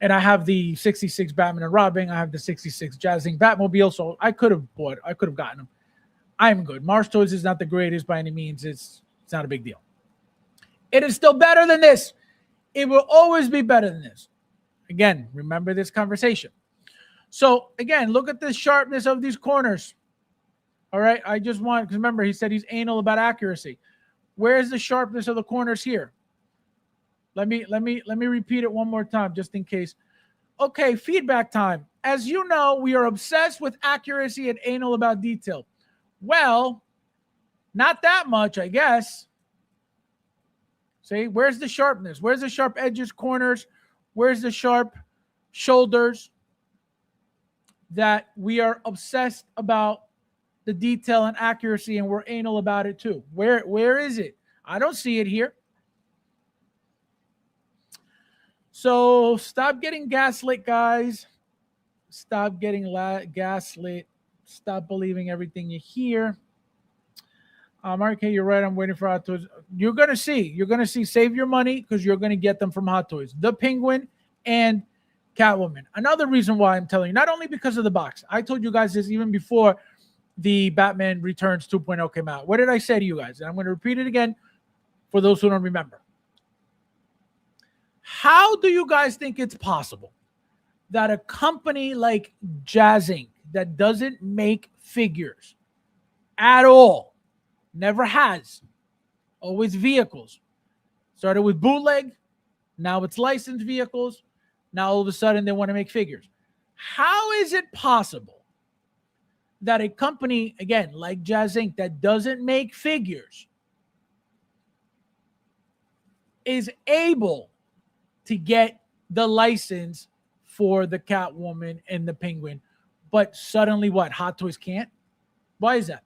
And I have the 66 Batman and Robin. I have the 66 Jazzing Batmobile, so I could have gotten them. I'm good. Mars Toys is not the greatest by any means. It's not a big deal. It is still better than this. It will always be better than this. Again, remember this conversation. So, again, look at the sharpness of these corners. All right, I just want, because remember, he said he's anal about accuracy. Where's the sharpness of the corners here? Let me repeat it one more time, just in case. Okay, feedback time. As you know, we are obsessed with accuracy and anal about detail. Well, not that much, I guess. See, where's the sharpness? Where's the sharp edges, corners? Where's the sharp shoulders? That we are obsessed about the detail and accuracy, and we're anal about it too. Where is it? I don't see it here. So stop getting gaslit, guys. Stop getting gaslit. Stop believing everything you hear. Mark, you're right. I'm waiting for Hot Toys. You're going to see. Save your money because you're going to get them from Hot Toys. The Penguin and Catwoman. Another reason why I'm telling you, not only because of the box. I told you guys this even before the Batman Returns 2.0 came out. What did I say to you guys? And I'm going to repeat it again for those who don't remember. How do you guys think it's possible that a company like Jazzing that doesn't make figures at all, never has, always vehicles, started with bootleg, now it's licensed vehicles, now all of a sudden they want to make figures. How is it possible that a company, again, like Jazz Inc., that doesn't make figures is able to get the license for the Catwoman and the Penguin, but suddenly what? Hot Toys can't? Why is that?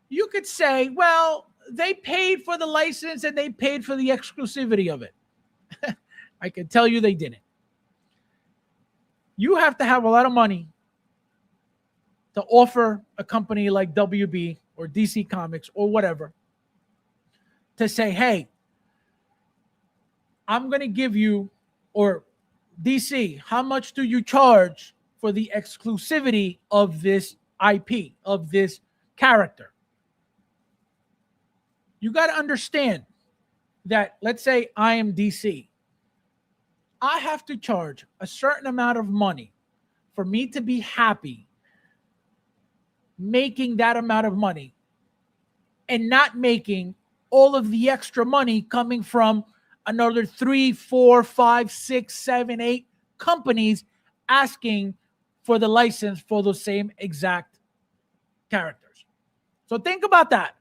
You could say, well, they paid for the license and they paid for the exclusivity of it. I can tell you they didn't. You have to have a lot of money to offer a company like WB or DC Comics or whatever to say, hey, I'm going to give you, or DC, how much do you charge for the exclusivity of this IP, of this character? You got to understand that, let's say I am DC. I have to charge a certain amount of money for me to be happy making that amount of money and not making all of the extra money coming from another 3, 4, 5, 6, 7, 8 companies asking for the license for those same exact characters. So think about that.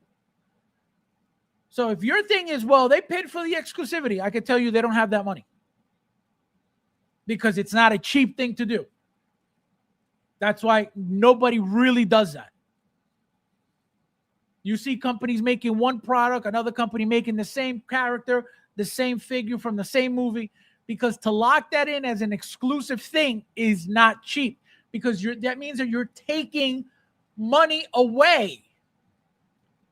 So if your thing is, well, they paid for the exclusivity, I can tell you they don't have that money. because it's not a cheap thing to do. That's why nobody really does that. You see companies making one product, another company making the same character, the same figure from the same movie, because to lock that in as an exclusive thing is not cheap, because that means that you're taking money away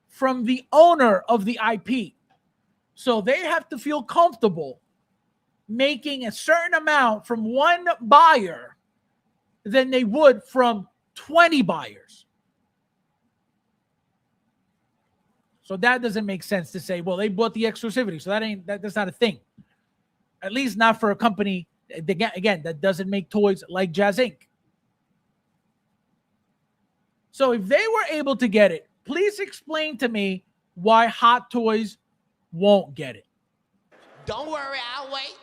from the owner of the IP. So they have to feel comfortable making a certain amount from one buyer than they would from 20 buyers. So that doesn't make sense to say, well, they bought the exclusivity. So that's not a thing. At least not for a company, again, that doesn't make toys like Jazz Inc. So if they were able to get it, please explain to me why Hot Toys won't get it. Don't worry, I'll wait.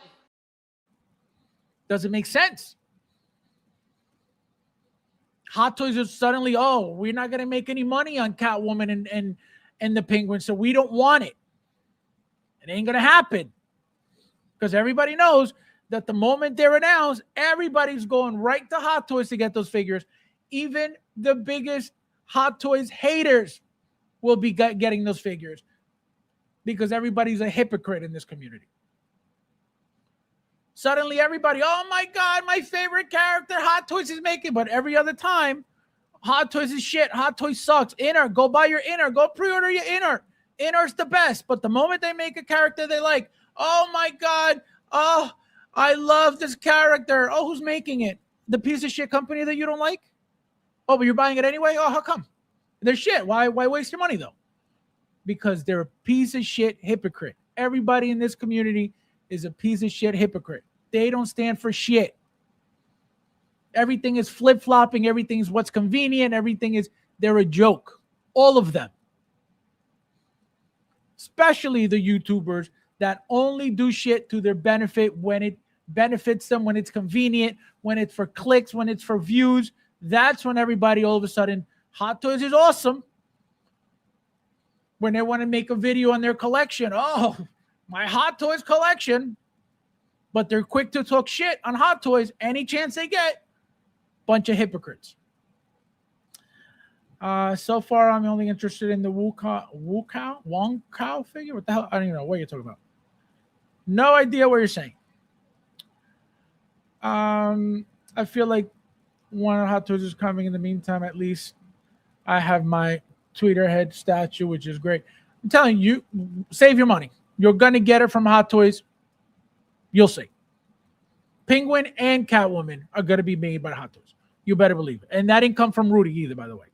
Doesn't make sense. Hot Toys is suddenly, oh, we're not going to make any money on Catwoman and the Penguin, so we don't want it. It ain't going to happen. Because everybody knows that the moment they're announced, everybody's going right to Hot Toys to get those figures. Even the biggest Hot Toys haters will be getting those figures because everybody's a hypocrite in this community. Suddenly everybody, oh my God, my favorite character, Hot Toys is making. But every other time, Hot Toys is shit. Hot Toys sucks. Inner, go buy your Inner. Go pre-order your Inner. Inner's the best. But the moment they make a character they like, oh my God, oh, I love this character. Oh, who's making it? The piece of shit company that you don't like? Oh, but you're buying it anyway? Oh, how come? They're shit. Why waste your money, though? Because they're a piece of shit hypocrite. Everybody in this community is a piece of shit hypocrite. They don't stand for shit. Everything is flip-flopping. Everything is what's convenient. They're a joke. All of them. Especially the YouTubers that only do shit to their benefit when it benefits them, when it's convenient, when it's for clicks, when it's for views. That's when everybody all of a sudden, Hot Toys is awesome. When they want to make a video on their collection, oh, my Hot Toys collection. But they're quick to talk shit on Hot Toys any chance they get. Bunch of hypocrites. So far, I'm only interested in the Wong Kao figure. What the hell? I don't even know what you're talking about. No idea what you're saying. I feel like one of Hot Toys is coming. In the meantime, at least I have my Tweeter head statue, which is great. I'm telling you, save your money. You're gonna get it from Hot Toys. You'll see. Penguin and Catwoman are gonna be made by Hot Toys. You better believe it. And that didn't come from Rudy either, by the way.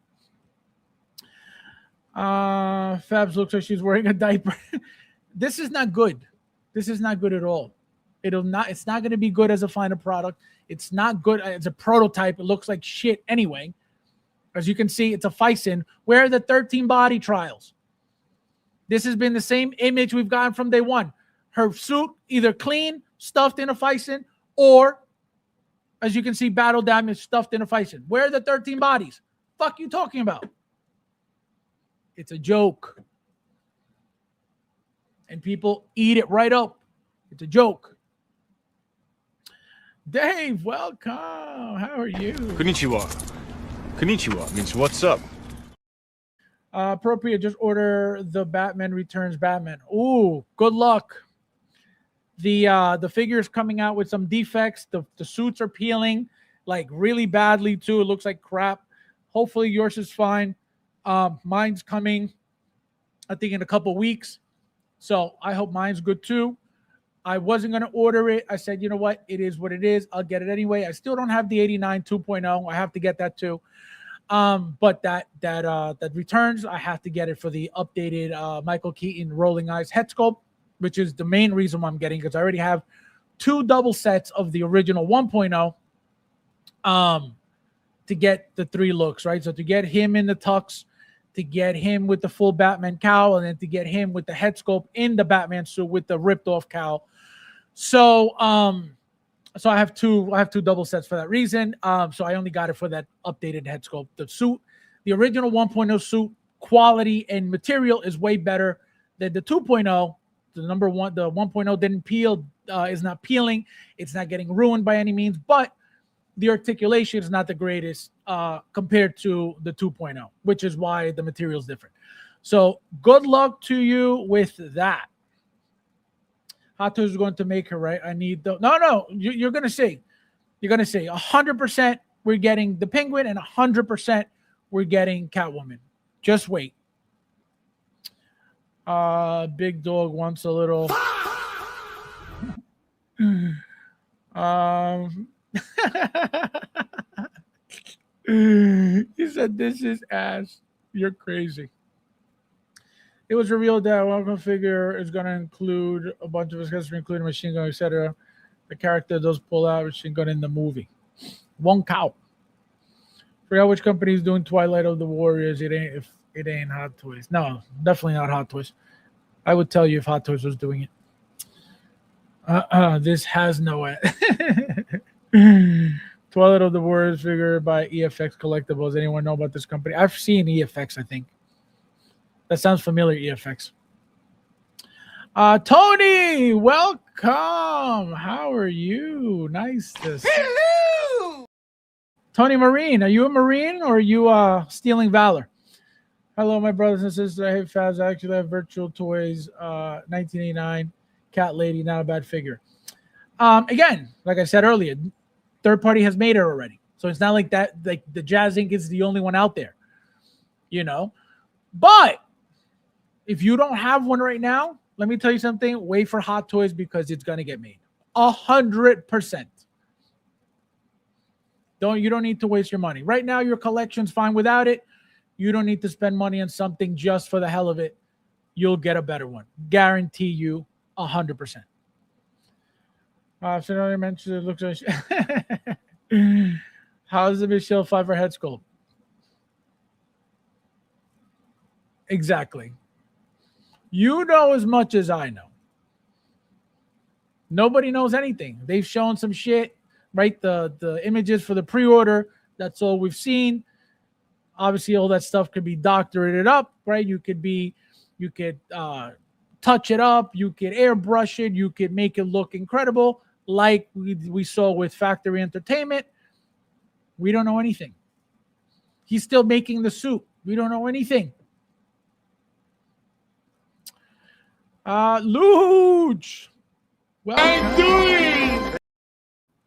Fabs looks like she's wearing a diaper. This is not good. This is not good at all. It's not going to be good as a final product. It's not good as a prototype. It looks like shit anyway. As you can see, it's a Fison. Where are the 13 body trials? This has been the same image we've gotten from day one. Her suit either clean, stuffed in a Fison, or, as you can see, battle damage stuffed in a Fison. Where are the 13 bodies? Fuck you talking about? It's a joke. And people eat it right up. It's a joke. Dave, welcome. How are you? Konnichiwa. Konnichiwa means what's up? Appropriate, just order the Batman Returns Batman. Ooh, good luck. The figure is coming out with some defects. The suits are peeling like really badly too. It looks like crap. Hopefully yours is fine. Mine's coming, I think, in a couple weeks. So I hope mine's good too. I wasn't going to order it. I said, you know what? It is what it is. I'll get it anyway. I still don't have the 89 2.0. I have to get that too. But that returns. I have to get it for the updated Michael Keaton Rolling Eyes head sculpt, which is the main reason why I'm getting, because I already have 2 double sets of the original 1.0 to get the 3 looks, right? So to get him in the tux, to get him with the full Batman cowl, and then to get him with the head sculpt in the Batman suit with the ripped off cowl. So so I have two double sets for that reason. So I only got it for that updated head sculpt. The suit, the original 1.0 suit quality and material is way better than the 2.0, The number one, the 1.0 didn't peel, is not peeling. It's not getting ruined by any means, but the articulation is not the greatest compared to the 2.0, which is why the material is different. So good luck to you with that. Hot Toys is going to make her, right? I need the no. You're going to see. You're going to see 100% we're getting the Penguin and 100% we're getting Catwoman. Just wait. Big Dog wants a little. He said, "This is ass. You're crazy." It was revealed that one figure is going to include a bunch of accessories, including machine gun, etc. The character does pull out machine gun in the movie. One cow. Forgot which company is doing Twilight of the Warriors. It ain't Hot Toys. No, definitely not Hot Toys. I would tell you if Hot Toys was doing it. This has no end. Twilight of the Warriors figure by EFX Collectibles. Anyone know about this company? I've seen EFX, I think. That sounds familiar, EFX. Tony, welcome. How are you? Nice to see you. Hello! Tony Marine, are you a Marine or are you stealing valor? Hello, my brothers and sisters. I hate Fabs. I actually have Virtual Toys 1989 Cat Lady, not a bad figure. Again, like I said earlier, third party has made it already. So it's not like that, like the Jazz Inc. is the only one out there, you know. But if you don't have one right now, let me tell you something. Wait for Hot Toys because it's gonna get made. 100%. You don't need to waste your money. Right now, your collection's fine without it. You don't need to spend money on something just for the hell of it. You'll get a better one. Guarantee you 100%. So I mentioned it looks like how's the Michelle Pfeiffer head sculpt? Exactly. You know as much as I know. Nobody knows anything. They've shown some shit, right? The images for the pre-order. That's all we've seen. Obviously, all that stuff could be doctored up, right? You could touch it up. You could airbrush it. You could make it look incredible, like we saw with Factory Entertainment. We don't know anything. He's still making the suit. We don't know anything. Luge. Well, Hey, Dewey!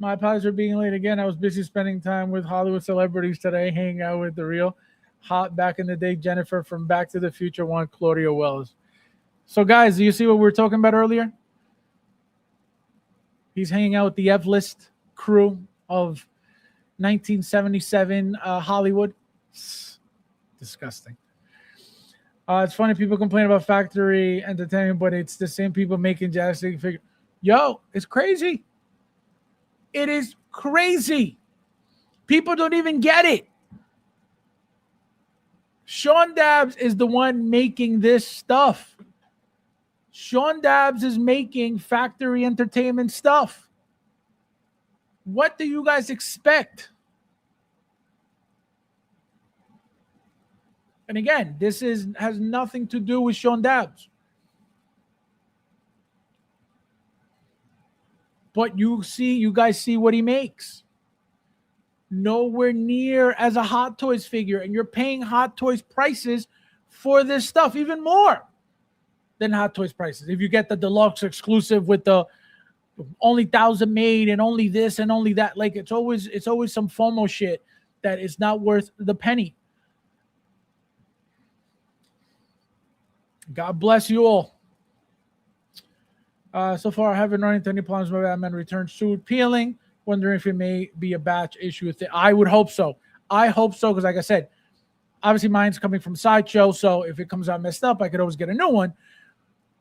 my apologies for being late again. I was busy spending time with Hollywood celebrities today, hanging out with the real hot back in the day Jennifer from Back to the Future one, Claudia Wells. So, guys, do you see what we were talking about earlier? He's hanging out with the F-list crew of 1977 Hollywood. Disgusting. It's funny people complain about Factory Entertainment, but it's the same people making Jazz Inc. figure. Yo, it's crazy. It is crazy. People don't even get it. Sean Dabbs is the one making this stuff. Sean Dabbs is making Factory Entertainment stuff. What do you guys expect? And again, this has nothing to do with Sean Dabbs. But you guys see what he makes. Nowhere near as a Hot Toys figure. And you're paying Hot Toys prices for this stuff, even more than Hot Toys prices. If you get the deluxe exclusive with the only 1,000 made and only this and only that, like it's always some FOMO shit that is not worth the penny. God bless you all. So far, I haven't run into any problems with Batman Return suit peeling. Wondering if it may be a batch issue with it. I would hope so. I hope so because, like I said, obviously mine's coming from Sideshow, so if it comes out messed up, I could always get a new one.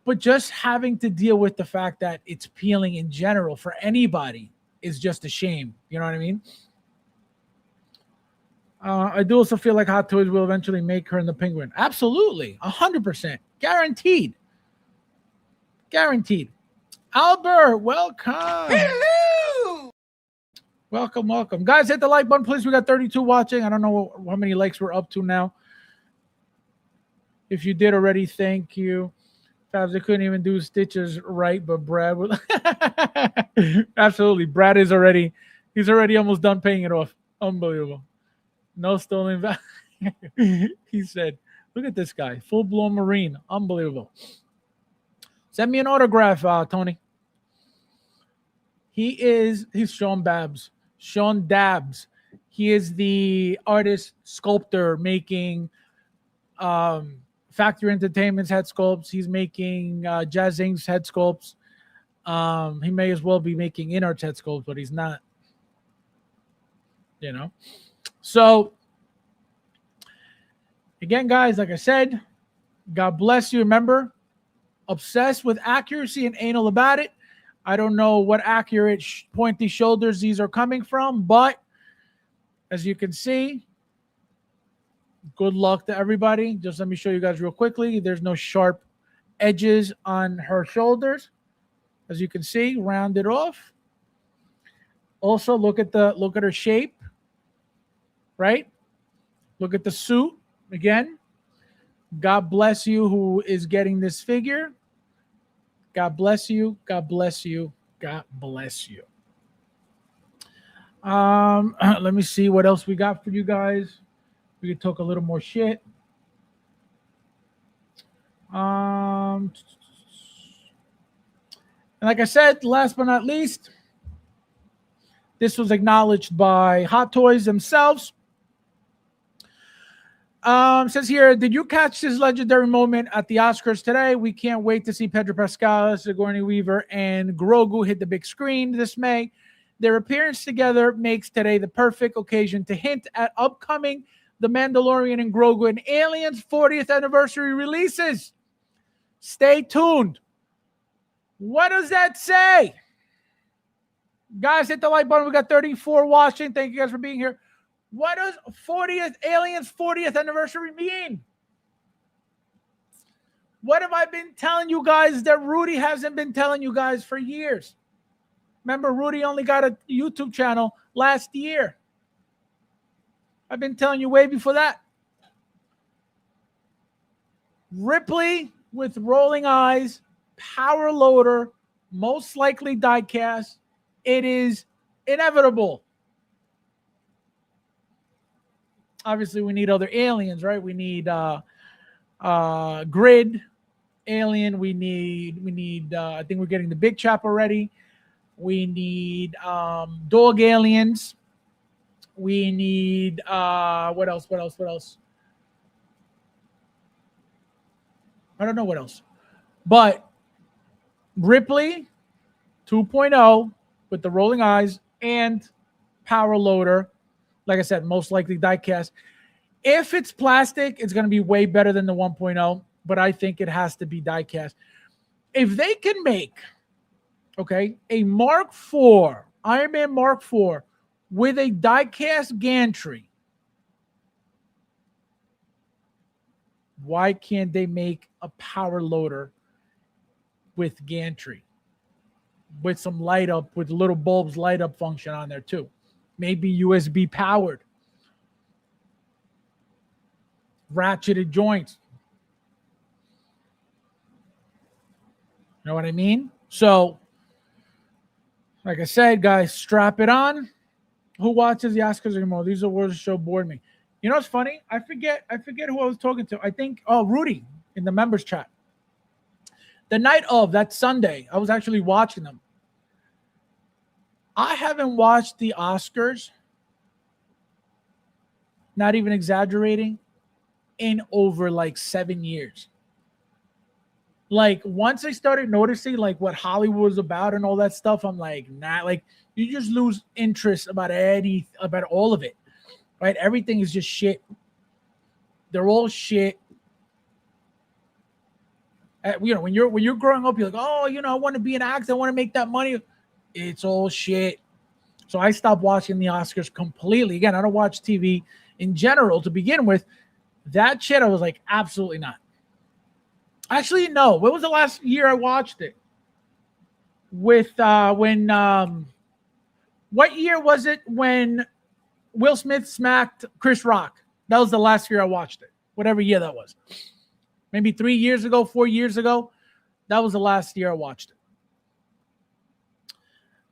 But just having to deal with the fact that it's peeling in general for anybody is just a shame. You know what I mean? I do also feel like Hot Toys will eventually make her in the Penguin. Absolutely. 100%. Guaranteed. Guaranteed. Albert, welcome. Hello! Welcome. Guys, hit the like button, please. We got 32 watching. I don't know how many likes we're up to now. If you did already, thank you. Fabs, they couldn't even do stitches right, but Brad was absolutely. Brad is already, he's already almost done paying it off. Unbelievable. No stolen value. He said, look at this guy, full blown Marine. Unbelievable. Send me an autograph, Tony. He's Sean Babs. Sean Dabs. He is the artist sculptor making Factory Entertainment's head sculpts. He's making Jazz Inc.'s head sculpts. He may as well be making Inart's head sculpts, but he's not. You know? So, again, guys, like I said, God bless you. Remember, obsessed with accuracy and anal about it. I don't know what accurate pointy shoulders these are coming from, but as you can see, good luck to everybody. Just let me show you guys real quickly. There's no sharp edges on her shoulders. As you can see, rounded off. Also, look at her shape. Right? Look at the suit again. God bless you who is getting this figure. God bless you. God bless you. God bless you. Let me see what else we got for you guys. We could talk a little more shit. And like I said, last but not least, this was acknowledged by Hot Toys themselves. Says here, did you catch this legendary moment at the Oscars today? We can't wait to see Pedro Pascal, Sigourney Weaver, and Grogu hit the big screen this May. Their appearance together makes today the perfect occasion to hint at upcoming The Mandalorian and Grogu and Aliens 40th anniversary releases. Stay tuned. What does that say? Guys, hit the like button. We got 34 watching. Thank you guys for being here. What does Aliens 40th anniversary mean? What have I been telling you guys that Rudy hasn't been telling you guys for years? Remember, Rudy only got a YouTube channel last year. I've been telling you way before that. Ripley with rolling eyes, power loader, most likely diecast. It is inevitable. Obviously, we need other aliens, right? We need Grid alien. We need. I think we're getting the Big Chap already. We need dog aliens. We need what else? I don't know what else. But Ripley 2.0 with the rolling eyes and power loader. Like I said, most likely diecast. If it's plastic, it's going to be way better than the 1.0, but I think it has to be diecast. If they can make, a Mark IV, Iron Man Mark IV with a diecast gantry, why can't they make a power loader with gantry? With some light up, with little bulbs light up function on there too. Maybe USB powered. Ratcheted joints. You know what I mean? So, like I said, guys, strap it on. Who watches the Oscars anymore? These awards show bored me. You know what's funny? I forget who I was talking to. I think, Rudy in the members chat. The night of that Sunday, I was actually watching them. I haven't watched the Oscars, not even exaggerating, in over like 7 years. Like once I started noticing like what Hollywood was about and all that stuff, I'm like, nah, like you just lose interest about all of it, right? Everything is just shit. They're all shit. When you're growing up, you're like, oh, I want to be an actor, I want to make that money. It's all shit. So I stopped watching the Oscars completely. Again, I don't watch TV in general to begin with. That shit, I was like, absolutely not. Actually, no. What was the last year I watched it? What year was it when Will Smith smacked Chris Rock? That was the last year I watched it. Whatever year that was. Maybe 3 years ago, 4 years ago. That was the last year I watched it.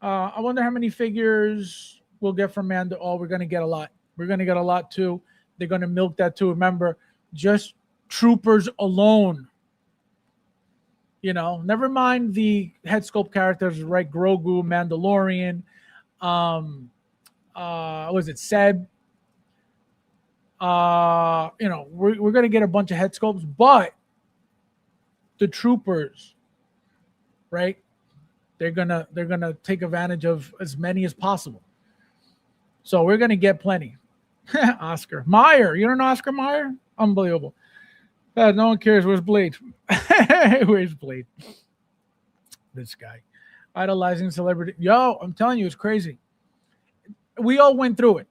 I wonder how many figures we'll get from Mando. Oh, we're going to get a lot. We're going to get a lot too. They're going to milk that too. Remember, just troopers alone. You know, never mind the head sculpt characters, right? Grogu, Mandalorian, was it Seb? You know, we're going to get a bunch of head sculpts, but the troopers, right? They're gonna take advantage of as many as possible. So we're gonna get plenty. Oscar Meyer, you don't know Oscar Meyer? Unbelievable. No one cares. Where's Blade? Where's Blade? This guy idolizing celebrity. Yo, I'm telling you, it's crazy. We all went through it.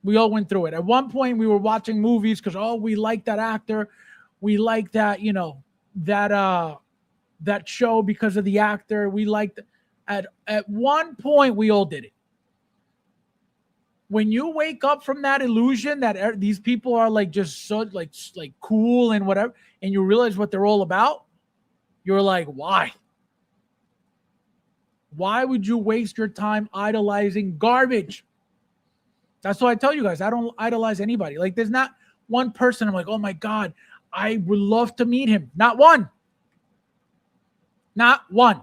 At one point, we were watching movies because we like that actor, we like that, you know, that show because of the actor. We liked at one point we all did it. When you wake up from that illusion that these people are like just so like cool and whatever, and you realize what they're all about, you're like, why? Why would you waste your time idolizing garbage? That's why I tell you guys, I don't idolize anybody. Like, there's not one person I'm like, oh my God, I would love to meet him. Not one. Not one.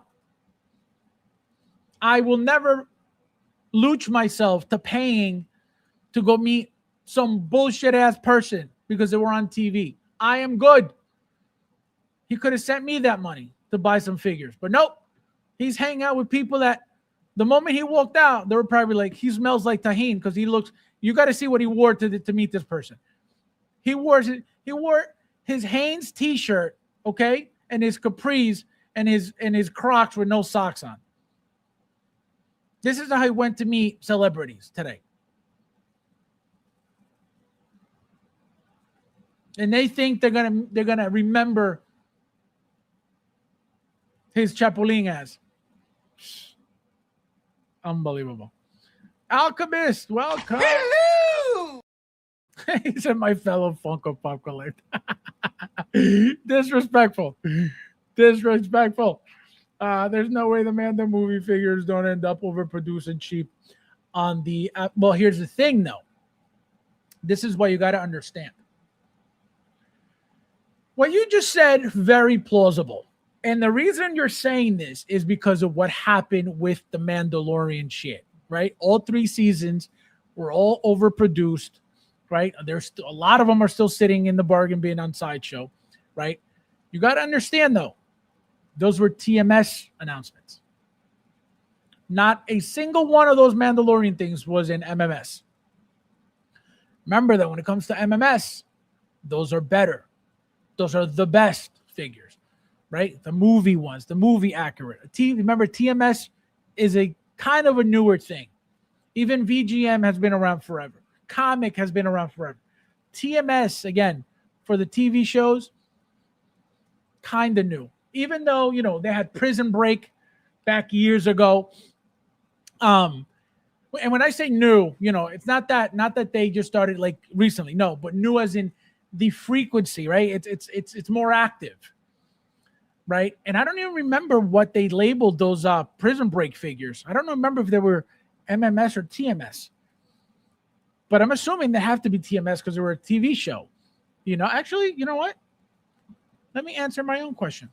I will never looch myself to paying to go meet some bullshit ass person because they were on TV. I am good. He could have sent me that money to buy some figures, but nope. He's hanging out with people that the moment he walked out, they were probably like, he smells like tahini because he looks. You got to see what he wore to meet this person. He wore his Hanes t-shirt, okay, and his capris and his Crocs with no socks on. This is how he went to meet celebrities today. And they think they're gonna remember his Chapulín ass. Unbelievable. Alchemist, welcome. Hello! He said, my fellow Funko Pop collector. Disrespectful. There's no way the Mando movie figures don't end up overproduced and cheap on the app. Well, here's the thing, though. This is what you got to understand. What you just said, very plausible. And the reason you're saying this is because of what happened with the Mandalorian shit, right? All 3 seasons were all overproduced, right? There's a lot of them are still sitting in the bargain bin on Sideshow, right? You got to understand, though, those were TMS announcements. Not a single one of those Mandalorian things was in MMS. Remember that when it comes to MMS, those are better. Those are the best figures, right? The movie ones, the movie accurate. Remember, TMS is a kind of a newer thing. Even VGM has been around forever. Comic has been around forever. TMS, again, for the TV shows, kind of new. Even though, you know, they had Prison Break back years ago. And when I say new, you know, it's not that they just started like recently. No, but new as in the frequency, right? It's more active, right? And I don't even remember what they labeled those Prison Break figures. I don't remember if they were MMS or TMS. But I'm assuming they have to be TMS because they were a TV show. You know, actually, you know what? Let me answer my own question.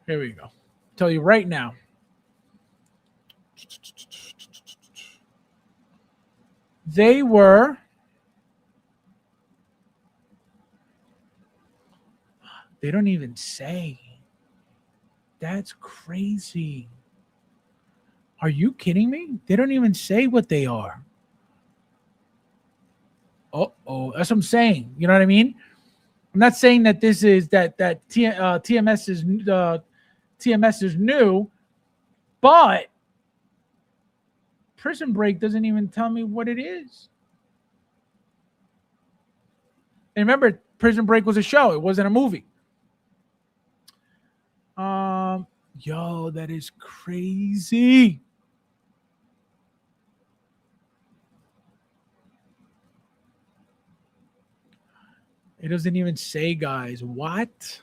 Here we go. Tell you right now. They were. They don't even say. That's crazy. Are you kidding me? They don't even say what they are. Oh, that's what I'm saying. You know what I mean? I'm not saying that this is TMS is new, but Prison Break doesn't even tell me what it is. And remember, Prison Break was a show; it wasn't a movie. Yo, that is crazy. It doesn't even say, guys. What?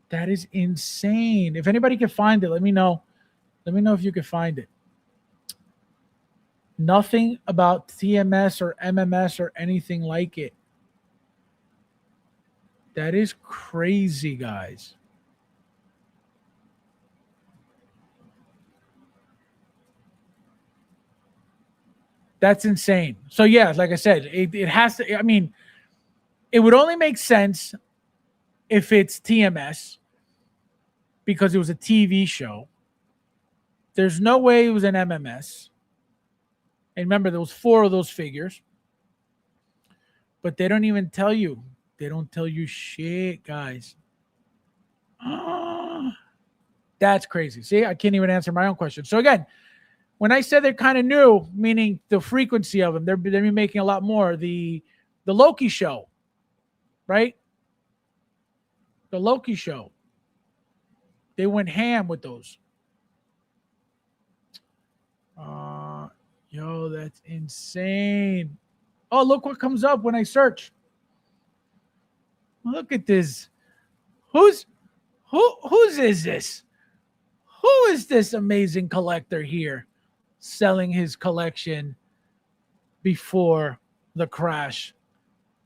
That is insane. If anybody can find it, let me know. Let me know if you can find it. Nothing about TMS or MMS or anything like it. That is crazy, guys. That's insane. So yeah, like I said, it has to, I mean, it would only make sense if it's TMS because it was a TV show. There's no way it was an MMS. And remember, there was 4 of those figures. But they don't even tell you. They don't tell you shit, guys. That's crazy. See, I can't even answer my own question. So again, when I said they're kind of new, meaning the frequency of them, they're making a lot more. The Loki show, right? The Loki show. They went ham with those. Yo, that's insane. Oh, look what comes up when I search. Look at this. Whose is this? Who is this amazing collector here selling his collection before the crash?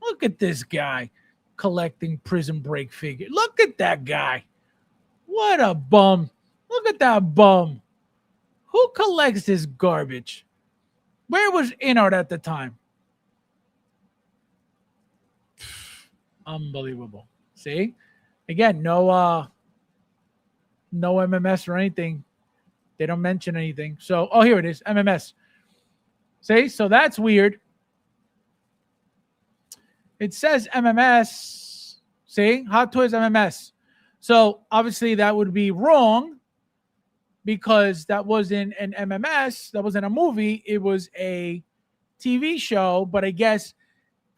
Look at this guy collecting Prison Break figures. Look at that guy. What a bum. Look at that bum. Who collects this garbage? Where was Inart at the time? Unbelievable. See? Again, no MMS or anything. They don't mention anything. So, oh, here it is, MMS. See? So that's weird. It says MMS. See? Hot Toys MMS. So, obviously, that would be wrong because that wasn't an MMS. That wasn't a movie. It was a TV show. But I guess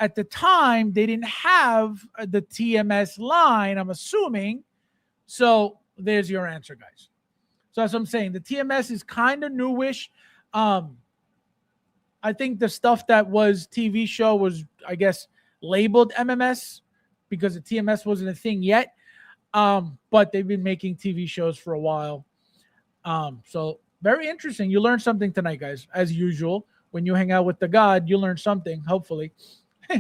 at the time, they didn't have the TMS line, I'm assuming. So, there's your answer, guys. So that's what I'm saying. The TMS is kind of newish. I think the stuff that was TV show was, I guess, labeled MMS because the TMS wasn't a thing yet. But they've been making TV shows for a while. So very interesting. You learned something tonight, guys. As usual, when you hang out with the God, you learn something, hopefully.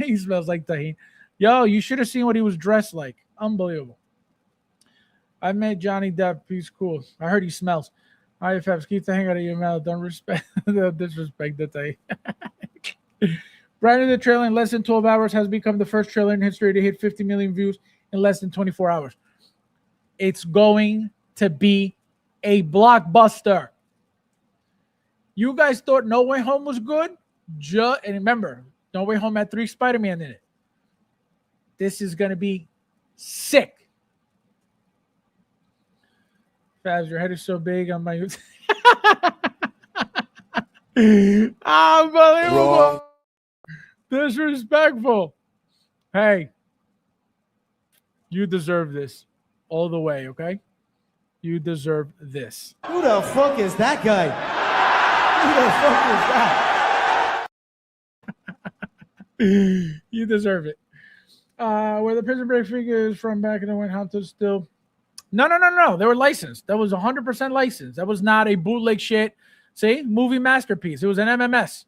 He smells like tahini. Yo, you should have seen what he was dressed like. Unbelievable. I met Johnny Depp. He's cool. I heard he smells. All right, Fabs, keep the hang out of your mouth. Don't disrespect the thing. Brandon, the trailer in less than 12 hours has become the first trailer in history to hit 50 million views in less than 24 hours. It's going to be a blockbuster. You guys thought No Way Home was good? And remember, No Way Home had 3 Spider-Man in it. This is going to be sick. Fabs, your head is so big on my... Unbelievable. Wrong. Disrespectful. Hey, you deserve this all the way, okay? You deserve this. Who the fuck is that guy? Who the fuck is that? You deserve it. Where the Prison Break figures from back in the White House still... No. They were licensed. That was 100% licensed. That was not a bootleg shit. See? Movie masterpiece. It was an MMS.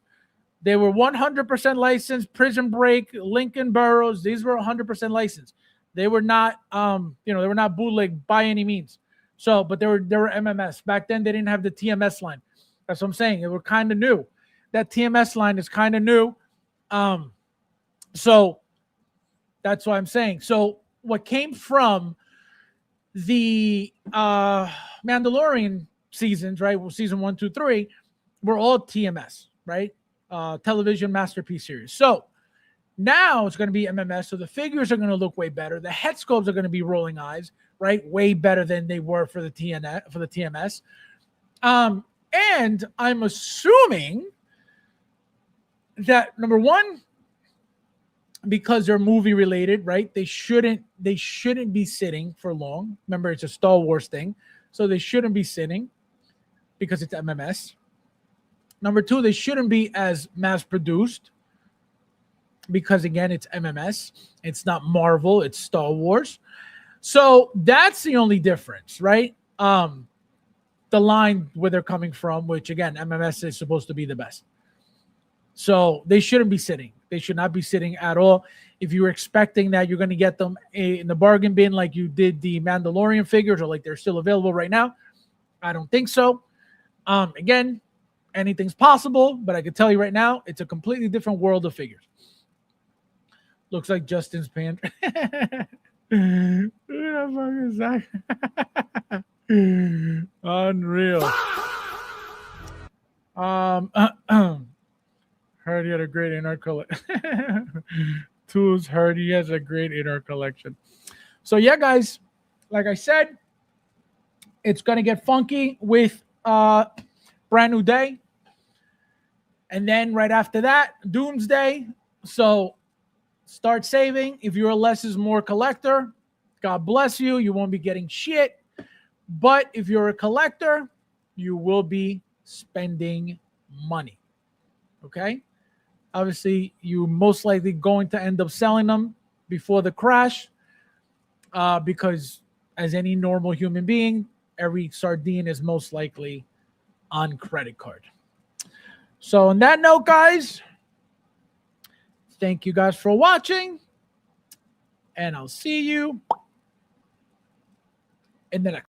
They were 100% licensed. Prison Break, Lincoln Burrows. These were 100% licensed. They were not, they were not bootleg by any means. So, but they were MMS. Back then, they didn't have the TMS line. That's what I'm saying. They were kind of new. That TMS line is kind of new. So that's what I'm saying. So what came from the Mandalorian seasons, right? Well, season 1, 2, 3 were all TMS, right? Television masterpiece series. So now it's going to be MMS. So the figures are going to look way better. The head sculpts are going to be rolling eyes, right? Way better than they were for the TMS. And I'm assuming that number one, because they're movie related, right? They shouldn't be sitting for long. Remember, it's a Star Wars thing. So they shouldn't be sitting because it's MMS. Number two, they shouldn't be as mass produced. because again, it's MMS. It's not Marvel. It's Star Wars. So that's the only difference, right? The line where they're coming from, which again, MMS is supposed to be the best. So they shouldn't be sitting. They should not be sitting at all. If you were expecting that you're going to get them in the bargain bin like you did the Mandalorian figures, or like they're still available right now, I don't think so. Again, anything's possible, but I can tell you right now, it's a completely different world of figures. Looks like Justin's pantry. Who the fuck is that? Unreal. Heard he had a great in-art collection. Tools heard he has a great in-art collection. So yeah, guys, like I said, it's gonna get funky with Brand New Day, and then right after that, Doomsday. So start saving. If you're a less is more collector, God bless you. You won't be getting shit. But if you're a collector, you will be spending money. Okay? Obviously, you most likely going to end up selling them before the crash because as any normal human being, every sardine is most likely on credit card. So on that note, guys, thank you guys for watching, and I'll see you in the next